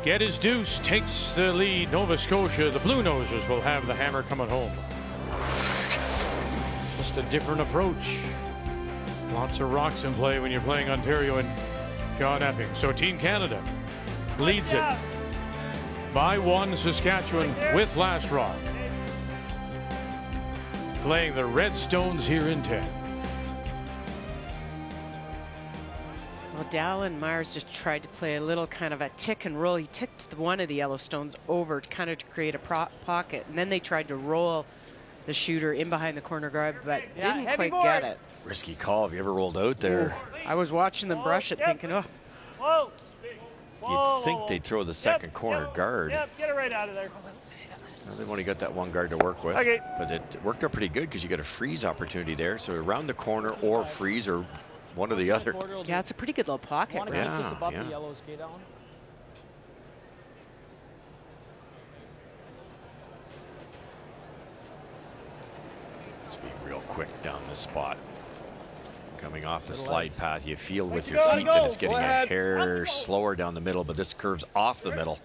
Speaker 1: get his deuce, takes the lead. Nova Scotia, the Blue Nosers, will have the hammer coming home. Just a different approach. Lots of rocks in play when you're playing Ontario and John Epping. So Team Canada leads it by 1. Saskatchewan with last rock. Playing the Redstones here in 10.
Speaker 3: Well, Dallin Myers just tried to play a little kind of a tick and roll. He ticked one of the Yellowstones over kind of to create a pocket, and then they tried to roll the shooter in behind the corner guard, but didn't quite get it.
Speaker 2: Risky call. Have you ever rolled out there?
Speaker 3: Ooh, I was watching them brush it, thinking, oh.
Speaker 12: Whoa.
Speaker 2: You'd think they'd throw the second corner guard.
Speaker 12: Yep, get it right out of there.
Speaker 2: Well, they've only got that one guard to work with.
Speaker 12: Okay.
Speaker 2: But it worked out pretty good because you got a freeze opportunity there. So around the corner or freeze or one or the other.
Speaker 3: Yeah, it's a pretty good little pocket.
Speaker 16: The yellow skate down.
Speaker 2: Let's be real quick down the spot. Coming off the slide path, you feel with your feet that it's getting a hair slower down the middle, but this curves off the middle.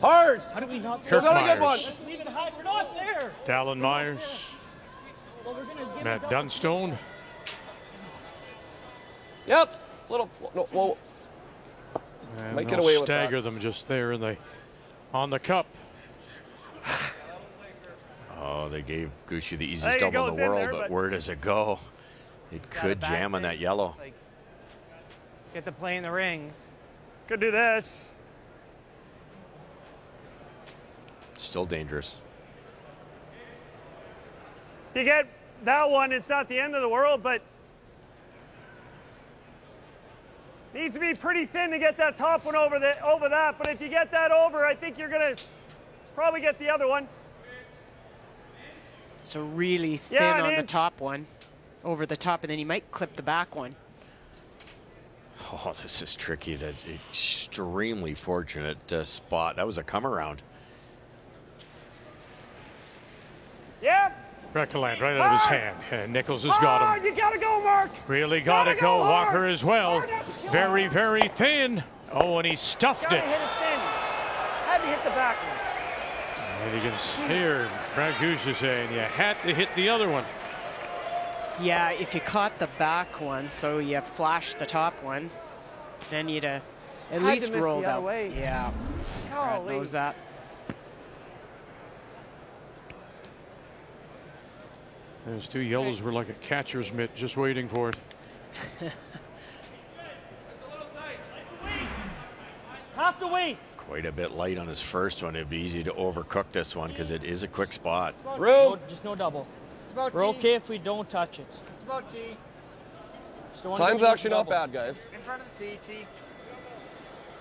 Speaker 12: Hard.
Speaker 16: How do we not
Speaker 1: Kirk Myers.
Speaker 16: Let's leave it high. We're not there.
Speaker 1: Dallin Myers. Matt Dunstone.
Speaker 15: Yep. Little. No, whoa.
Speaker 1: And
Speaker 15: Might
Speaker 1: they'll
Speaker 15: get away with
Speaker 1: stagger
Speaker 15: that.
Speaker 1: them just there in the on the cup.
Speaker 2: Oh, they gave Gushue the easiest double in the world, but where does it go? It could jam on that yellow.
Speaker 17: Like, get to play in the rings.
Speaker 12: Could do this.
Speaker 2: Still dangerous.
Speaker 12: You get that one, it's not the end of the world, but needs to be pretty thin to get that top one over that. But if you get that over, I think you're gonna probably get the other one.
Speaker 3: So really thin on the top one, over the top, and then you might clip the back one.
Speaker 2: Oh, this is tricky. That extremely fortunate spot. That was a come around.
Speaker 12: Yep.
Speaker 1: Brett Gallant right out of his hand. And Nichols has got him.
Speaker 12: You gotta go, Mark.
Speaker 1: Really got to go. Walker as well. Very, very thin. Oh, and he stuffed it.
Speaker 12: Hit it thin. Had to hit the back one.
Speaker 1: And you can hear Brad Gushue saying you had to hit the other one.
Speaker 3: Yeah, if you caught the back one, so you flashed the top one, then you'd at least rolled out. Yeah, Brad knows that.
Speaker 1: Those two yellows were like a catcher's mitt, just waiting for it.
Speaker 12: Have to wait.
Speaker 2: Quite a bit light on his first one. It'd be easy to overcook this one because it is a quick spot.
Speaker 16: Just no double.
Speaker 18: It's about
Speaker 16: We're okay if we don't touch it.
Speaker 18: It's about T.
Speaker 15: Time's actually not bad, guys.
Speaker 18: In front of the T, T.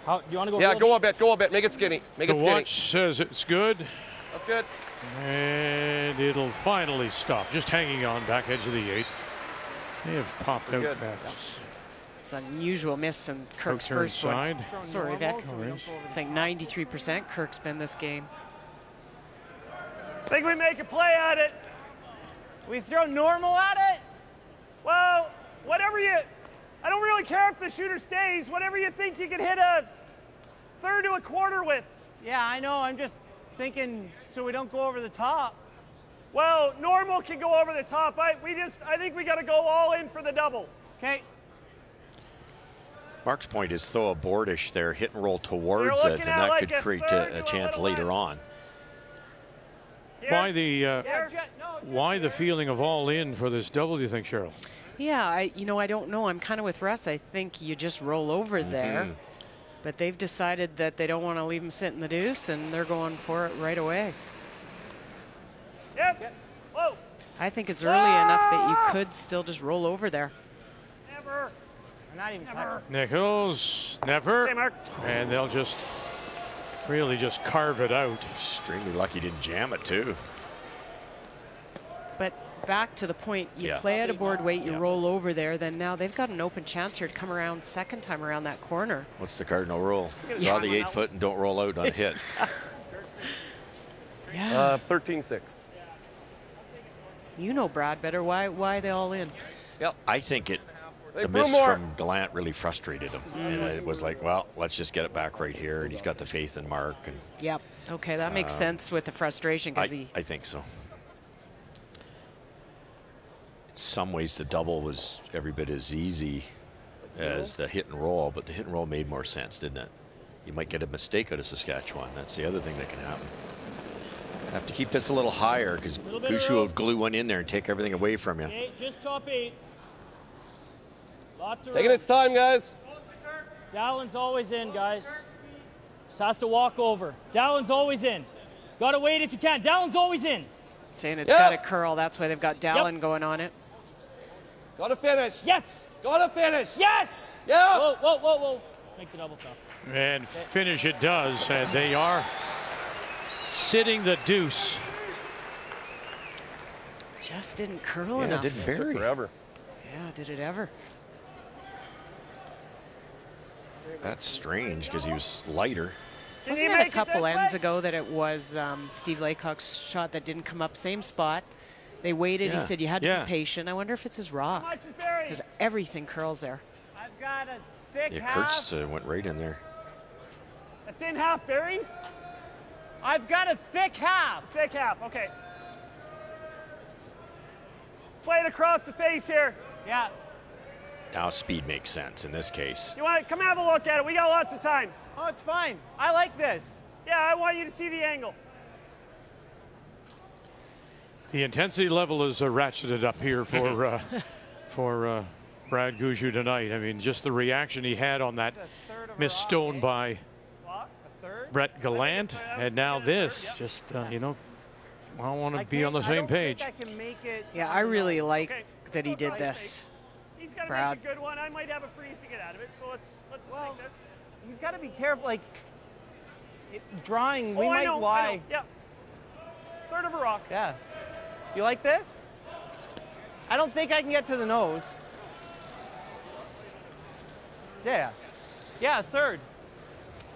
Speaker 16: How, do you want to go?
Speaker 15: Yeah, go a bit, go a bit. Make it skinny. Make it skinny.
Speaker 1: The watch says it's good.
Speaker 15: That's good.
Speaker 1: And it'll finally stop. Just hanging on, back edge of the 8th. They have popped out that.
Speaker 3: It's an unusual miss in Kirk's first one. Sorry, Vic. It's like 93% Kirk's been this game.
Speaker 12: Think we make a play at it.
Speaker 17: We throw normal at it?
Speaker 12: Well, whatever you, I don't really care if the shooter stays. Whatever you think you can hit a third to a quarter with.
Speaker 17: Yeah, I know. I'm just thinking so we don't go over the top.
Speaker 12: Well, normal can go over the top. I think we got to go all in for the double.
Speaker 17: Okay.
Speaker 2: Mark's point is throw a boardish there, hit and roll towards it, and that
Speaker 12: like
Speaker 2: could create a chance later on.
Speaker 1: Why the feeling of all in for this double, do you think, Cheryl?
Speaker 3: Yeah, I don't know. I'm kind of with Russ. I think you just roll over there. But they've decided that they don't want to leave him sit in the deuce, and they're going for it right away.
Speaker 12: Yep. Whoa.
Speaker 3: I think it's early enough that you could still just roll over there.
Speaker 12: Never.
Speaker 17: Not even touch it.
Speaker 1: Nichols, never.
Speaker 12: Hey, Mark.
Speaker 1: And they'll just really just carve it out.
Speaker 2: Extremely lucky didn't jam it, too.
Speaker 3: But back to the point, you play at a board weight, you roll over there, then now they've got an open chance here to come around second time around that corner.
Speaker 2: What's the cardinal rule? Draw the 8 foot and don't roll out on a hit.
Speaker 15: 13-6.
Speaker 3: You know Brad better. Why they all in?
Speaker 15: Yep.
Speaker 2: I think the miss from Gallant really frustrated him. And it was like, well, let's just get it back right here. And he's got the faith in Mark. And
Speaker 3: yep. Okay, that makes sense with the frustration.
Speaker 2: I think so. In some ways, the double was every bit as easy as the hit and roll, but the hit and roll made more sense, didn't it? You might get a mistake out of Saskatchewan. That's the other thing that can happen. Have to keep this a little higher because Gushue will glue one in there and take everything away from you.
Speaker 16: Okay, just top 8. Lots of
Speaker 15: Taking its time, guys.
Speaker 16: Dallin's always in, guys. Just has to walk over. Dallin's always in. Got to wait if you can. Dallin's always in.
Speaker 3: Saying it's got to curl. That's why they've got Dallin going on it.
Speaker 15: Got to finish.
Speaker 16: Yes.
Speaker 15: Got to finish.
Speaker 16: Yes.
Speaker 15: Yeah.
Speaker 16: Whoa, whoa, whoa, whoa. Make the double tough.
Speaker 1: And finish it does. And they are sitting the deuce.
Speaker 3: Just didn't curl enough.
Speaker 2: Yeah, didn't bury.
Speaker 15: Forever.
Speaker 3: Yeah, did it ever?
Speaker 2: That's strange because he was lighter.
Speaker 3: Wasn't it a couple ends ago that it was Steve Laycock's shot that didn't come up? Same spot. They waited. He said you had to be patient. I wonder if it's his rock because everything curls there.
Speaker 17: I've got a thick
Speaker 2: half. Kurtz went right in there.
Speaker 12: A thin half buried?
Speaker 17: I've got a thick half.
Speaker 12: Thick half, okay. Let's play it across the face here.
Speaker 17: Yeah.
Speaker 2: Now speed makes sense in this case.
Speaker 12: You want to come have a look at it? We got lots of time.
Speaker 17: Oh, it's fine. I like this.
Speaker 12: Yeah, I want you to see the angle.
Speaker 1: The intensity level is ratcheted up here for Brad Gushue tonight. I mean, just the reaction he had on that missed stone by Brett Gallant, and now this. Just I want to be on the same page.
Speaker 3: Yeah, I really like that he did this.
Speaker 12: He's got to
Speaker 3: Brad.
Speaker 12: make a good one. I might have a freeze to get out of it, so let's just take this.
Speaker 17: He's got to be careful. Like drawing, we
Speaker 12: I
Speaker 17: might
Speaker 12: know. Yeah. Third of a rock.
Speaker 17: Yeah. You like this? I don't think I can get to the nose. Yeah. Yeah, third.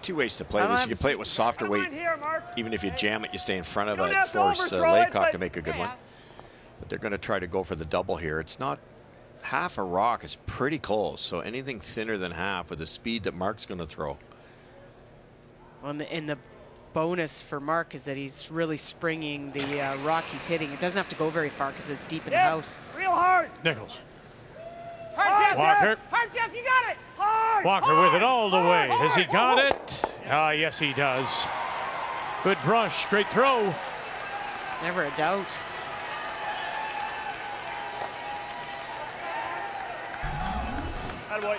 Speaker 2: Two ways to play this. You can play it with softer weight. Even if you jam it, you stay in front of it, force Laycock to make a good one. But they're going to try to go for the double here. It's not half a rock. It's pretty close. So anything thinner than half with the speed that Mark's going to throw.
Speaker 3: And the bonus for Mark is that he's really springing the rock he's hitting. It doesn't have to go very far because it's deep in the house.
Speaker 12: Real hard.
Speaker 1: Nichols.
Speaker 12: Hard, Jeff.
Speaker 1: Walker.
Speaker 12: Hard, Jeff. You got it. Hard.
Speaker 1: Walker with it all the way. Has he got it? Ah, yes, he does. Good brush. Great throw.
Speaker 3: Never a doubt.
Speaker 12: Attaboy.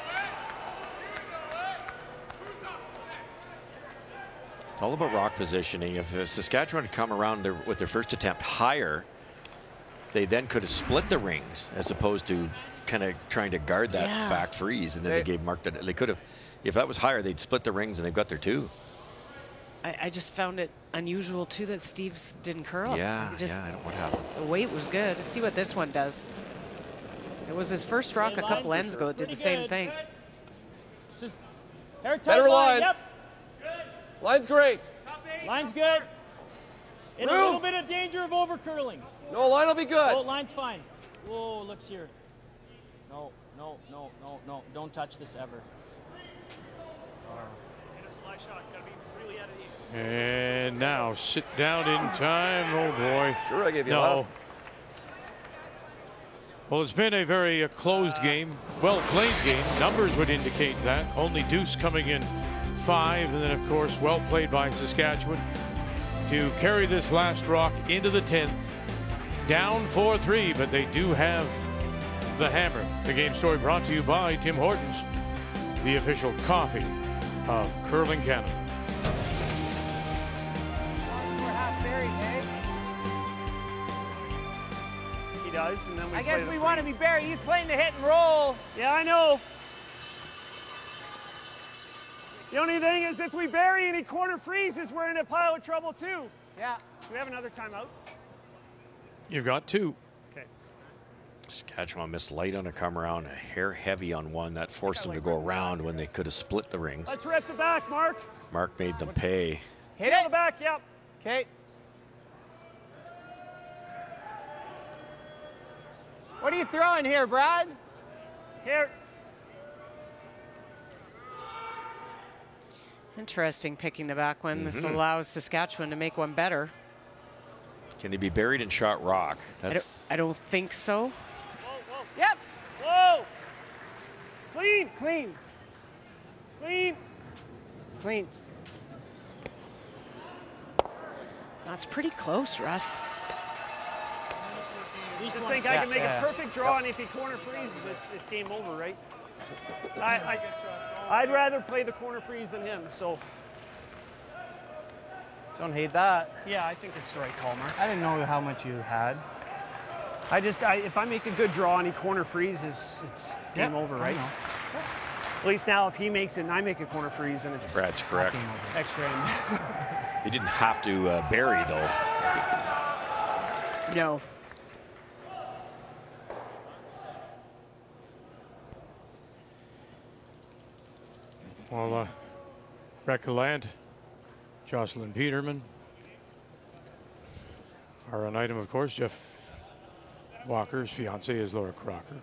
Speaker 2: It's all about rock positioning. If Saskatchewan had come around with their first attempt higher, they then could have split the rings as opposed to kind of trying to guard that back freeze. And then they gave Mark that. They could have, if that was higher, they'd split the rings, and they've got their two.
Speaker 3: I just found it unusual, too, that Steve's didn't curl.
Speaker 2: Yeah, I don't know what happened.
Speaker 3: The weight was good. Let's see what this one does. It was his first rock a couple ends ago. It did the same thing.
Speaker 15: Better line.
Speaker 16: Yep.
Speaker 15: Line's great.
Speaker 16: Line's good. In a little bit of danger of over curling.
Speaker 15: No, line will be good.
Speaker 16: Oh, line's fine. Whoa, looks here. No. Don't touch this ever.
Speaker 1: And now sit down in time. Oh boy.
Speaker 15: Sure, I gave you
Speaker 1: no.
Speaker 15: enough.
Speaker 1: Well, it's been a very closed game, well played game. Numbers would indicate that. Only Deuce coming in 5, and then of course well played by Saskatchewan to carry this last rock into the 10th. Down 4-3, but they do have the hammer. The game story brought to you by Tim Hortons, the official coffee of Curling Canada.
Speaker 12: He does, and then
Speaker 17: I guess we want to be Barry. He's playing the hit and roll.
Speaker 12: Yeah, I know. The only thing is if we bury any corner freezes, we're in a pile of trouble too.
Speaker 17: Yeah.
Speaker 12: Do we have another timeout?
Speaker 1: You've got 2.
Speaker 12: Okay.
Speaker 2: Saskatchewan missed light on a come around, a hair heavy on one. That forced them to go around when they could have split the rings.
Speaker 12: Let's rip the back, Mark.
Speaker 2: Mark made them pay.
Speaker 12: Hit it. The back, yep.
Speaker 17: Okay. What are you throwing here, Brad?
Speaker 12: Here.
Speaker 3: Interesting picking the back one. This allows Saskatchewan to make one better.
Speaker 2: Can he be buried in shot rock?
Speaker 3: I don't think so.
Speaker 12: Whoa. Yep. Whoa. Clean.
Speaker 17: Clean.
Speaker 12: Clean.
Speaker 17: Clean.
Speaker 3: That's pretty close, Russ.
Speaker 12: I just think I can make a perfect draw, and if he corner freezes, it's game over, right? I'd rather play the corner freeze than him, so.
Speaker 17: Don't hate that.
Speaker 12: Yeah, I think it's the right call, Mark.
Speaker 17: I didn't know how much you had.
Speaker 12: If I make a good draw and he corner freezes, it's game over, right? At least now if he makes it and I make a corner freeze, and it's
Speaker 2: Brad's correct.
Speaker 12: Extra end.
Speaker 2: He didn't have to bury, though.
Speaker 3: No.
Speaker 1: Well, Rebecca Land, Jocelyn Peterman are an item, of course. Jeff Walker's fiance is Laura Crocker.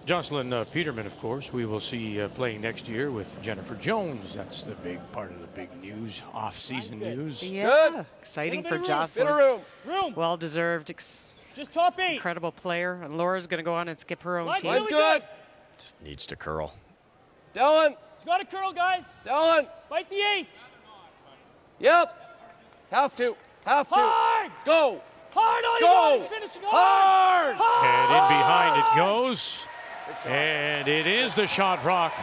Speaker 1: Jocelyn Peterman, of course, we will see playing next year with Jennifer Jones. That's the big part of the big news, off-season news.
Speaker 3: Yeah,
Speaker 15: Good.
Speaker 3: exciting for
Speaker 15: Bit
Speaker 3: Jocelyn.
Speaker 15: of room.
Speaker 3: Well-deserved.
Speaker 16: Just top 8.
Speaker 3: Incredible player. And Laura's going to go on and skip her own team.
Speaker 15: Line's good.
Speaker 2: Just needs to curl.
Speaker 15: Dylan.
Speaker 16: It's got to curl, guys.
Speaker 15: Dylan.
Speaker 16: Fight the 8.
Speaker 15: Yep. Have to.
Speaker 16: Hard.
Speaker 15: Go.
Speaker 16: Hard. All
Speaker 15: Go.
Speaker 16: you got is finishing hard.
Speaker 1: And in behind it goes. And it is the shot rock.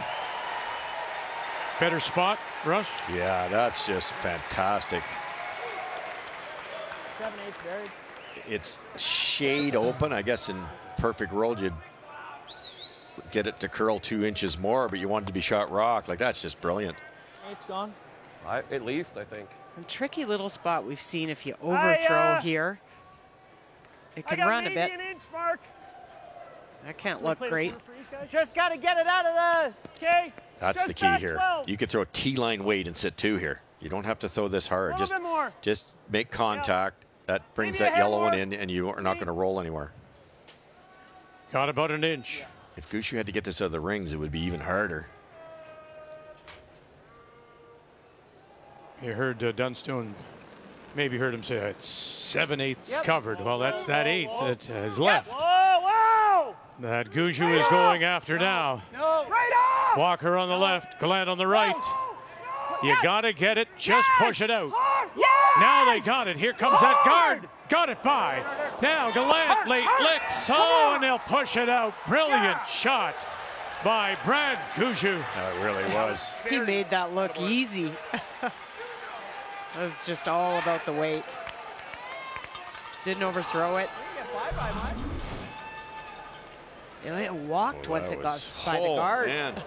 Speaker 1: Better spot, Russ?
Speaker 2: Yeah, that's just fantastic.
Speaker 16: 7/8 buried.
Speaker 2: It's shade open. I guess in perfect world you'd get it to curl 2 inches more, but you want it to be shot rock. Like, that's just brilliant.
Speaker 16: 8's gone.
Speaker 15: At least, I think.
Speaker 3: A tricky little spot we've seen if you overthrow here. It can run a bit.
Speaker 12: An inch, Mark.
Speaker 3: That can't look great.
Speaker 17: Just got to get it out of the...
Speaker 12: Okay.
Speaker 2: That's the key here. 12. You could throw a T-line weight and sit 2 here. You don't have to throw this hard. Just make contact. That brings that yellow one in, and you are not going to roll anywhere.
Speaker 1: Got about an inch.
Speaker 2: If Gushue had to get this out of the rings, it would be even harder.
Speaker 1: You heard Dunstone, maybe heard him say it's 7/8 covered. Well, that's that 1/8 that has left.
Speaker 12: Whoa!
Speaker 1: That Gushue is going after now.
Speaker 12: Right off!
Speaker 1: Walker on the left, Gallant on the right. You got to get it. Just push it out. Now they got it. Here comes that guard. Got it by. Now Gallant late licks. Oh, and they'll push it out. Brilliant shot by Brad Gushue.
Speaker 2: It really was.
Speaker 3: He made that look easy. It was just all about the weight. Didn't overthrow it. It walked once it got by the guard.
Speaker 2: Man.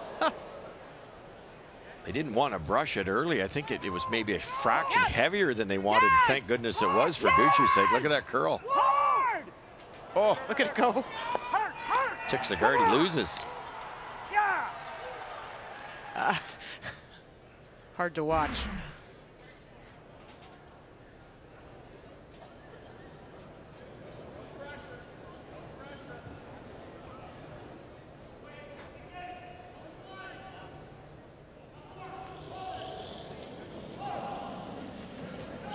Speaker 2: They didn't want to brush it early. I think it was maybe a fraction heavier than they wanted. Thank goodness it was for Gushue's sake. Look at that curl.
Speaker 3: Oh, look at it go.
Speaker 2: Ticks the guard, he loses.
Speaker 3: Hard to watch.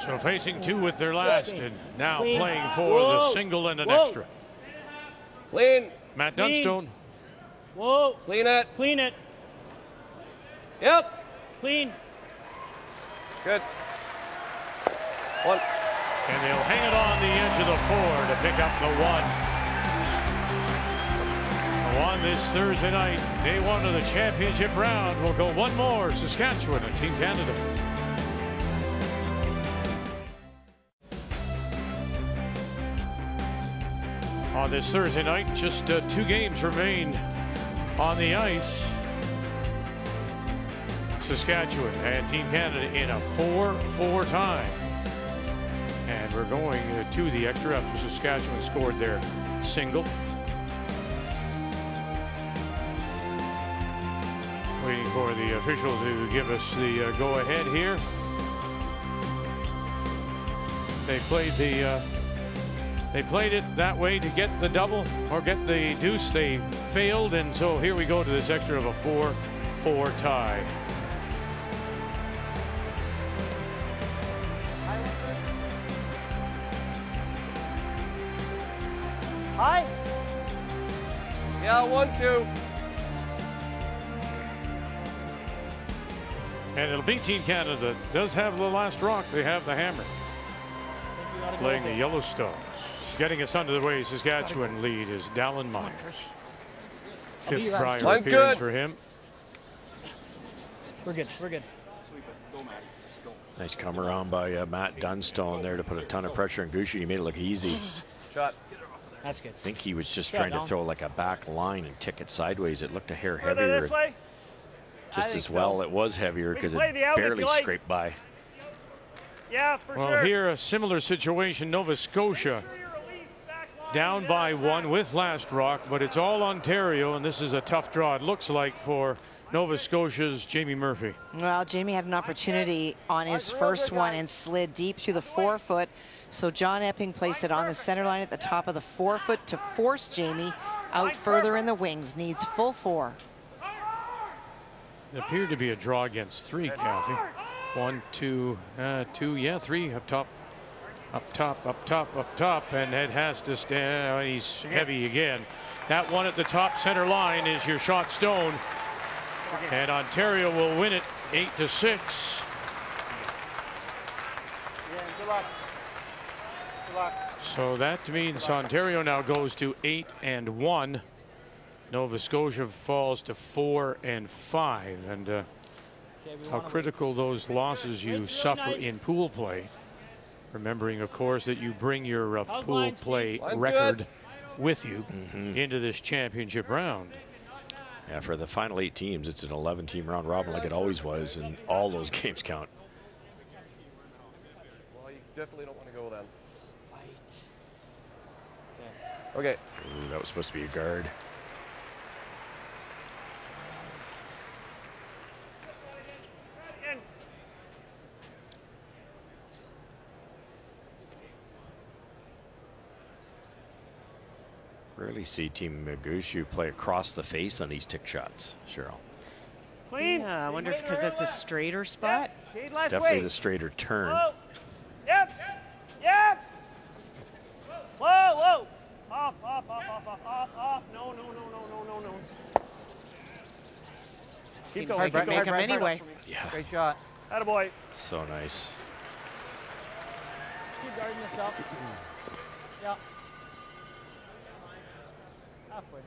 Speaker 1: So facing 2 with their last, and now playing for the single and an extra.
Speaker 15: Clean.
Speaker 1: Matt Dunstone.
Speaker 16: Whoa.
Speaker 15: Clean it.
Speaker 16: Clean it.
Speaker 15: Yep.
Speaker 16: Clean.
Speaker 15: Good. 1.
Speaker 1: And they'll hang it on the edge of the 4 to pick up the 1. The 1 this Thursday night, day 1 of the championship round. We'll go 1 more, Saskatchewan and Team Canada. On this Thursday night, just 2 games remain on the ice. Saskatchewan and Team Canada in a 4-4 tie. And we're going to the extra after Saskatchewan scored their single. Waiting for the official to give us the go-ahead here. They played it that way to get the double or get the deuce. They failed, and so here we go to this extra of a 4-4 tie.
Speaker 12: Hi.
Speaker 15: Yeah, 1-2.
Speaker 1: And it'll be Team Canada that does have the last rock. They have the hammer. Playing the Yellowstones. Getting us under the way, Saskatchewan lead is Dallin Myers. 5th prior appearance for him.
Speaker 16: We're good. We're good.
Speaker 2: Nice come around by Matt Dunstone there to put a ton of pressure on Gushue. He made it look easy.
Speaker 15: Shot.
Speaker 16: That's good.
Speaker 2: I think he was just trying to throw like a back line and tick it sideways. It looked a hair heavier. Just as well, it was heavier because it barely scraped by.
Speaker 12: Yeah, for sure.
Speaker 1: Well, here a similar situation. Nova Scotia down by 1 with last rock, but it's all Ontario, and this is a tough draw, it looks like, for Nova Scotia's Jamie Murphy.
Speaker 9: Well, Jamie had an opportunity on his first one and slid deep through the 4-foot. So John Epping placed it on the center line at the top of the 4-foot to force Jamie out further in the wings. Needs full 4.
Speaker 1: It appeared to be a draw against 3, Kathy. 1, 2, 2, yeah, 3 up top. Up top, and it has to stand. He's heavy again. That one at the top center line is your shot stone. And Ontario will win it 8-6.
Speaker 12: Good luck. Good luck.
Speaker 1: So that means Ontario now goes to 8-1. Nova Scotia falls to 4-5. And how critical those losses you suffer in pool play. Remembering, of course, that you bring your pool play record with you into this championship round.
Speaker 2: Yeah, for the final 8 teams, it's an 11-team round robin like it always was, and all those games count.
Speaker 15: Well, you definitely don't want to go then. Okay.
Speaker 2: Ooh, that was supposed to be a guard. Rarely see Team Gushu play across the face on these tick shots, Cheryl.
Speaker 12: Clean.
Speaker 3: Yeah, I wonder if because it's a straighter spot.
Speaker 12: Shade last
Speaker 2: Definitely
Speaker 12: way.
Speaker 2: the straighter turn.
Speaker 12: Whoa. Yep. Yep. Whoa, whoa. Off, off, off, off, off, off, off. No, no, no, no, no, no, no.
Speaker 3: Seems like you make them anyway.
Speaker 2: Yeah.
Speaker 17: Great shot.
Speaker 12: Attaboy.
Speaker 2: So nice.
Speaker 16: Keep guarding this up. Yeah. Halfway.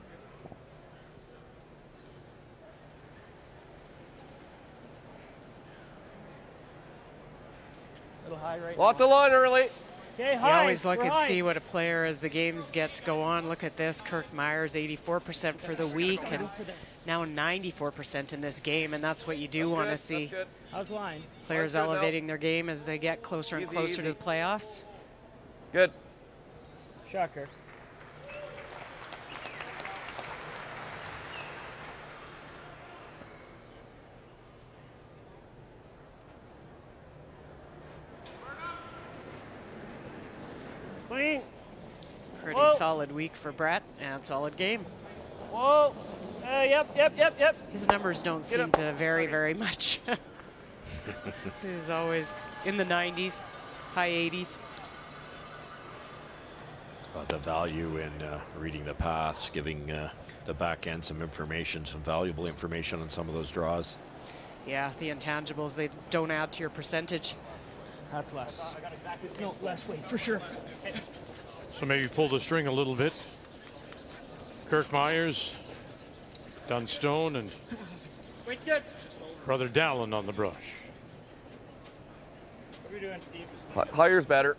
Speaker 16: Little high right
Speaker 15: Lots
Speaker 16: now.
Speaker 15: of line early.
Speaker 16: Okay,
Speaker 3: You
Speaker 16: high.
Speaker 3: always look
Speaker 16: We're
Speaker 3: and
Speaker 16: high.
Speaker 3: see what a player as the games get to go on. Look at this, Kirk Myers, 84% for the week, and now 94% in this game, and that's what you do want to see.
Speaker 16: How's line?
Speaker 3: Players
Speaker 15: That's good,
Speaker 3: elevating their game as they get closer and
Speaker 15: Easy,
Speaker 3: closer
Speaker 15: easy.
Speaker 3: to the playoffs.
Speaker 15: Good.
Speaker 16: Shocker.
Speaker 12: Clean.
Speaker 3: Pretty
Speaker 12: Whoa.
Speaker 3: solid week for Brett, and solid game.
Speaker 12: Whoa. Yep, yep, yep, yep.
Speaker 3: His numbers don't seem
Speaker 12: up.
Speaker 3: to vary very much. He's always in the 90s, high 80s.
Speaker 2: About the value in reading the paths, giving the back end some information, some valuable information on some of those draws.
Speaker 3: Yeah, the intangibles, they don't add to your percentage.
Speaker 16: That's less. No, less weight for sure.
Speaker 1: So maybe pull the string a little bit. Kirk Myers, Dunstone, and
Speaker 12: Wait, good.
Speaker 1: Brother Dallin on the brush.
Speaker 12: What are we doing, Steve?
Speaker 15: Higher's better.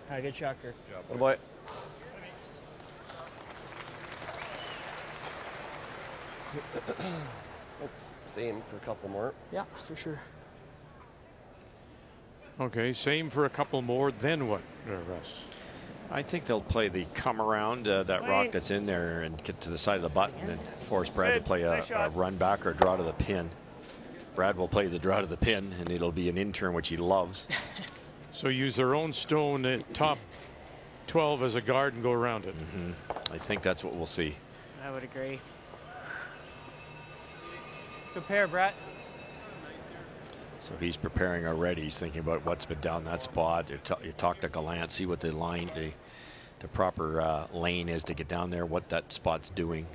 Speaker 16: All right, good shot, Kirk.
Speaker 15: Good boy. Same for a couple more.
Speaker 16: Yeah, for sure.
Speaker 1: Okay, same for a couple more, then what, Russ?
Speaker 2: I think they'll play the come around that rock that's in there and get to the side of the button and force Brad to play a run back or a draw to the pin. Brad will play the draw to the pin, and it'll be an in-turn, which he loves.
Speaker 1: So use their own stone at top 12 as a guard and go around it.
Speaker 2: I think that's what we'll see.
Speaker 3: I would agree.
Speaker 17: Good pair, Brett.
Speaker 2: So he's preparing already. He's thinking about what's been down that spot. You talk to Gallant, see what the line, the proper lane is to get down there, what that spot's doing.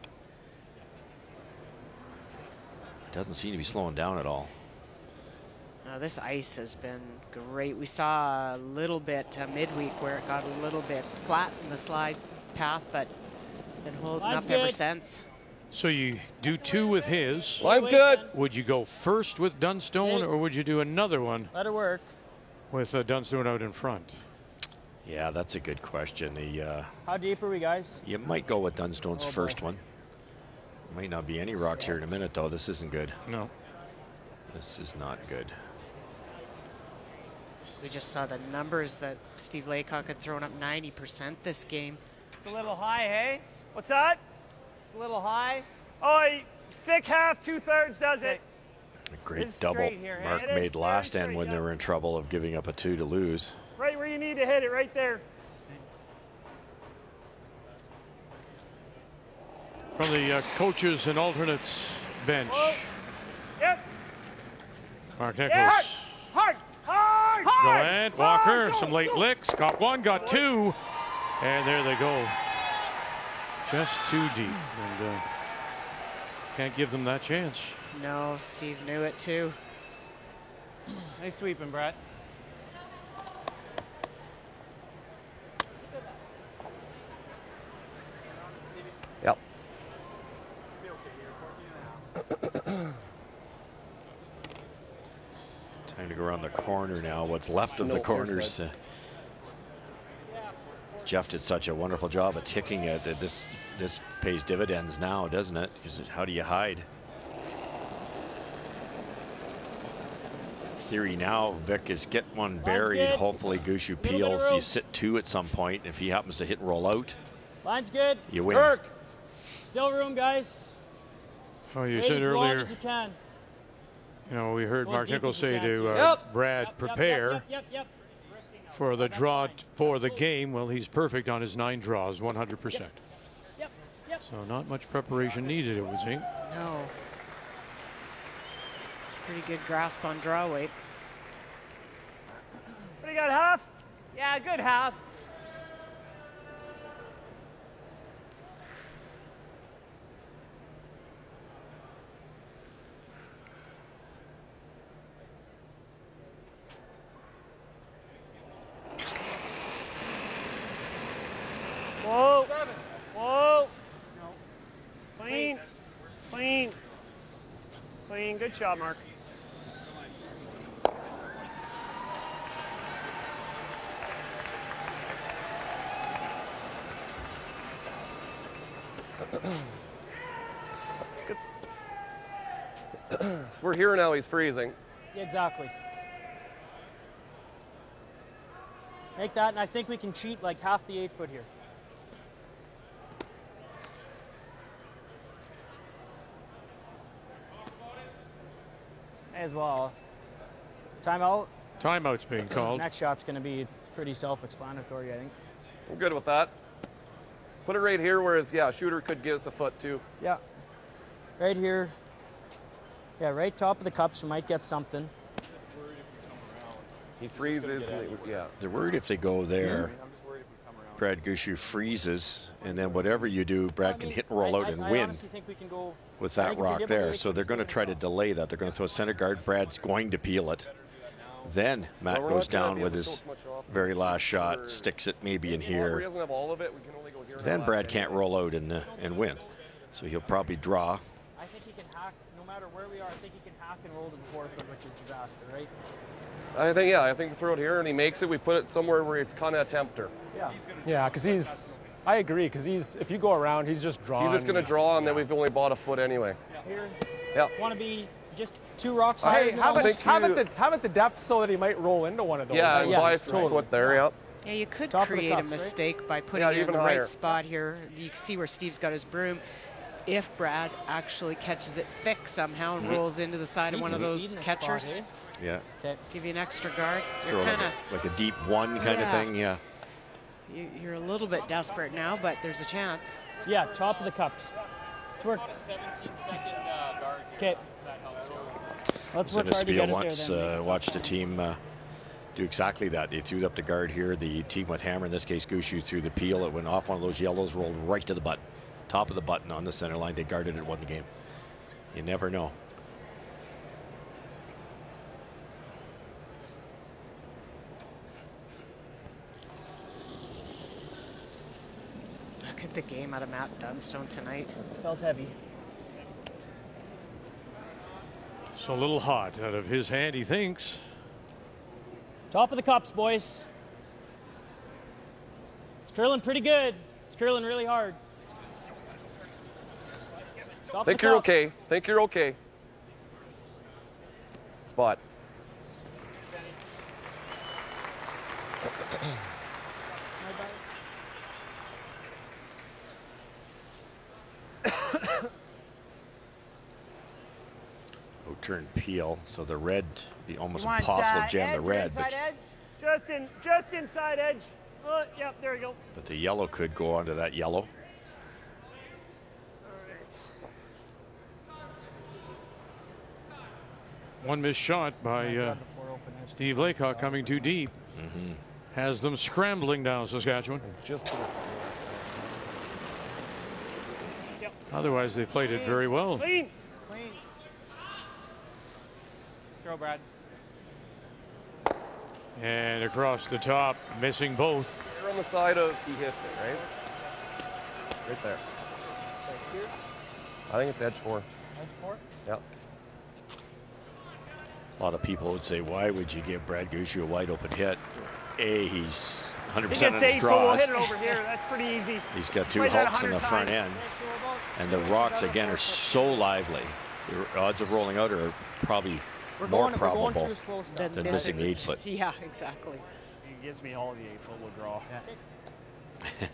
Speaker 2: Doesn't seem to be slowing down at all.
Speaker 3: This ice has been great. We saw a little bit midweek where it got a little bit flat in the slide path, but been holding
Speaker 16: Line's
Speaker 3: up ever
Speaker 16: good.
Speaker 3: since.
Speaker 1: So you do two with his.
Speaker 15: Line's good.
Speaker 1: Would you go first with Dunstone, or would you do another one
Speaker 16: Let it work.
Speaker 1: with Dunstone out in front?
Speaker 2: Yeah, that's a good question.
Speaker 16: How deep are we, guys?
Speaker 2: You might go with Dunstone's first one. Might not be any rocks here in a minute, though. This isn't good.
Speaker 1: No.
Speaker 2: This is not good.
Speaker 3: We just saw the numbers that Steve Laycock had thrown up 90% this game.
Speaker 12: It's a little high, hey? What's that?
Speaker 17: It's a little high.
Speaker 12: Oh, thick half, 2/3 does it.
Speaker 2: A great
Speaker 12: It's
Speaker 2: double
Speaker 12: straight here, hey?
Speaker 2: Mark
Speaker 12: It is
Speaker 2: made last
Speaker 12: very
Speaker 2: end
Speaker 12: straight,
Speaker 2: when they
Speaker 12: yeah.
Speaker 2: were in trouble of giving up a 2 to lose.
Speaker 12: Right where you need to hit it, right there.
Speaker 1: From the coaches and alternates bench,
Speaker 12: Yep.
Speaker 1: Mark
Speaker 12: Yeah,
Speaker 1: Nichols,
Speaker 12: hard, hard, hard.
Speaker 1: Gallant, Walker, some late licks, got one, got two, and there they go. Just too deep, and can't give them that chance.
Speaker 3: No, Steve knew it too.
Speaker 17: Nice sweeping, Brett.
Speaker 15: Yep.
Speaker 2: Time to go around the corner now. What's left of the
Speaker 15: No,
Speaker 2: corners. Jeff did such a wonderful job of ticking it. This pays dividends now, doesn't it? Because how do you hide? Theory now, Vic, is get one buried.
Speaker 16: good.
Speaker 2: Hopefully Gushu
Speaker 16: bit of
Speaker 2: peels.
Speaker 16: rope.
Speaker 2: You sit two at some point. If he happens to hit and roll out,
Speaker 16: Line's good.
Speaker 2: You win.
Speaker 15: Kirk.
Speaker 16: Still room, guys.
Speaker 1: Well, you
Speaker 16: Wait
Speaker 1: said
Speaker 16: as long
Speaker 1: earlier,
Speaker 16: as you can.
Speaker 1: you know, we heard
Speaker 16: Go
Speaker 1: Mark
Speaker 16: as deep
Speaker 1: Nichols
Speaker 16: as you
Speaker 1: say
Speaker 16: can,
Speaker 1: to
Speaker 16: too.
Speaker 1: Brad, prepare
Speaker 16: Yep.
Speaker 1: for the draw for the game. Well, he's perfect on his 9 draws, 100%.
Speaker 16: Yep.
Speaker 1: So not much preparation needed, it would seem.
Speaker 3: No. Pretty good grasp on draw weight.
Speaker 12: What do you got, half?
Speaker 7: Yeah, good half.
Speaker 12: Whoa. Whoa. Clean. Clean. Clean. Good shot, Mark.
Speaker 15: So we're here now, he's freezing.
Speaker 16: Exactly. Make that, and I think we can cheat like half the 8-foot here. May as well. Timeout.
Speaker 1: Timeout's being called.
Speaker 16: Next shot's going to be pretty self-explanatory, I think.
Speaker 15: I'm good with that. Put it right here, whereas, yeah, shooter could give us a foot too.
Speaker 16: Yeah. Right here. Yeah, right top of the cups, we might get something.
Speaker 15: He freezes, yeah.
Speaker 2: They're worried if they go there, Brad Gushue freezes, and then whatever you do, Brad can hit and roll out and
Speaker 16: I
Speaker 2: win
Speaker 16: honestly think we can go
Speaker 2: with that rock there. So they're going to try to delay that. They're going to throw center guard. Brad's going to peel it. Then Matt
Speaker 15: Well,
Speaker 2: goes down with his very last shot, sticks it maybe in
Speaker 15: He
Speaker 2: here.
Speaker 15: doesn't have all of it. We can only go here.
Speaker 2: Then Brad can't roll out and win. So he'll probably draw.
Speaker 16: I think he can hack, no matter where we are, I think he can hack and roll to the 4-foot, which is disaster, right?
Speaker 15: I think, yeah, I think we throw it here and he makes it. We put it somewhere where it's kind of a tempter.
Speaker 16: Yeah.
Speaker 19: Yeah, because I agree, because if you go around, he's just drawing.
Speaker 15: He's just going to draw, and then we've only bought a foot anyway.
Speaker 16: Here.
Speaker 15: Yeah.
Speaker 16: Want to be just 2 rocks higher.
Speaker 19: Hey, have it the depth so that he might roll into one of those.
Speaker 15: Yeah,
Speaker 19: yeah,
Speaker 15: buy a foot there, yeah.
Speaker 3: Yeah, you could
Speaker 19: Top of the
Speaker 3: create
Speaker 19: cups,
Speaker 3: a
Speaker 19: right?
Speaker 3: mistake by putting
Speaker 15: Yeah,
Speaker 3: it in
Speaker 15: even
Speaker 3: the
Speaker 15: higher.
Speaker 3: right spot here. You can see where Steve's got his broom. If Brad actually catches it thick somehow and rolls into the side of one of those catchers,
Speaker 2: Yeah.
Speaker 3: give you an extra guard.
Speaker 2: So
Speaker 3: You're kind of
Speaker 2: like a deep 1 kind of thing, yeah.
Speaker 3: you're a little bit desperate now, but there's a chance.
Speaker 16: Yeah, top of the cups. Let's work.
Speaker 11: 17-second guard.
Speaker 16: Okay. Let's work hard to
Speaker 2: Spiel
Speaker 16: get it
Speaker 2: once
Speaker 16: there, then.
Speaker 2: watched a team do exactly that. They threw up the guard here. The team with hammer, in this case Gushue, threw the peel. It went off one of those yellows, rolled right to the button. Top of the button on the center line. They guarded it, won the game. You never know.
Speaker 3: Look at the game out of Matt Dunstone tonight.
Speaker 16: Felt heavy.
Speaker 1: So a little hot out of his hand, he thinks.
Speaker 16: Top of the cups, boys. It's curling pretty good. It's curling really hard. Top
Speaker 15: Think
Speaker 16: of the
Speaker 15: you're
Speaker 16: cups.
Speaker 15: okay. Think you're okay. Spot.
Speaker 2: Turn peel, so the red be almost
Speaker 12: You want,
Speaker 2: impossible to jam
Speaker 12: edge
Speaker 2: the
Speaker 12: or
Speaker 2: red,
Speaker 12: inside
Speaker 2: but,
Speaker 12: edge? Just inside edge. Yep, there you go.
Speaker 2: but the yellow could go onto that yellow.
Speaker 1: One missed shot by Steve Laycock coming too deep. Has them scrambling down Saskatchewan. Otherwise, they played it very well.
Speaker 12: Clean.
Speaker 7: Clean. Throw, Brad.
Speaker 1: And across the top, missing both.
Speaker 15: You're on the side of he hits it, right? Right there. I think it's edge 4.
Speaker 16: Edge 4?
Speaker 15: Yep.
Speaker 2: A lot of people would say, why would you give Brad Gushue a wide open hit? He's 100%
Speaker 12: He
Speaker 2: on
Speaker 12: gets
Speaker 2: his
Speaker 12: 8, but we'll
Speaker 2: draws.
Speaker 12: hit it over here. That's pretty easy.
Speaker 2: He's got 2
Speaker 12: Played that
Speaker 2: hooks in the
Speaker 12: 100
Speaker 2: front
Speaker 12: times.
Speaker 2: end. And the rocks, again, are so lively. The odds of rolling out are probably more probable than missing the 8-foot.
Speaker 3: Yeah, exactly.
Speaker 12: He gives me all the 8-foot, we'll draw.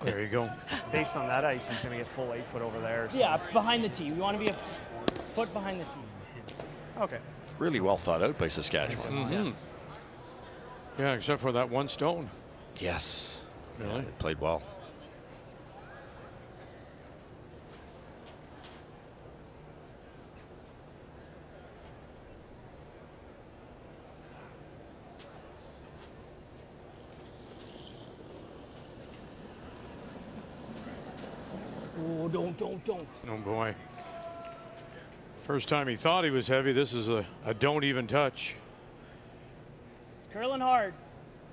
Speaker 1: There you go.
Speaker 12: Based on that ice, he's going to get full 8 foot over there. So.
Speaker 16: Yeah, behind the tee. We want to be a foot behind the tee.
Speaker 12: Okay.
Speaker 2: Really well thought out by Saskatchewan.
Speaker 1: Mm-hmm. Yeah, except for that one stone.
Speaker 2: Yes.
Speaker 1: Really?
Speaker 2: Yeah, they played well.
Speaker 16: Oh, don't.
Speaker 1: Oh, boy. First time he thought he was heavy. This is a don't even touch.
Speaker 16: Curling hard.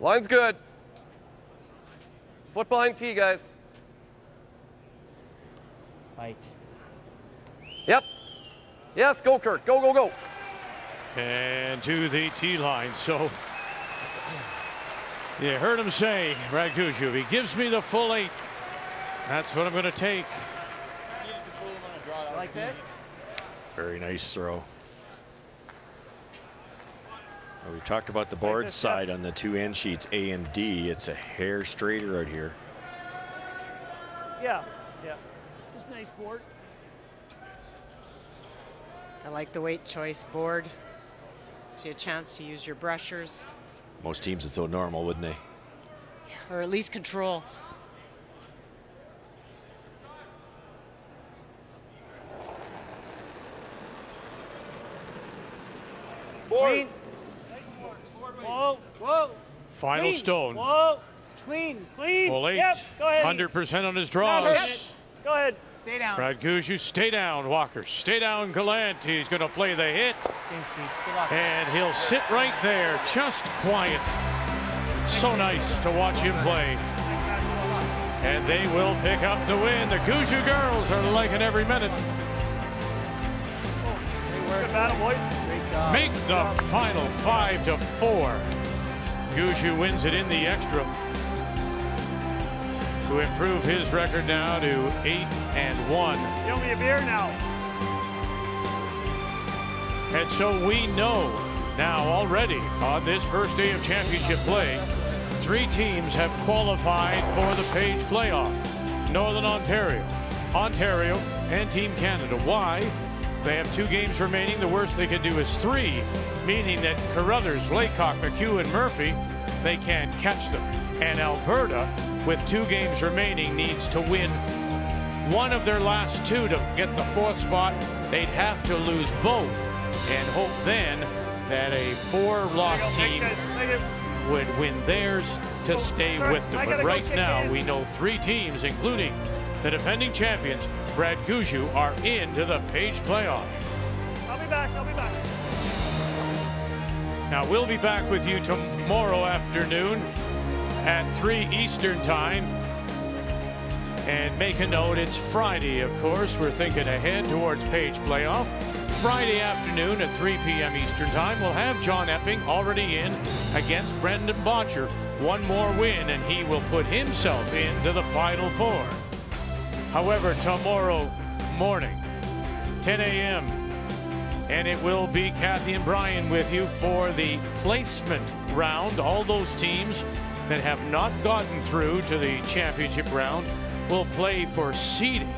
Speaker 15: Line's good. Foot behind tee, guys.
Speaker 16: Right.
Speaker 15: Yep. Yes, go, Kurt. Go, go, go.
Speaker 1: And to the tee line. So you heard him say, Brad Gushue, he gives me the full 8. That's what I'm going to take.
Speaker 12: Like this?
Speaker 2: Very nice throw. Well, we talked about the board side on the 2 end sheets, A and D. It's a hair straighter out here.
Speaker 12: Yeah. Just nice board.
Speaker 3: I like the weight choice board. Gives you a chance to use your brushers.
Speaker 2: Most teams would throw normal, wouldn't they?
Speaker 3: Or at least control.
Speaker 12: Clean. Whoa, whoa.
Speaker 1: Final
Speaker 12: Clean.
Speaker 1: stone.
Speaker 12: Whoa. Clean.
Speaker 1: Full 8.
Speaker 12: Yep. Go ahead.
Speaker 1: 100% on his draws.
Speaker 12: Go ahead. Stay down.
Speaker 1: Brad Gushue, stay down, Walker. Stay down, Gallant. He's going to play the hit. And he'll sit right there, just quiet. So nice to watch him play. And they will pick up the win. The Gushue girls are liking every minute.
Speaker 12: Good battle, boys. Great job.
Speaker 1: Make the final 5-4. Gushue wins it in the extra to improve his record now to 8-1.
Speaker 12: Give me a beer now.
Speaker 1: And so we know now already on this first day of championship play, 3 teams have qualified for the Page playoff. Northern Ontario, and Team Canada. Why? They have 2 games remaining. The worst they can do is 3, meaning that Carruthers, Laycock, McEwen, Murphy, they can't catch them. And Alberta, with 2 games remaining, needs to win one of their last 2 to get the 4th spot. They'd have to lose both and hope then that a 4-loss team would win theirs to stay with them. But right now, we know 3 teams, including the defending champions, Brad Gushue, are into the Page playoff.
Speaker 12: I'll be back.
Speaker 1: Now, we'll be back with you tomorrow afternoon at 3 Eastern Time. And make a note, it's Friday, of course. We're thinking ahead towards Page playoff. Friday afternoon at 3 p.m. Eastern Time, we'll have John Epping already in against Brendan Botcher. One more win, and he will put himself into the Final 4. However, tomorrow morning, 10 a.m., and it will be Kathy and Brian with you for the placement round. All those teams that have not gotten through to the championship round will play for seeding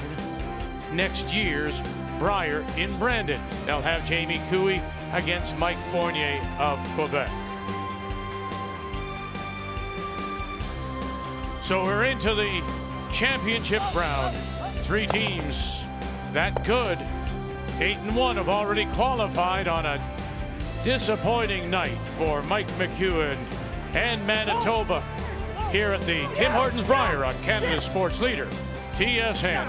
Speaker 1: next year's Brier in Brandon. They'll have Jamie Cooey against Mike Fournier of Quebec. So we're into the championship round. 3 teams that good. 8-1 have already qualified on a disappointing night for Mike McEwen and Manitoba here at the Tim Hortons Brier on Canada's sports leader, TSN.